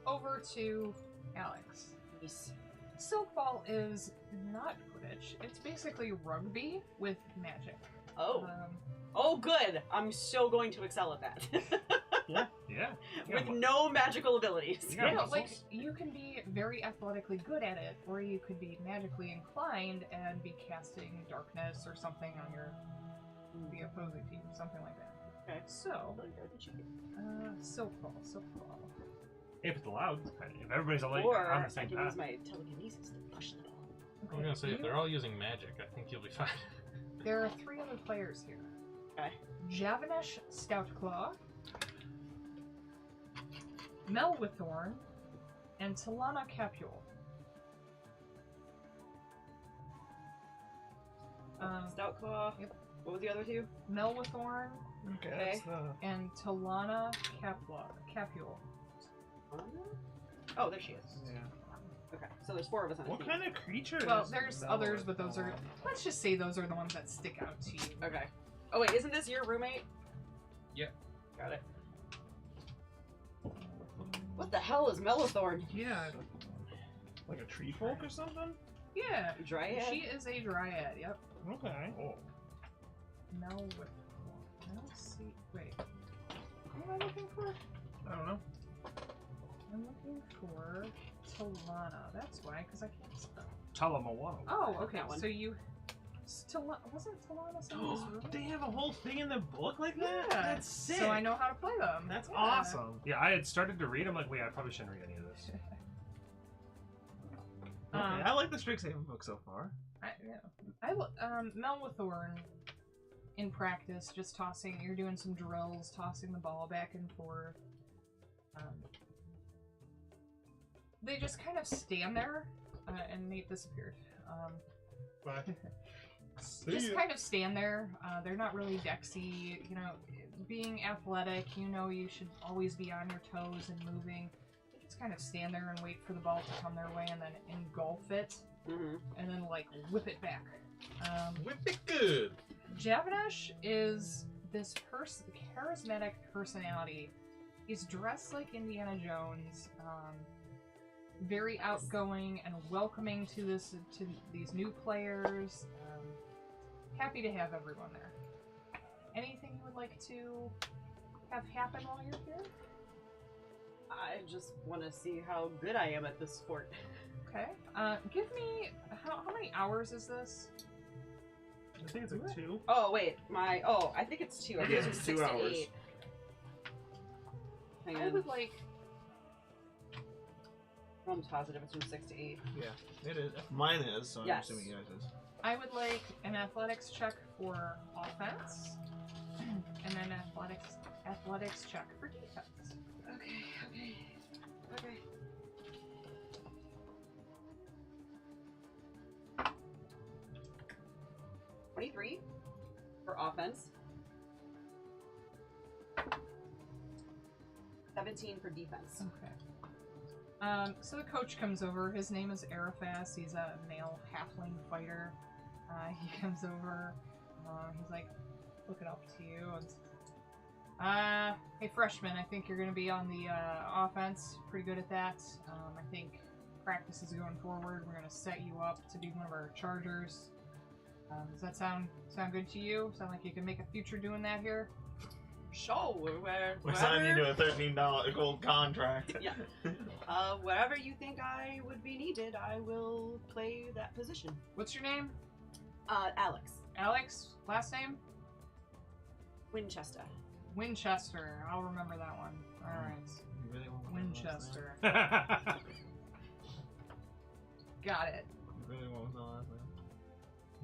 Over to Alex. Yes. Silkball is not Quidditch. It's basically rugby with magic. Oh. Um, Oh, good. I'm so going to excel at that. Yeah. With no magical abilities. You got Yeah, muscles. like you can be very athletically good at it, or you could be magically inclined and be casting darkness or something on the opposing team, something like that. Okay. So, Silkball. If it's allowed. If everybody's on Or on I the same can path. use my telekinesis to push the ball. I was gonna say, if they're all using magic, I think you'll be fine. There are 3 other players here. Okay. Javanish Stoutclaw, Melwithorn, and Talana Capule. Stout Claw. Yep. What was the other two? Melwithorn Okay. and Talana Capule. Oh, there she is. Yeah. Okay, so there's 4 of us on the What team. kind of creature Well, is there's Melwithorn? others, but those are. Let's just say those are the ones that stick out to you. Okay. Oh wait, isn't this your roommate? Yeah. Got it. What the hell is Melithorn? Yeah. Like a tree folk or something? Yeah, Dryad? she is a dryad. Yep. Okay. Oh. Melwithorn. I don't see. Wait. What am I looking for? I don't know. I'm looking for Talana. That's why, because I can't spell. Talamawano. Oh, okay. That one. So you. Wasn't Talana somebody's room? They have a whole thing in the book like that? Yeah. That's sick. So I know how to play them. That's Yeah. awesome. Yeah, I had started to read. I'm like, wait, I probably shouldn't read any of this. Okay, I like the Strixhaven book so far. Melwithorn, in practice, just tossing. You're doing some drills, tossing the ball back and forth. They just kind of stand there, and Nate disappeared. Just kind of stand there. They're not really dexy. You know, being athletic, you know, you should always be on your toes and moving. They just kind of stand there and wait for the ball to come their way, and then engulf it, and then like whip it back. Whip it good. Javanash is this charismatic personality. He's dressed like Indiana Jones, very outgoing and welcoming to these new players. Happy to have everyone there. Anything you would like to have happen while you're here? I just want to see how good I am at this sport. Okay. Give me how many hours is this? I think it's like 2. Oh wait, I think it's 2. I think Yeah, it's it's 6 2 to hours. 8. Hang I on. would like. I'm almost positive it's from 6 to 8. Yeah, it is. Mine is, so I'm Yes. assuming yours is. I would like an athletics check for offense, and an athletics check for defense. Okay. 23 for offense. 17 for defense. Okay. So the coach comes over. His name is Arafas. He's a male halfling fighter. He comes over. He's like looking up to you and hey freshman, I think you're gonna be on the offense. Pretty good at that. I think practice is going forward. We're gonna set you up to be one of our chargers. Does that sound good to you? Sound like you can make a future doing that here? Sure, We're signing you to a $13 gold contract. Yeah. Wherever you think I would be needed, I will play that position. What's your name? Alex. Alex? Last name? Winchester. Winchester. I'll remember that one. Alright. You really want my last Winchester. That's Got it. name? You really want my last name?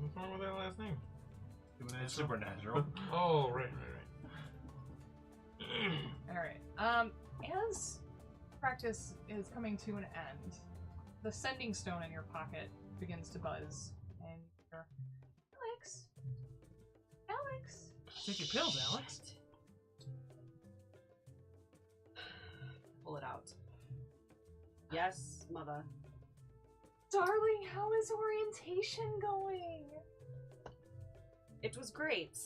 What's wrong with that last name? supernatural. Oh, right. Alright. As practice is coming to an end, the sending stone in your pocket begins to buzz, and you're Alex! Take your pills, Alex. Pull it out. Yes, mother. Darling, how is orientation going? It was great.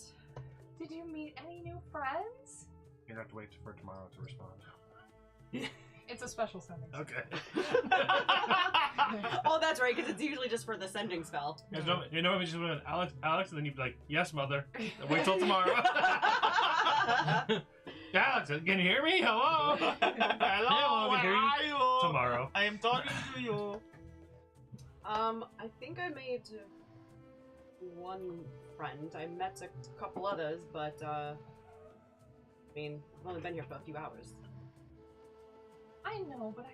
Did you meet any new friends? You'd have to wait for tomorrow to respond. It's a special sending stone. Okay. Oh, that's right, because it's usually just for the sending spell. You know, if you just went Alex, and then you'd be like, yes, mother. And wait till tomorrow. Alex, can you hear me? Hello? Hello, I can hear where are you? Tomorrow. I am talking to you. I think I made one friend. I met a couple others, but, I mean, I've only been here for a few hours. I know, but I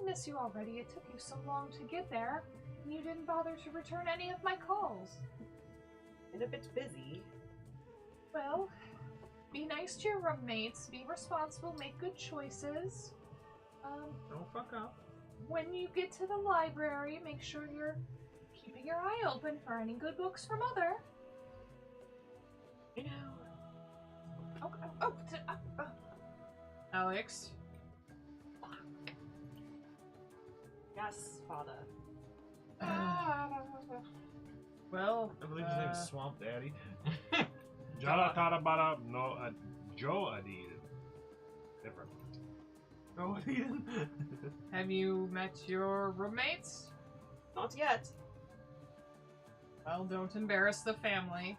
miss you already. It took you so long to get there, and you didn't bother to return any of my calls. And a bit busy. Well, be nice to your roommates, be responsible, make good choices. Don't fuck up. When you get to the library, make sure you're keeping your eye open for any good books for Mother. I know. Okay. Alex. Yes, father. Well, I believe his name is Swamp Daddy. Jala Tara Bara no Joe Adid. Different. Go Eden. have you met your roommates? Not yet. Well, don't embarrass the family.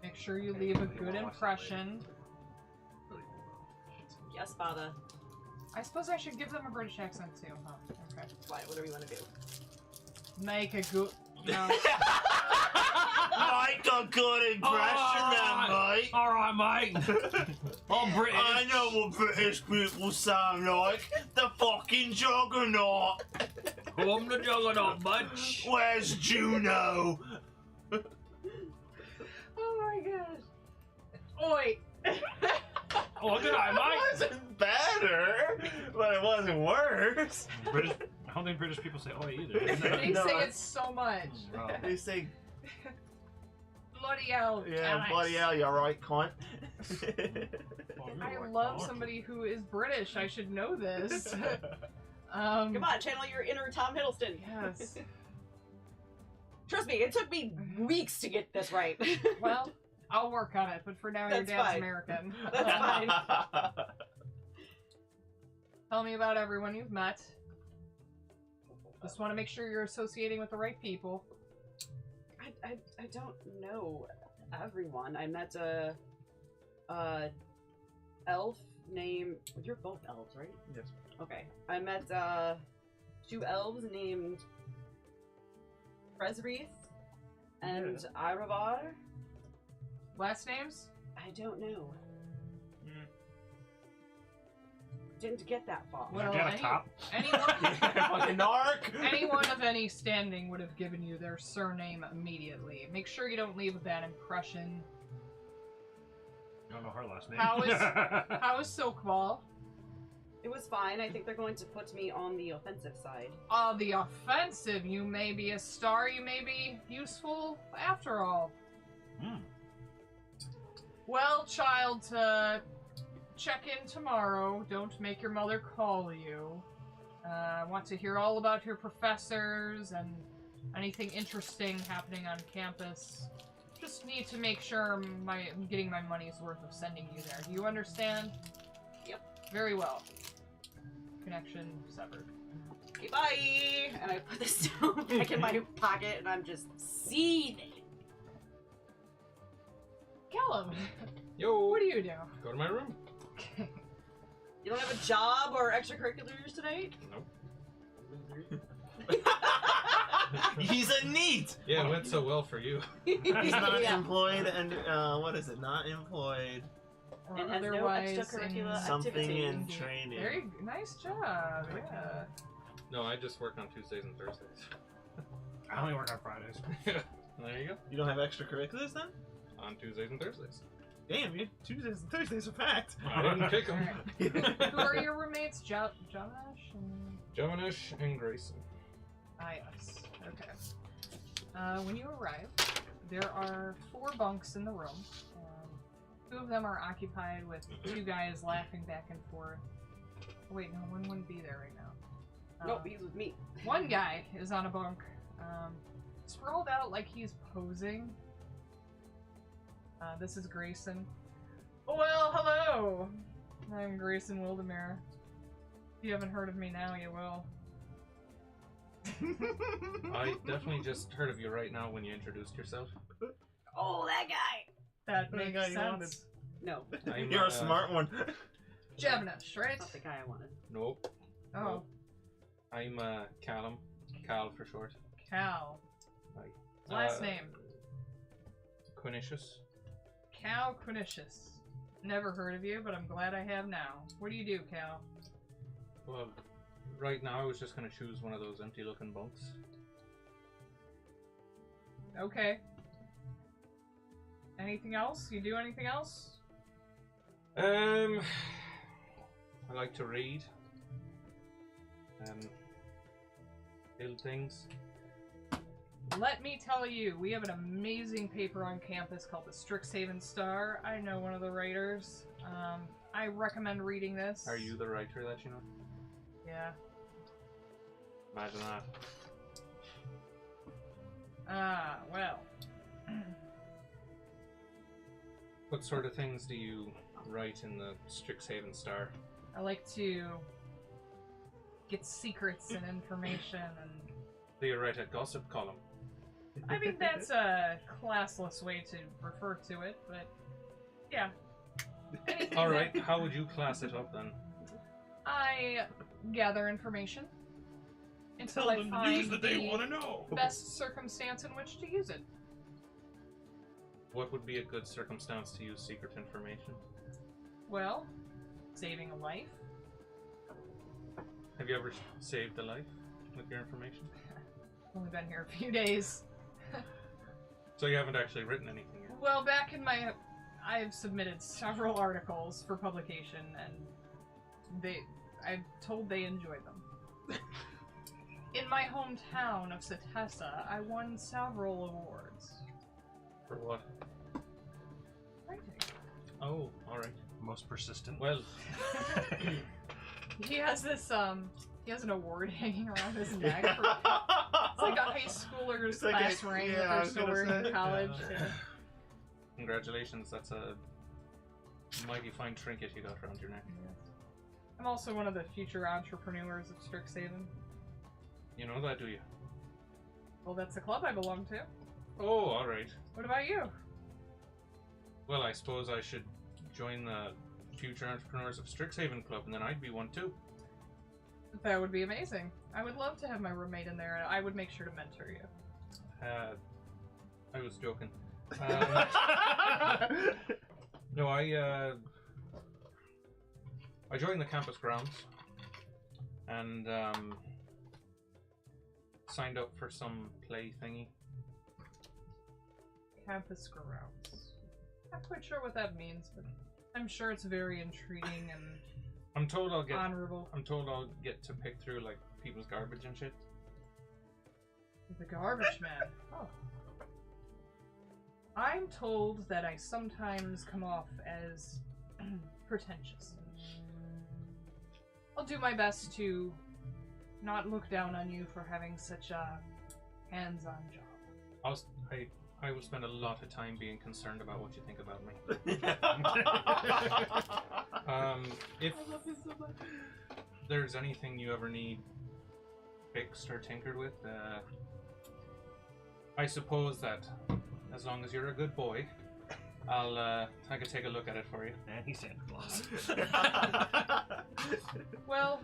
Make sure you leave a good impression. Yes, father. I suppose I should give them a British accent too, huh? Okay. Why? Whatever you want to do. Make a good. No. Make a good impression then, mate. Alright, mate. I'm British. I know what British people sound like. The fucking juggernaut. I'm the juggernaut, bitch. Where's Juno? Oh my gosh. Oi. Oh, good eye, It mate. wasn't better, but it wasn't worse. British. I don't think British people say oi either. They No, say it's- it so much. Oh. They say, Bloody hell. yeah, Alex. bloody hell, you're right, cunt. I love somebody who is British. I should know this. Come on, channel your inner Tom Hiddleston. Yes. Trust me, it took me weeks to get this right. Well, I'll work on it, but for now your That's dad's fine. American. That's fine. Tell me about everyone you've met. Just want to make sure you're associating with the right people. I don't know everyone. I met a elf named. You're both elves, right? Yes. Okay. I met two elves named Presreath and Iravar. Last names? I don't know. Didn't get that far. Well, Get a top. Fucking narc. anyone of any standing would have given you their surname immediately. Make sure you don't leave a bad impression. I don't know her last name. How is Silkball? It was fine. I think they're going to put me on the offensive side. The offensive. You may be a star. You may be useful after all. Well, child, check in tomorrow. Don't make your mother call you. I want to hear all about your professors and anything interesting happening on campus. Just need to make sure I'm getting my money's worth of sending you there. Do you understand? Yep. Very well. Connection severed. Okay, bye! And I put the stone back in my pocket and I'm just seething. Callum, Yo. what do you do? Go to my room. You don't have a job or extracurriculars tonight? Nope. He's a NEET! Yeah, it went so well for you. He's not Yeah. employed and, what is it? Not employed. Or And has no otherwise extracurricular in- Something activity. in training. Very nice job. Yeah. No, I just work on Tuesdays and Thursdays. I only work on Fridays. There you go. You don't have extracurriculars then? On Tuesdays and Thursdays. Damn, you Tuesdays and Thursdays are packed. I didn't pick them. Who are your roommates? Jonash and... Jomanish and Grayson. Ah, yes. Okay. When you arrive, there are 4 bunks in the room. 2 of them are occupied with 2 guys laughing back and forth. Oh, wait, no, one wouldn't be there right now. Nope, he's with me. One guy is on a bunk, sprawled out like he's posing. This is Grayson. Well, hello! I'm Grayson Wildemere. If you haven't heard of me now, you will. I definitely just heard of you right now when you introduced yourself. Oh, that guy! That The makes guy you wanted. sense. No, I'm, You're a smart one. Javnish, right? not the guy I wanted. Nope. Oh, Nope. I'm Callum. Cal for short. Cal. Hi. Last name. Quinicius. Cal Quinicius. Never heard of you, but I'm glad I have now. What do you do, Cal? Well, right now I was just gonna choose one of those empty-looking bunks. Okay. Anything else? You do anything else? I like to read. Build things. Let me tell you, we have an amazing paper on campus called the Strixhaven Star. I know one of the writers. I recommend reading this. Are you the writer that you know? Yeah. Imagine that. Well. What sort of things do you write in the Strixhaven Star? I like to get secrets and information, and Do you write a gossip column? I mean that's a classless way to refer to it, but yeah. Anything All right. that- How would you class it up then? I gather information until Tell I them the find news that they the want to know. best circumstance in which to use it. What would be a good circumstance to use secret information? Well, saving a life. Have you ever saved a life with your information? Only been here a few days. So you haven't actually written anything yet? Well, back in my... I have submitted several articles for publication, and I'm told they enjoy them. In my hometown of Setessa, I won several awards. For what? Writing. Oh, alright. Most persistent. Well, He has this, he has an award hanging around his neck. For, it's like a high schooler's It's like class a- rank yeah, if I they're was still gonna in say, college. yeah. Yeah. congratulations. That's a mighty fine trinket you got around your neck. I'm also one of the future entrepreneurs of Strixhaven. You know that, do you? Well, that's the club I belong to. Oh, alright. What about you? Well, I suppose I should join the Future Entrepreneurs of Strixhaven Club, and then I'd be one too. That would be amazing. I would love to have my roommate in there, and I would make sure to mentor you. I was joking. No, I joined the campus grounds and signed up for some play thingy. Campus grounds. Not quite sure what that means, but I'm sure it's very intriguing and I'm told I'll get. honorable. I'm told I'll get to pick through like people's garbage and shit. The garbage man. Oh. I'm told that I sometimes come off as pretentious. I'll do my best to not look down on you for having such a hands-on job. I will spend a lot of time being concerned about what you think about me. If there's anything you ever need fixed or tinkered with, I suppose that as long as you're a good boy, I could take a look at it for you. And he's Santa Claus. Well,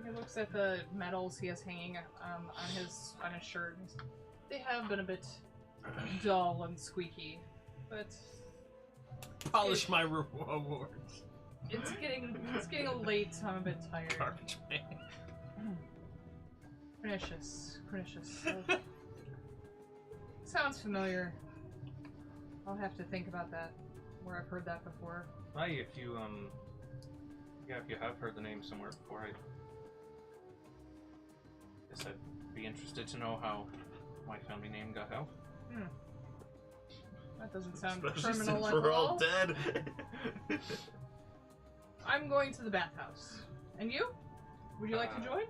he looks at the medals he has hanging on his shirt. They have been a bit dull and squeaky, but Polish my awards. it's getting late, so I'm a bit tired. Garbage man. Pernicious. Sounds familiar. I'll have to think about that, where I've heard that before. If you if you have heard the name somewhere before, I guess I'd be interested to know how my family name got out. That doesn't sound Especially criminal since at we're all. all dead. I'm going to the bathhouse. And you? Would you like to join?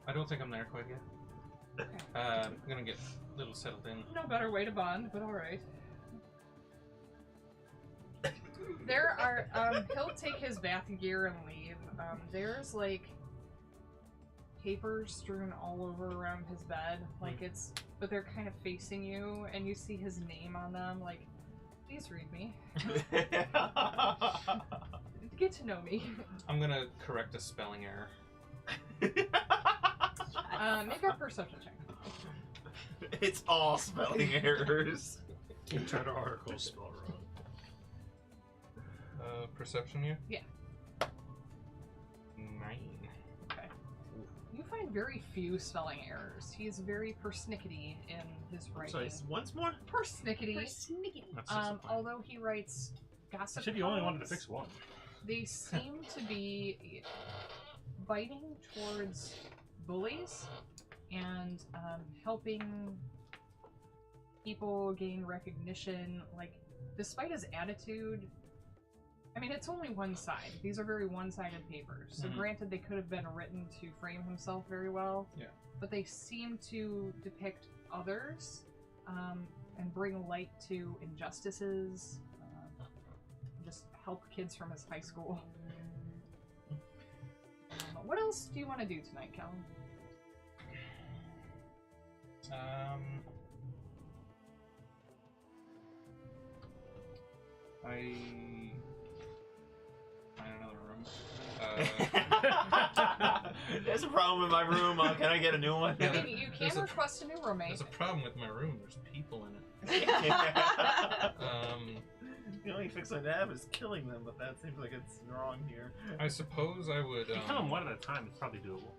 I don't think I'm there quite yet. Okay. I'm gonna get a little settled in. No better way to bond, but alright. There are, he'll take his bath gear and leave. There's, like, papers strewn all over around his bed. Like, but they're kind of facing you, and you see his name on them. Like, please read me. Get to know me. I'm gonna correct a spelling error. Make a perception check. It's all spelling errors. Entire article spelled wrong. Perception here? Yeah. 9. Okay. You find very few spelling errors. He's very persnickety in his writing. Sorry, once more? Persnickety. That's disappointing. Although he writes gossip You said you only wanted to columns, fix one. they seem to be biting towards bullies and helping people gain recognition. Like, despite his attitude, I mean, it's only one side. These are very one-sided papers. So granted, they could have been written to frame himself very well. Yeah. But they seem to depict others and bring light to injustices. Just help kids from his high school. What else do you want to do tonight, Callum? I find another room. There's a problem in my room. Can I get a new one? I mean, you can There's a- request a new roommate. There's a problem with my room. There's people in it. The only fix I'd have is killing them, but that seems like it's wrong here. I suppose I would. If you kill them one at a time, it's probably doable.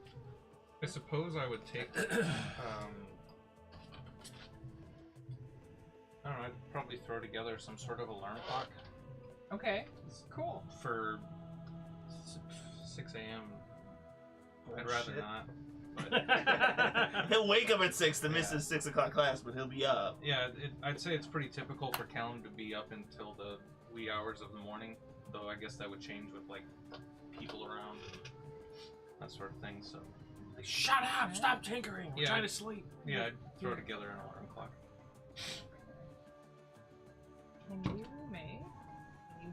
I suppose I would take. I don't know. I'd probably throw together some sort of alarm clock Okay, cool. for 6 a.m. I'd rather Bullshit. not. He'll wake up at 6 to miss Yeah. his 6 o'clock class, but he'll be up. Yeah, I'd say it's pretty typical for Callum to be up until the wee hours of the morning. Though I guess that would change with like people around and that sort of thing. So Like, shut up! Stop tinkering! We're Yeah. trying to sleep. yeah, I'd throw together an alarm clock. Can you make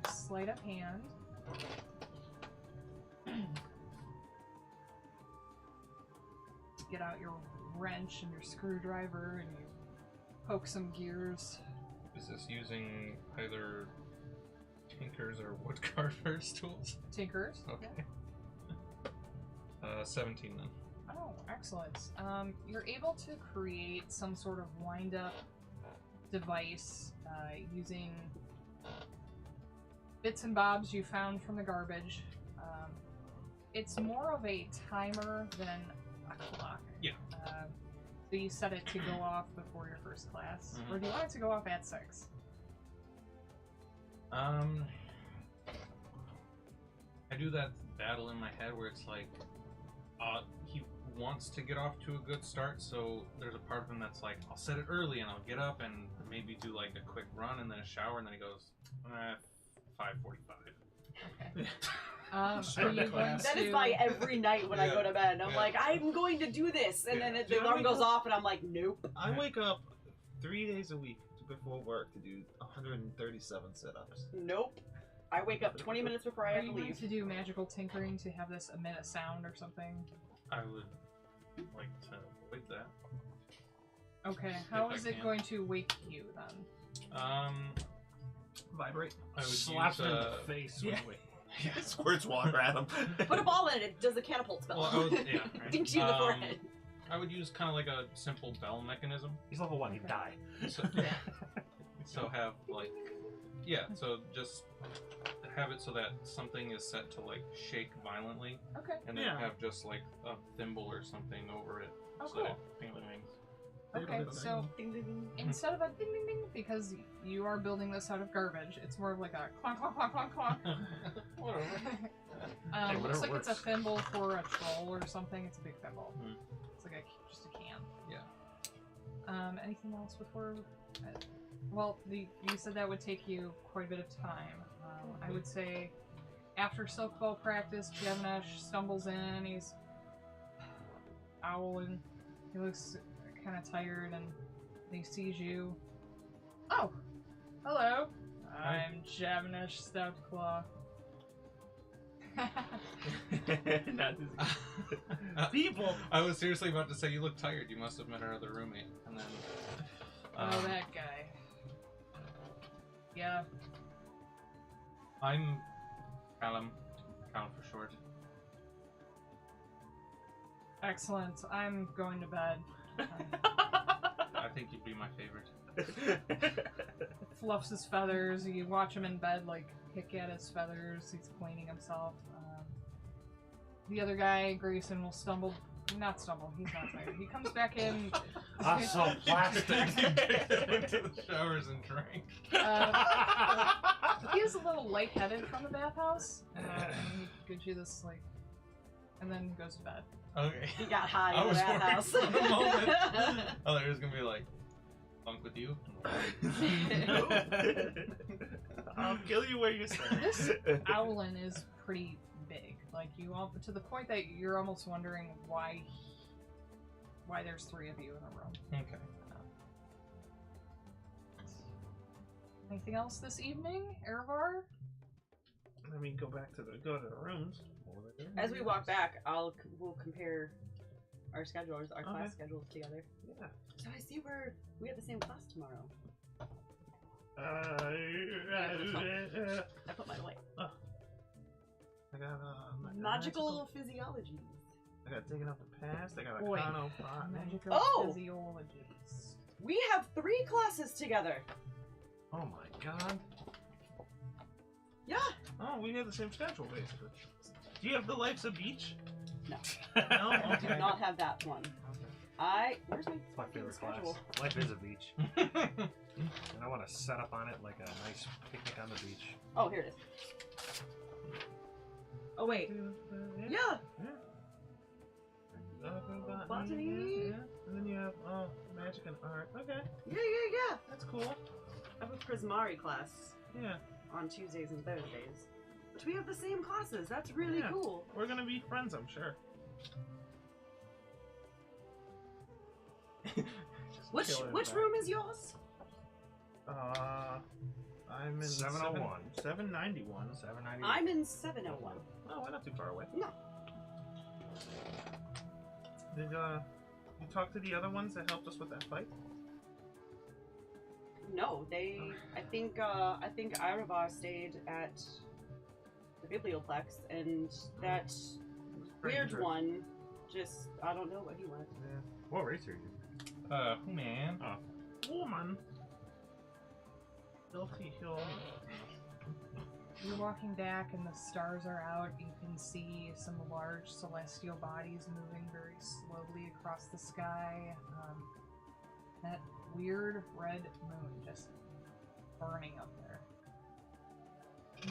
a sleight of hand? Get out your wrench and your screwdriver and you poke some gears. Is this using either tinkers or woodcarvers tools? Tinkers. Okay. 17 then. Oh, excellent. You're able to create some sort of wind-up device using bits and bobs you found from the garbage. It's more of a timer than a clock. Yeah. So you set it to go off before your first class, or do you want it to go off at 6? I do that battle in my head where it's like, he wants to get off to a good start, so there's a part of him that's like, I'll set it early and I'll get up and maybe do like a quick run and then a shower, and then he goes, 5:45. Okay. Are you going That is to- my every night when I go to bed. I'm Yeah. like, I'm going to do this, and then Do the you alarm wake goes up- off, and I'm like, nope. I wake up 3 days a week before work to do 137 sit-ups. Nope. I wake up 20 minutes before I Are have you to going leave. to do magical tinkering to have this emit a sound or something? I would like to avoid that. Okay, how If is I it can. going to wake you then? Vibrate. I would Slaps use, him in the face. yeah. Wait. Squirts water at him. Put a ball in it, it does a catapult spell. Well, I would, yeah, right. Dinks you in the forehead. I would use kind of like a simple bell mechanism. He's level 1. He'd die. So, so have like, yeah. So just have it so that something is set to like shake violently, Okay. and then Yeah. have just like a thimble or something over it, Oh, so cool. that it ping-a-ling-lings. Okay, so Ding, ding, ding. instead of a ding ding ding, because you are building this out of garbage, it's more of like a clonk clonk clonk clonk clonk. Whatever. Hey, Looks whatever like it's a works. thimble for a troll or something. It's a big thimble. Hmm. It's like just a can. Yeah. Anything else before? Well, you said that would take you quite a bit of time. I would say after silk bow practice, Jevnesh stumbles in. He's owling. He looks kind of tired, and he sees you. Oh, hello. Hi. I'm Jevnesh Stoutclaw. Not this- People. I was seriously about to say you look tired. You must have met our other roommate, and then. Oh, that guy. Yeah. I'm Callum for short. Excellent. I'm going to bed. I think you'd be my favorite. Fluffs his feathers. You watch him in bed, like, pick at his feathers. He's cleaning himself. The other guy, Grayson, will not stumble. He's not tired. He comes back in. I'm so plastic. Went to the showers and drank. He is a little lightheaded from the bathhouse. And he gives you this, like, and then goes to bed. Okay. He got high I in the was worried bathhouse. for a moment. I thought he was gonna be like, bunk with you. I'll kill you where you stand. This Owlin is pretty big. Like, you all, to the point that you're almost wondering why there's 3 of you in a room. Okay. Anything else this evening, Erevar? I mean, go to the rooms. As we walk back, we'll compare our schedules, our class Okay. schedules together. Yeah. So I see we have the same class tomorrow. I put mine away. I got Magical physiology. I got taken off the past. I got Boy. Econobotany. Magical Oh! physiologies. We have 3 classes together. Oh my god. Yeah. Oh, we have the same schedule basically. Do you have the Life's a Beach? No. No. I do Okay. not have that one. Where's my It's my fucking favorite class. schedule? Life is a beach. And I want to set up on it like a nice picnic on the beach. Oh, here it is. Oh wait. Yeah. Botany. Yeah. And then you have magic and art. Okay, Yeah. that's cool. I have a Prismari class Yeah, on Tuesdays and Thursdays. But we have the same classes. That's really Yeah. cool. we're gonna be friends, I'm sure. Which room is yours? I'm in 701. 791. 790. I'm in 701. Oh, we're not too far away. No. Did you talk to the other ones that helped us with that fight? No, I think Iravar stayed at the Biblioplex, and that weird Ranger. one just, I don't know what he went. Yeah. What race are you? Man. Woman. Filthy Hill. You're walking back and the stars are out. You can see some large celestial bodies moving very slowly across the sky. That weird red moon just burning up there.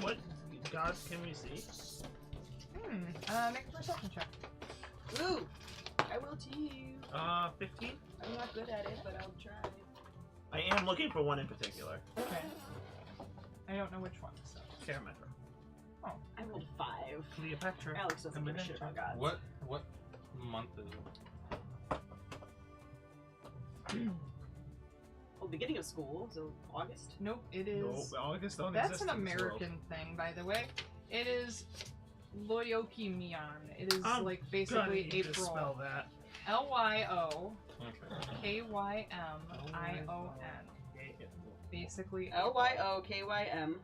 What gods can we see? Make a perception check. Ooh! I will too. 15. I'm not good at it, but I'll try. I am looking for one in particular. Okay. I don't know which one, so. Carametra. Oh. I rolled 5. Cleopatra. Alex doesn't give a shit about gods. What month is it? Well, beginning of school, so August. Nope, it is. No, August don't That's exist an in this world. American thing, by the way. It is Lyoki-mian. It is I'm like Gonna basically need to April. spell that. Okay. Lyokymyon. Basically April. Lyokym.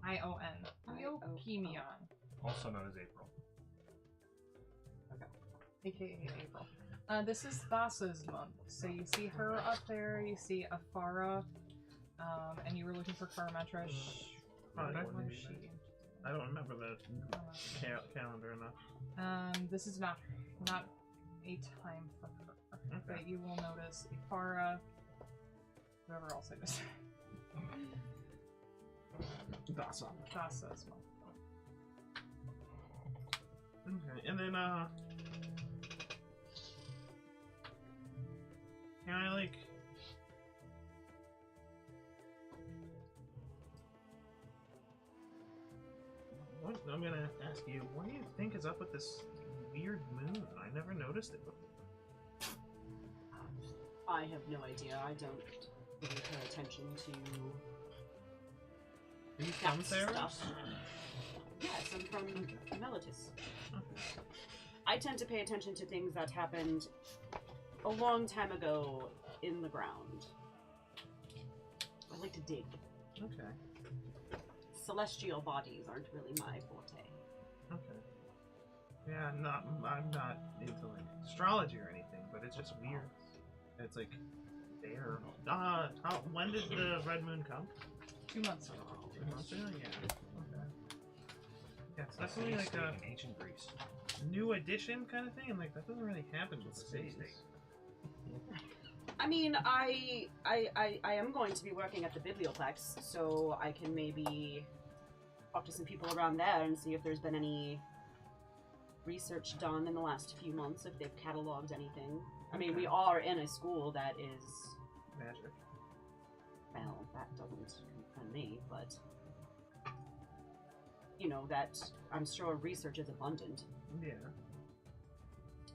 ION. Lyoki-mian. Also known as April. AKA April. This is Thasa's month. So you see her up there, you see Afara, and you were looking for Karametra. Probably Where wouldn't is be she? I don't remember the calendar enough. This is not a time for her. Okay. But you will notice Afara, whoever else it is. Dasa. Thasa's month. Okay, and then can I like what I'm gonna ask you, what do you think is up with this weird moon? I never noticed it before. I have no idea. I don't really pay attention to Are you that from Sarah? stuff. Yes, I'm from Melitus. I tend to pay attention to things that happened a long time ago in the ground. I like to dig. Okay. Celestial bodies aren't really my forte. Okay. Yeah, I'm not into like astrology or anything, but it's just weird. It's like there. When did the red moon come? 2 months ago. 2 months ago? Yeah. Okay. Yeah, it's definitely like a in ancient Greece. new edition kind of thing, and like that doesn't really happen with space. I mean, I am going to be working at the Biblioplex, so I can maybe talk to some people around there and see if there's been any research done in the last few months, if they've cataloged anything. I mean, we are in a school that is... Magic. Well, that doesn't concern me, but... You know, that I'm sure research is abundant. Yeah.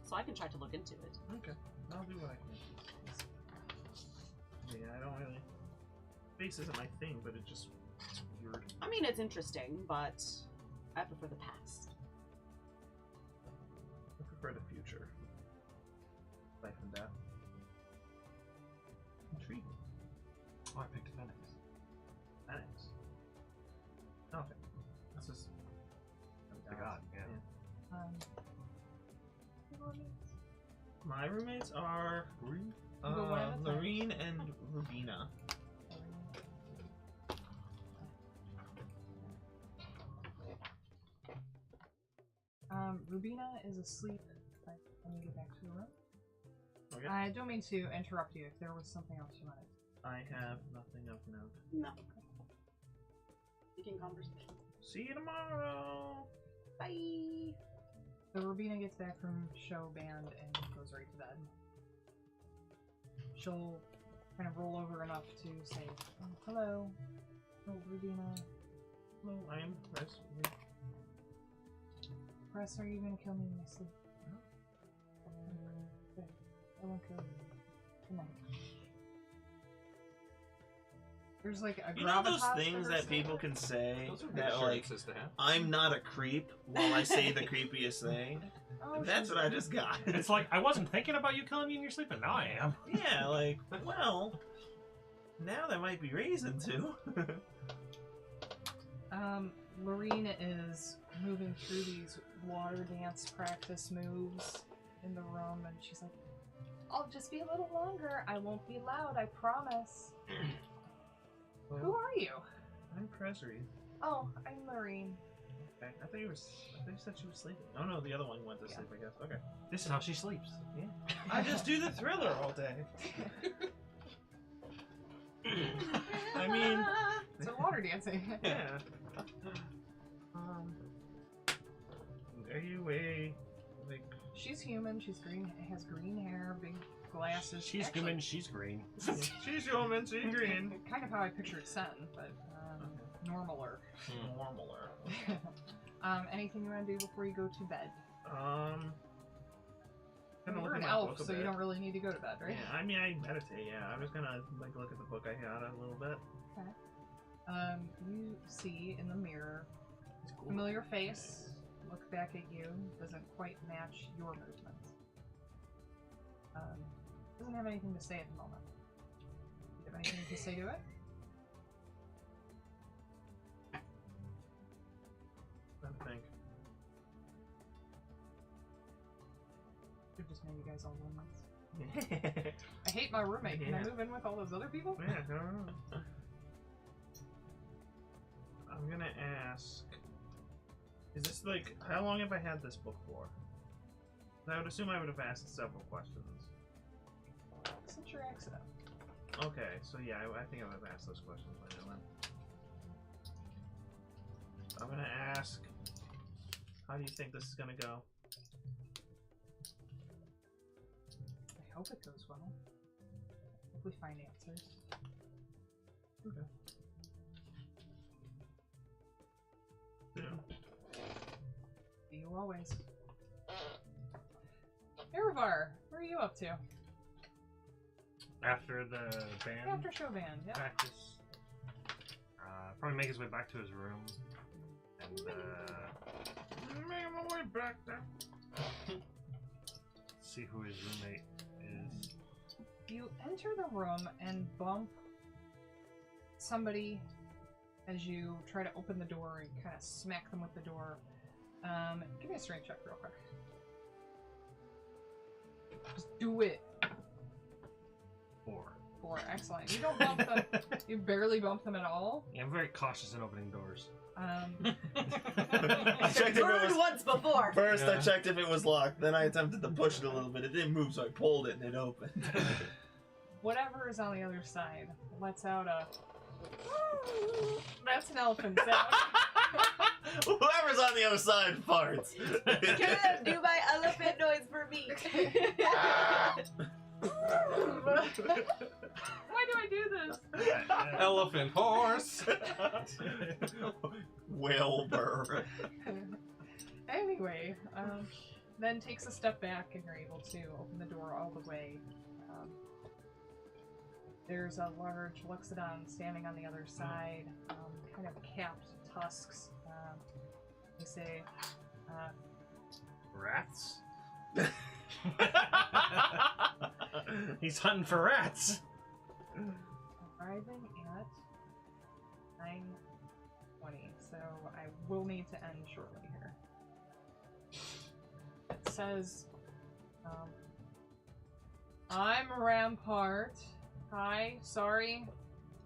So I can try to look into it. Okay. I'll do what I can. Yeah, I don't really. Space isn't my thing, but it's weird. I mean, it's interesting, but I prefer the past. I prefer the future. Life and death. Intriguing. Oh, I picked Phoenix. Phoenix. Okay. That's just. The god, yeah. My roommates are Go one at a time. Lorene and Rubina. Rubina is asleep. Let me get back to the room. Okay. I don't mean to interrupt you if there was something else you wanted. I have nothing of note. No. Speaking conversation. See you tomorrow. Bye. So Rubina gets back from show band and goes right to bed. She'll kind of roll over enough to say, oh, hello. Oh, Rubina. Hello, I am Chris. Press, are you gonna kill me in my sleep? Good. I won't kill you. Good night. There's like a You know those gravitas to things her that sleep? people can say Those are good that like assurances to have. I'm not a creep while I say the creepiest thing. Oh, That's she's- what I just got. It's like, I wasn't thinking about you killing me in your sleep, but now I am. Yeah, like, well, now there might be reason to. Lorene is moving through these water dance practice moves in the room, and she's like, I'll just be a little longer. I won't be loud, I promise. Who are you? I'm Presley. Oh, I'm Lorene. Okay. I thought you said she was sleeping. Oh no, the other one went to sleep, I guess. Okay. This is how she sleeps. I just do the thriller all day. I mean, So water dancing. yeah. are you a like? She's human. She's green. Has green hair, big glasses. She's Actually, human. She's green. She's human. She's green. Kind of how I pictured Sen, but normaler. Normaler. Anything you want to do before you go to bed? Gonna look You're at an my elf, book a so you bit. don't really need to go to bed, right? Yeah, I mean, I meditate. Yeah, I'm just gonna like look at the book I had a little bit. You see in the mirror It's cool. familiar face. Look back at you. Doesn't quite match your movements. Doesn't have anything to say at the moment. Do you have anything to say to it? I think. Should just made you guys all roommates. I hate my roommate. Can I move in with all those other people? Yeah, I don't know. I'm gonna ask. Is this like how long have I had this book for? I would assume I would have asked several questions. Since your accident. Okay, so yeah, I think I would have asked those questions by now then. I'm gonna ask. How do you think this is gonna go? I hope it goes well. If we find answers. Okay. See you always. Erevar, where are you up to? After the band After show band, yeah. practice, probably make his way back to his room and make my way back there. See who his roommate is. You enter the room and bump somebody as you try to open the door and kind of smack them with the door. Give me a strength check real quick. Just do it. 4, excellent. You don't bump them. You barely bump them at all. Yeah, I'm very cautious in opening doors. I checked if it Burned was once before. first. I Yeah. checked if it was locked. Then I attempted to push it a little bit. It didn't move, so I pulled it and it opened. Whatever is on the other side lets out a. That's an elephant sound. Whoever's on the other side farts. Good, do my elephant noise for me. Why do I do this? Elephant horse. Wilbur. Anyway, then takes a step back and you're able to open the door all the way. There's a large Luxodon standing on the other side, kind of capped tusks. They say, Rats? He's hunting for rats. arriving at 9:20, so I will need to end shortly here. It says, I'm Rampart. Hi, sorry.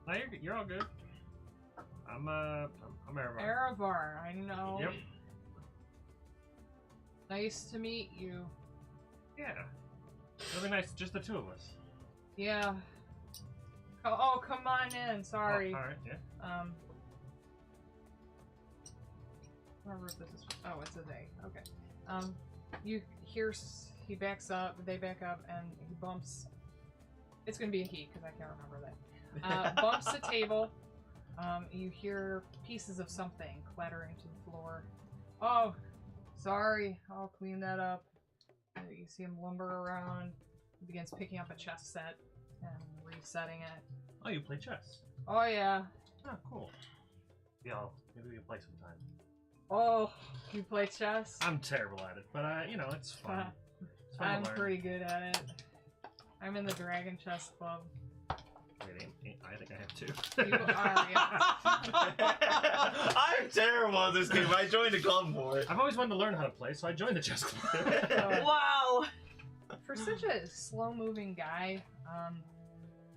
No, you're all good. I'm Erevar. Erevar, I know. Yep. Nice to meet you. Yeah. Really nice, just the two of us. Yeah. Oh, come on in. Sorry. Oh, all right, yeah. Remember if this is. Oh, it's a they. Okay. You hear he backs up. They back up, and he bumps. It's gonna be a he because I can't remember that. Bumps the table. You hear pieces of something clattering to the floor. Oh, sorry. I'll clean that up. You see him lumber around. He begins picking up a chess set and resetting it. Oh, you play chess? Oh yeah. Oh, cool. Yeah, maybe we can play sometime. Oh, you play chess? I'm terrible at it, but you know, it's fun. It's fun I'm to learn. pretty good at it. I'm in the Dragon Chess Club. Wait, I think I have two. You are, yeah. I'm terrible at this game. I joined a club for it. I've always wanted to learn how to play, so I joined the chess club. Wow. For such a slow-moving guy,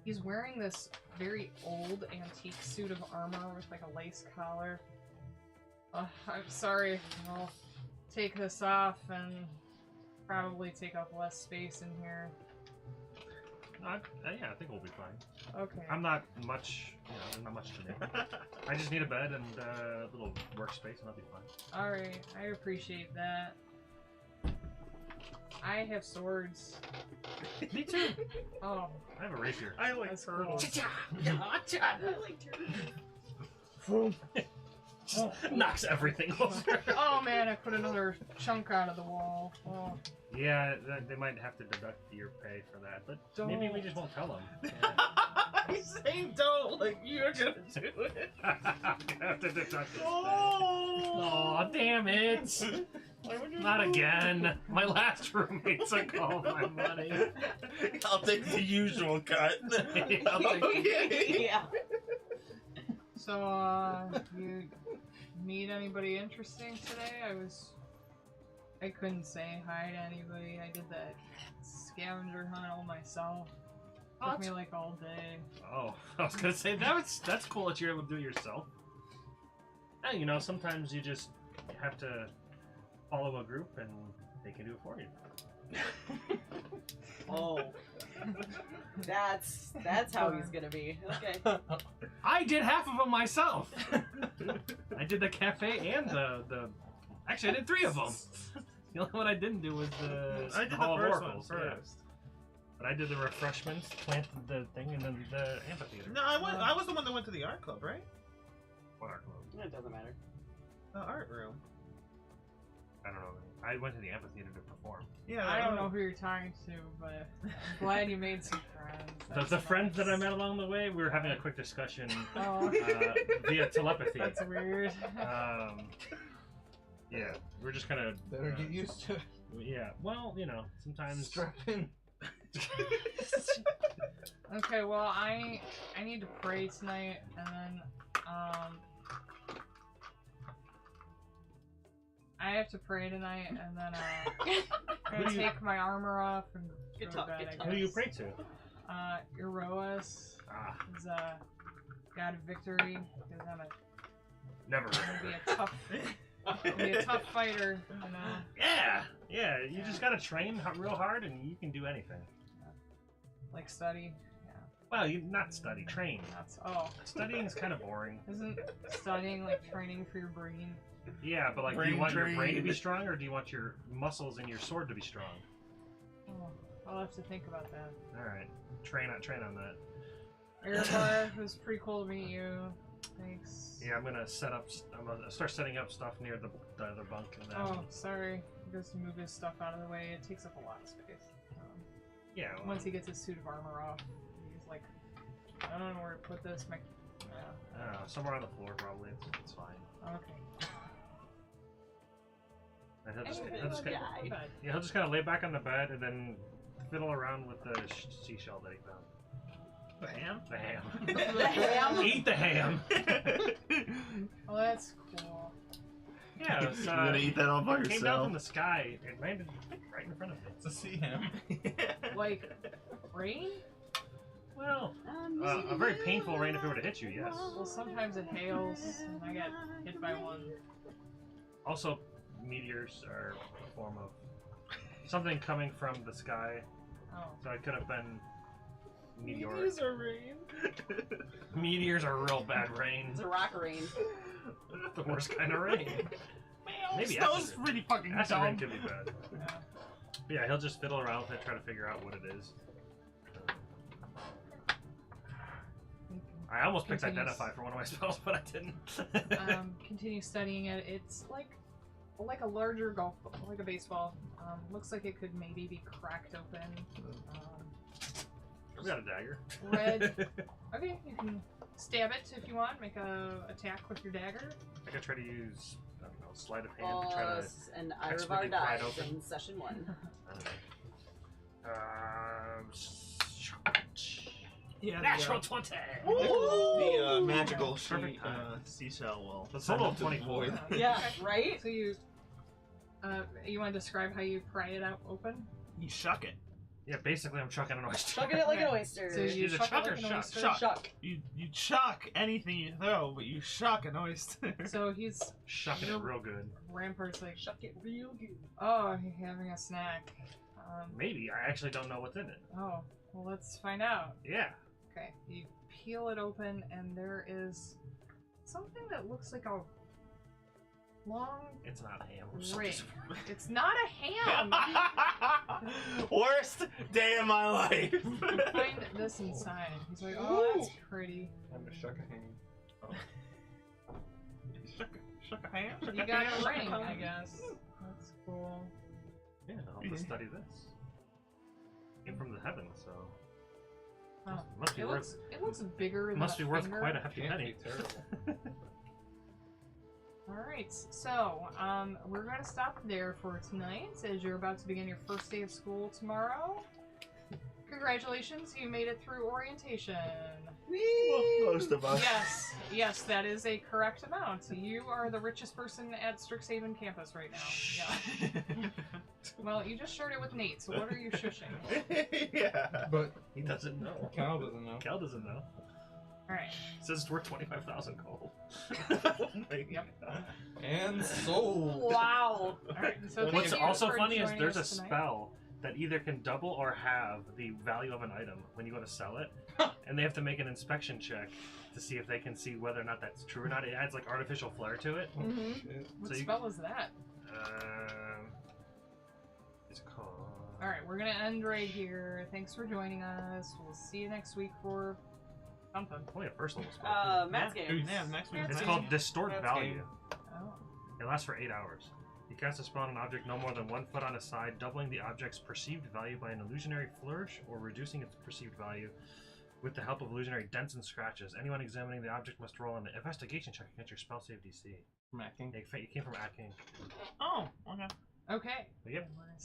he's wearing this very old antique suit of armor with like a lace collar. I'm sorry, I'll take this off and probably take up less space in here. Yeah, I think we'll be fine. Okay. I'm not much, there's not much to do. I just need a bed and a little workspace, and I'll be fine. Alright, I appreciate that. I have swords. Me too. Oh, I have a rapier. I like that's turtles. cool. Knocks everything over. Oh man, I put another chunk out of the wall. Oh, Yeah, they might have to deduct your pay for that, but maybe we just won't tell them. He's saying don't, like you're gonna do it. Have to deduct his pay. Oh, Aw, damn it! Not again. My last roommate took all my money. I'll take the usual cut. I'll take- Yeah. so you meet anybody interesting today? I couldn't say hi to anybody. I did that scavenger hunt all myself. Took me like all day. Oh, I was gonna say that's cool that you're able to do it yourself. And you know, sometimes you just have to follow a group and they can do it for you. Oh. That's how he's gonna be. Okay. I did half of them myself. I did the cafe and the. Actually, I did 3 of them. The only one I didn't do was the I did Hall the of first one Oracles. first. Yeah. But I did the refreshments, planted the thing, and then the amphitheater. No, I was the one that went to the art club, right? What art club? It doesn't matter. The art room. I don't know. I went to the amphitheater to perform. Yeah, I don't know who you're talking to, but I'm glad you made some friends. The friends that I met along the way, we were having a quick discussion Oh, via telepathy. that's weird. Yeah, we're just kind of. better get used to it. Yeah, well, you know, sometimes. Strap in. Okay, well, I need to pray tonight, and then I have to pray tonight, and then I'm gonna take my armor off and go Good to talk, bed. good I talk. guess. Who do you pray to? Eroas Ah, is god of victory, because I'm never. gonna be a tough fighter, you know. Yeah, you just gotta train real hard and you can do anything. Like study. Well, you not study, train. That's Studying's kind of boring. isn't studying like training for your brain? Yeah, but like, do you Brain want your brain to train. be strong or do you want your muscles and your sword to be strong? Oh, I'll have to think about that. Alright, train on that. Erevar, it was pretty cool to meet you. Thanks. Yeah, I'm gonna start setting up stuff near the other bunk and then. Oh, sorry. He goes to move his stuff out of the way. It takes up a lot of space. Yeah, well, Once he gets his suit of armor off, he's like, I don't know where to put this. I don't know, somewhere on the floor probably. It's fine. Okay. And Yeah. he'll just kind of lay back on the bed and then fiddle around with the seashell that he found. The ham? The ham. The ham? Eat the ham. Well, that's cool. Yeah, it's, You're gonna eat that all by it came down yourself. from the sky. It landed right in front of me. It's a sea ham. Like, rain? Well, a very painful rain if it were to hit you, yes. Well, sometimes it hails, and I got hit by one. Also, meteors are a form of something coming from the sky, Oh. so it could have been meteoric. Meteors are rain. Meteors are real bad rain. It's a rock rain. The worst kind of rain. Maybe Snow's acid. pretty fucking Acid rain dumb. could be bad. Yeah. But yeah, he'll just fiddle around with it, try to figure out what it is. I almost picked Continues. Identify for one of my spells, but I didn't. Continue studying it. It's like a larger golf ball, like a baseball. Looks like it could maybe be cracked open. We got a dagger. Red. Okay, you can stab it if you want. Make a attack with your dagger. I could try to use, I don't know, sleight of hand to try to. And expertly Irovar pry it dies open. in session 1. I don't know. Yeah, Natural 20! the magical Perfect time. seashell will. The send total him of to the 24. void. Yeah, right? So you want to describe how you pry it out open? You shuck it. Yeah, basically I'm chucking an oyster. Chucking it like an Okay. oyster. So you Either chuck chuck it or like an shuck? oyster? Shuck. Shuck. You chuck anything you throw, but you shuck an oyster. So he's Shucking it real good. Rampart's like, Shuck it real good. oh, he's having a snack. Maybe. I actually don't know what's in it. Oh, well, let's find out. Yeah. Okay, you peel it open, and there is something that looks like a long It's not ham. ring. It's not a ham. Worst day of my life. Find this inside. He's like, oh, that's pretty. I'm a shuck a hand. Shook a hand. You got a ring, I guess. That's cool. Yeah, I'll just study this. Came from the heavens, so Oh, must be worth. it looks bigger than Must a be worth finger. quite a hefty Can't penny. be terrible. Alright, so we're going to stop there for tonight as you're about to begin your first day of school tomorrow. Congratulations, you made it through orientation. Well, most of us. Yes, that is a correct amount. You are the richest person at Strixhaven campus right now. Yeah. Well, you just shared it with Nate, so what are you shushing? Yeah. But He doesn't know. Cal doesn't know. Cal doesn't know. Alright. It says it's worth 25,000 gold. Oh my Yep. God. And sold. Wow. Alright, so thank What's you also for funny is joining there's a us tonight. spell that either can double or halve the value of an item when you go to sell it, and they have to make an inspection check to see if they can see whether or not that's true or not. It adds like artificial flair to it. Mhm. Shit. What So you- spell is that? It's called. Alright, we're gonna end right here. Thanks for joining us. We'll see you next week for something. Only a first level spell. Matt's games. Yeah, next week. It's Matt's called game. Distort Matt's Value. game. Oh. It lasts for 8 hours. You cast a spell on an object no more than 1 foot on a side, doubling the object's perceived value by an illusionary flourish or reducing its perceived value with the help of illusionary dents and scratches. Anyone examining the object must roll an investigation check against your spell save DC. Macking. It came from At King. Oh, okay. Okay. Yep. We're gonna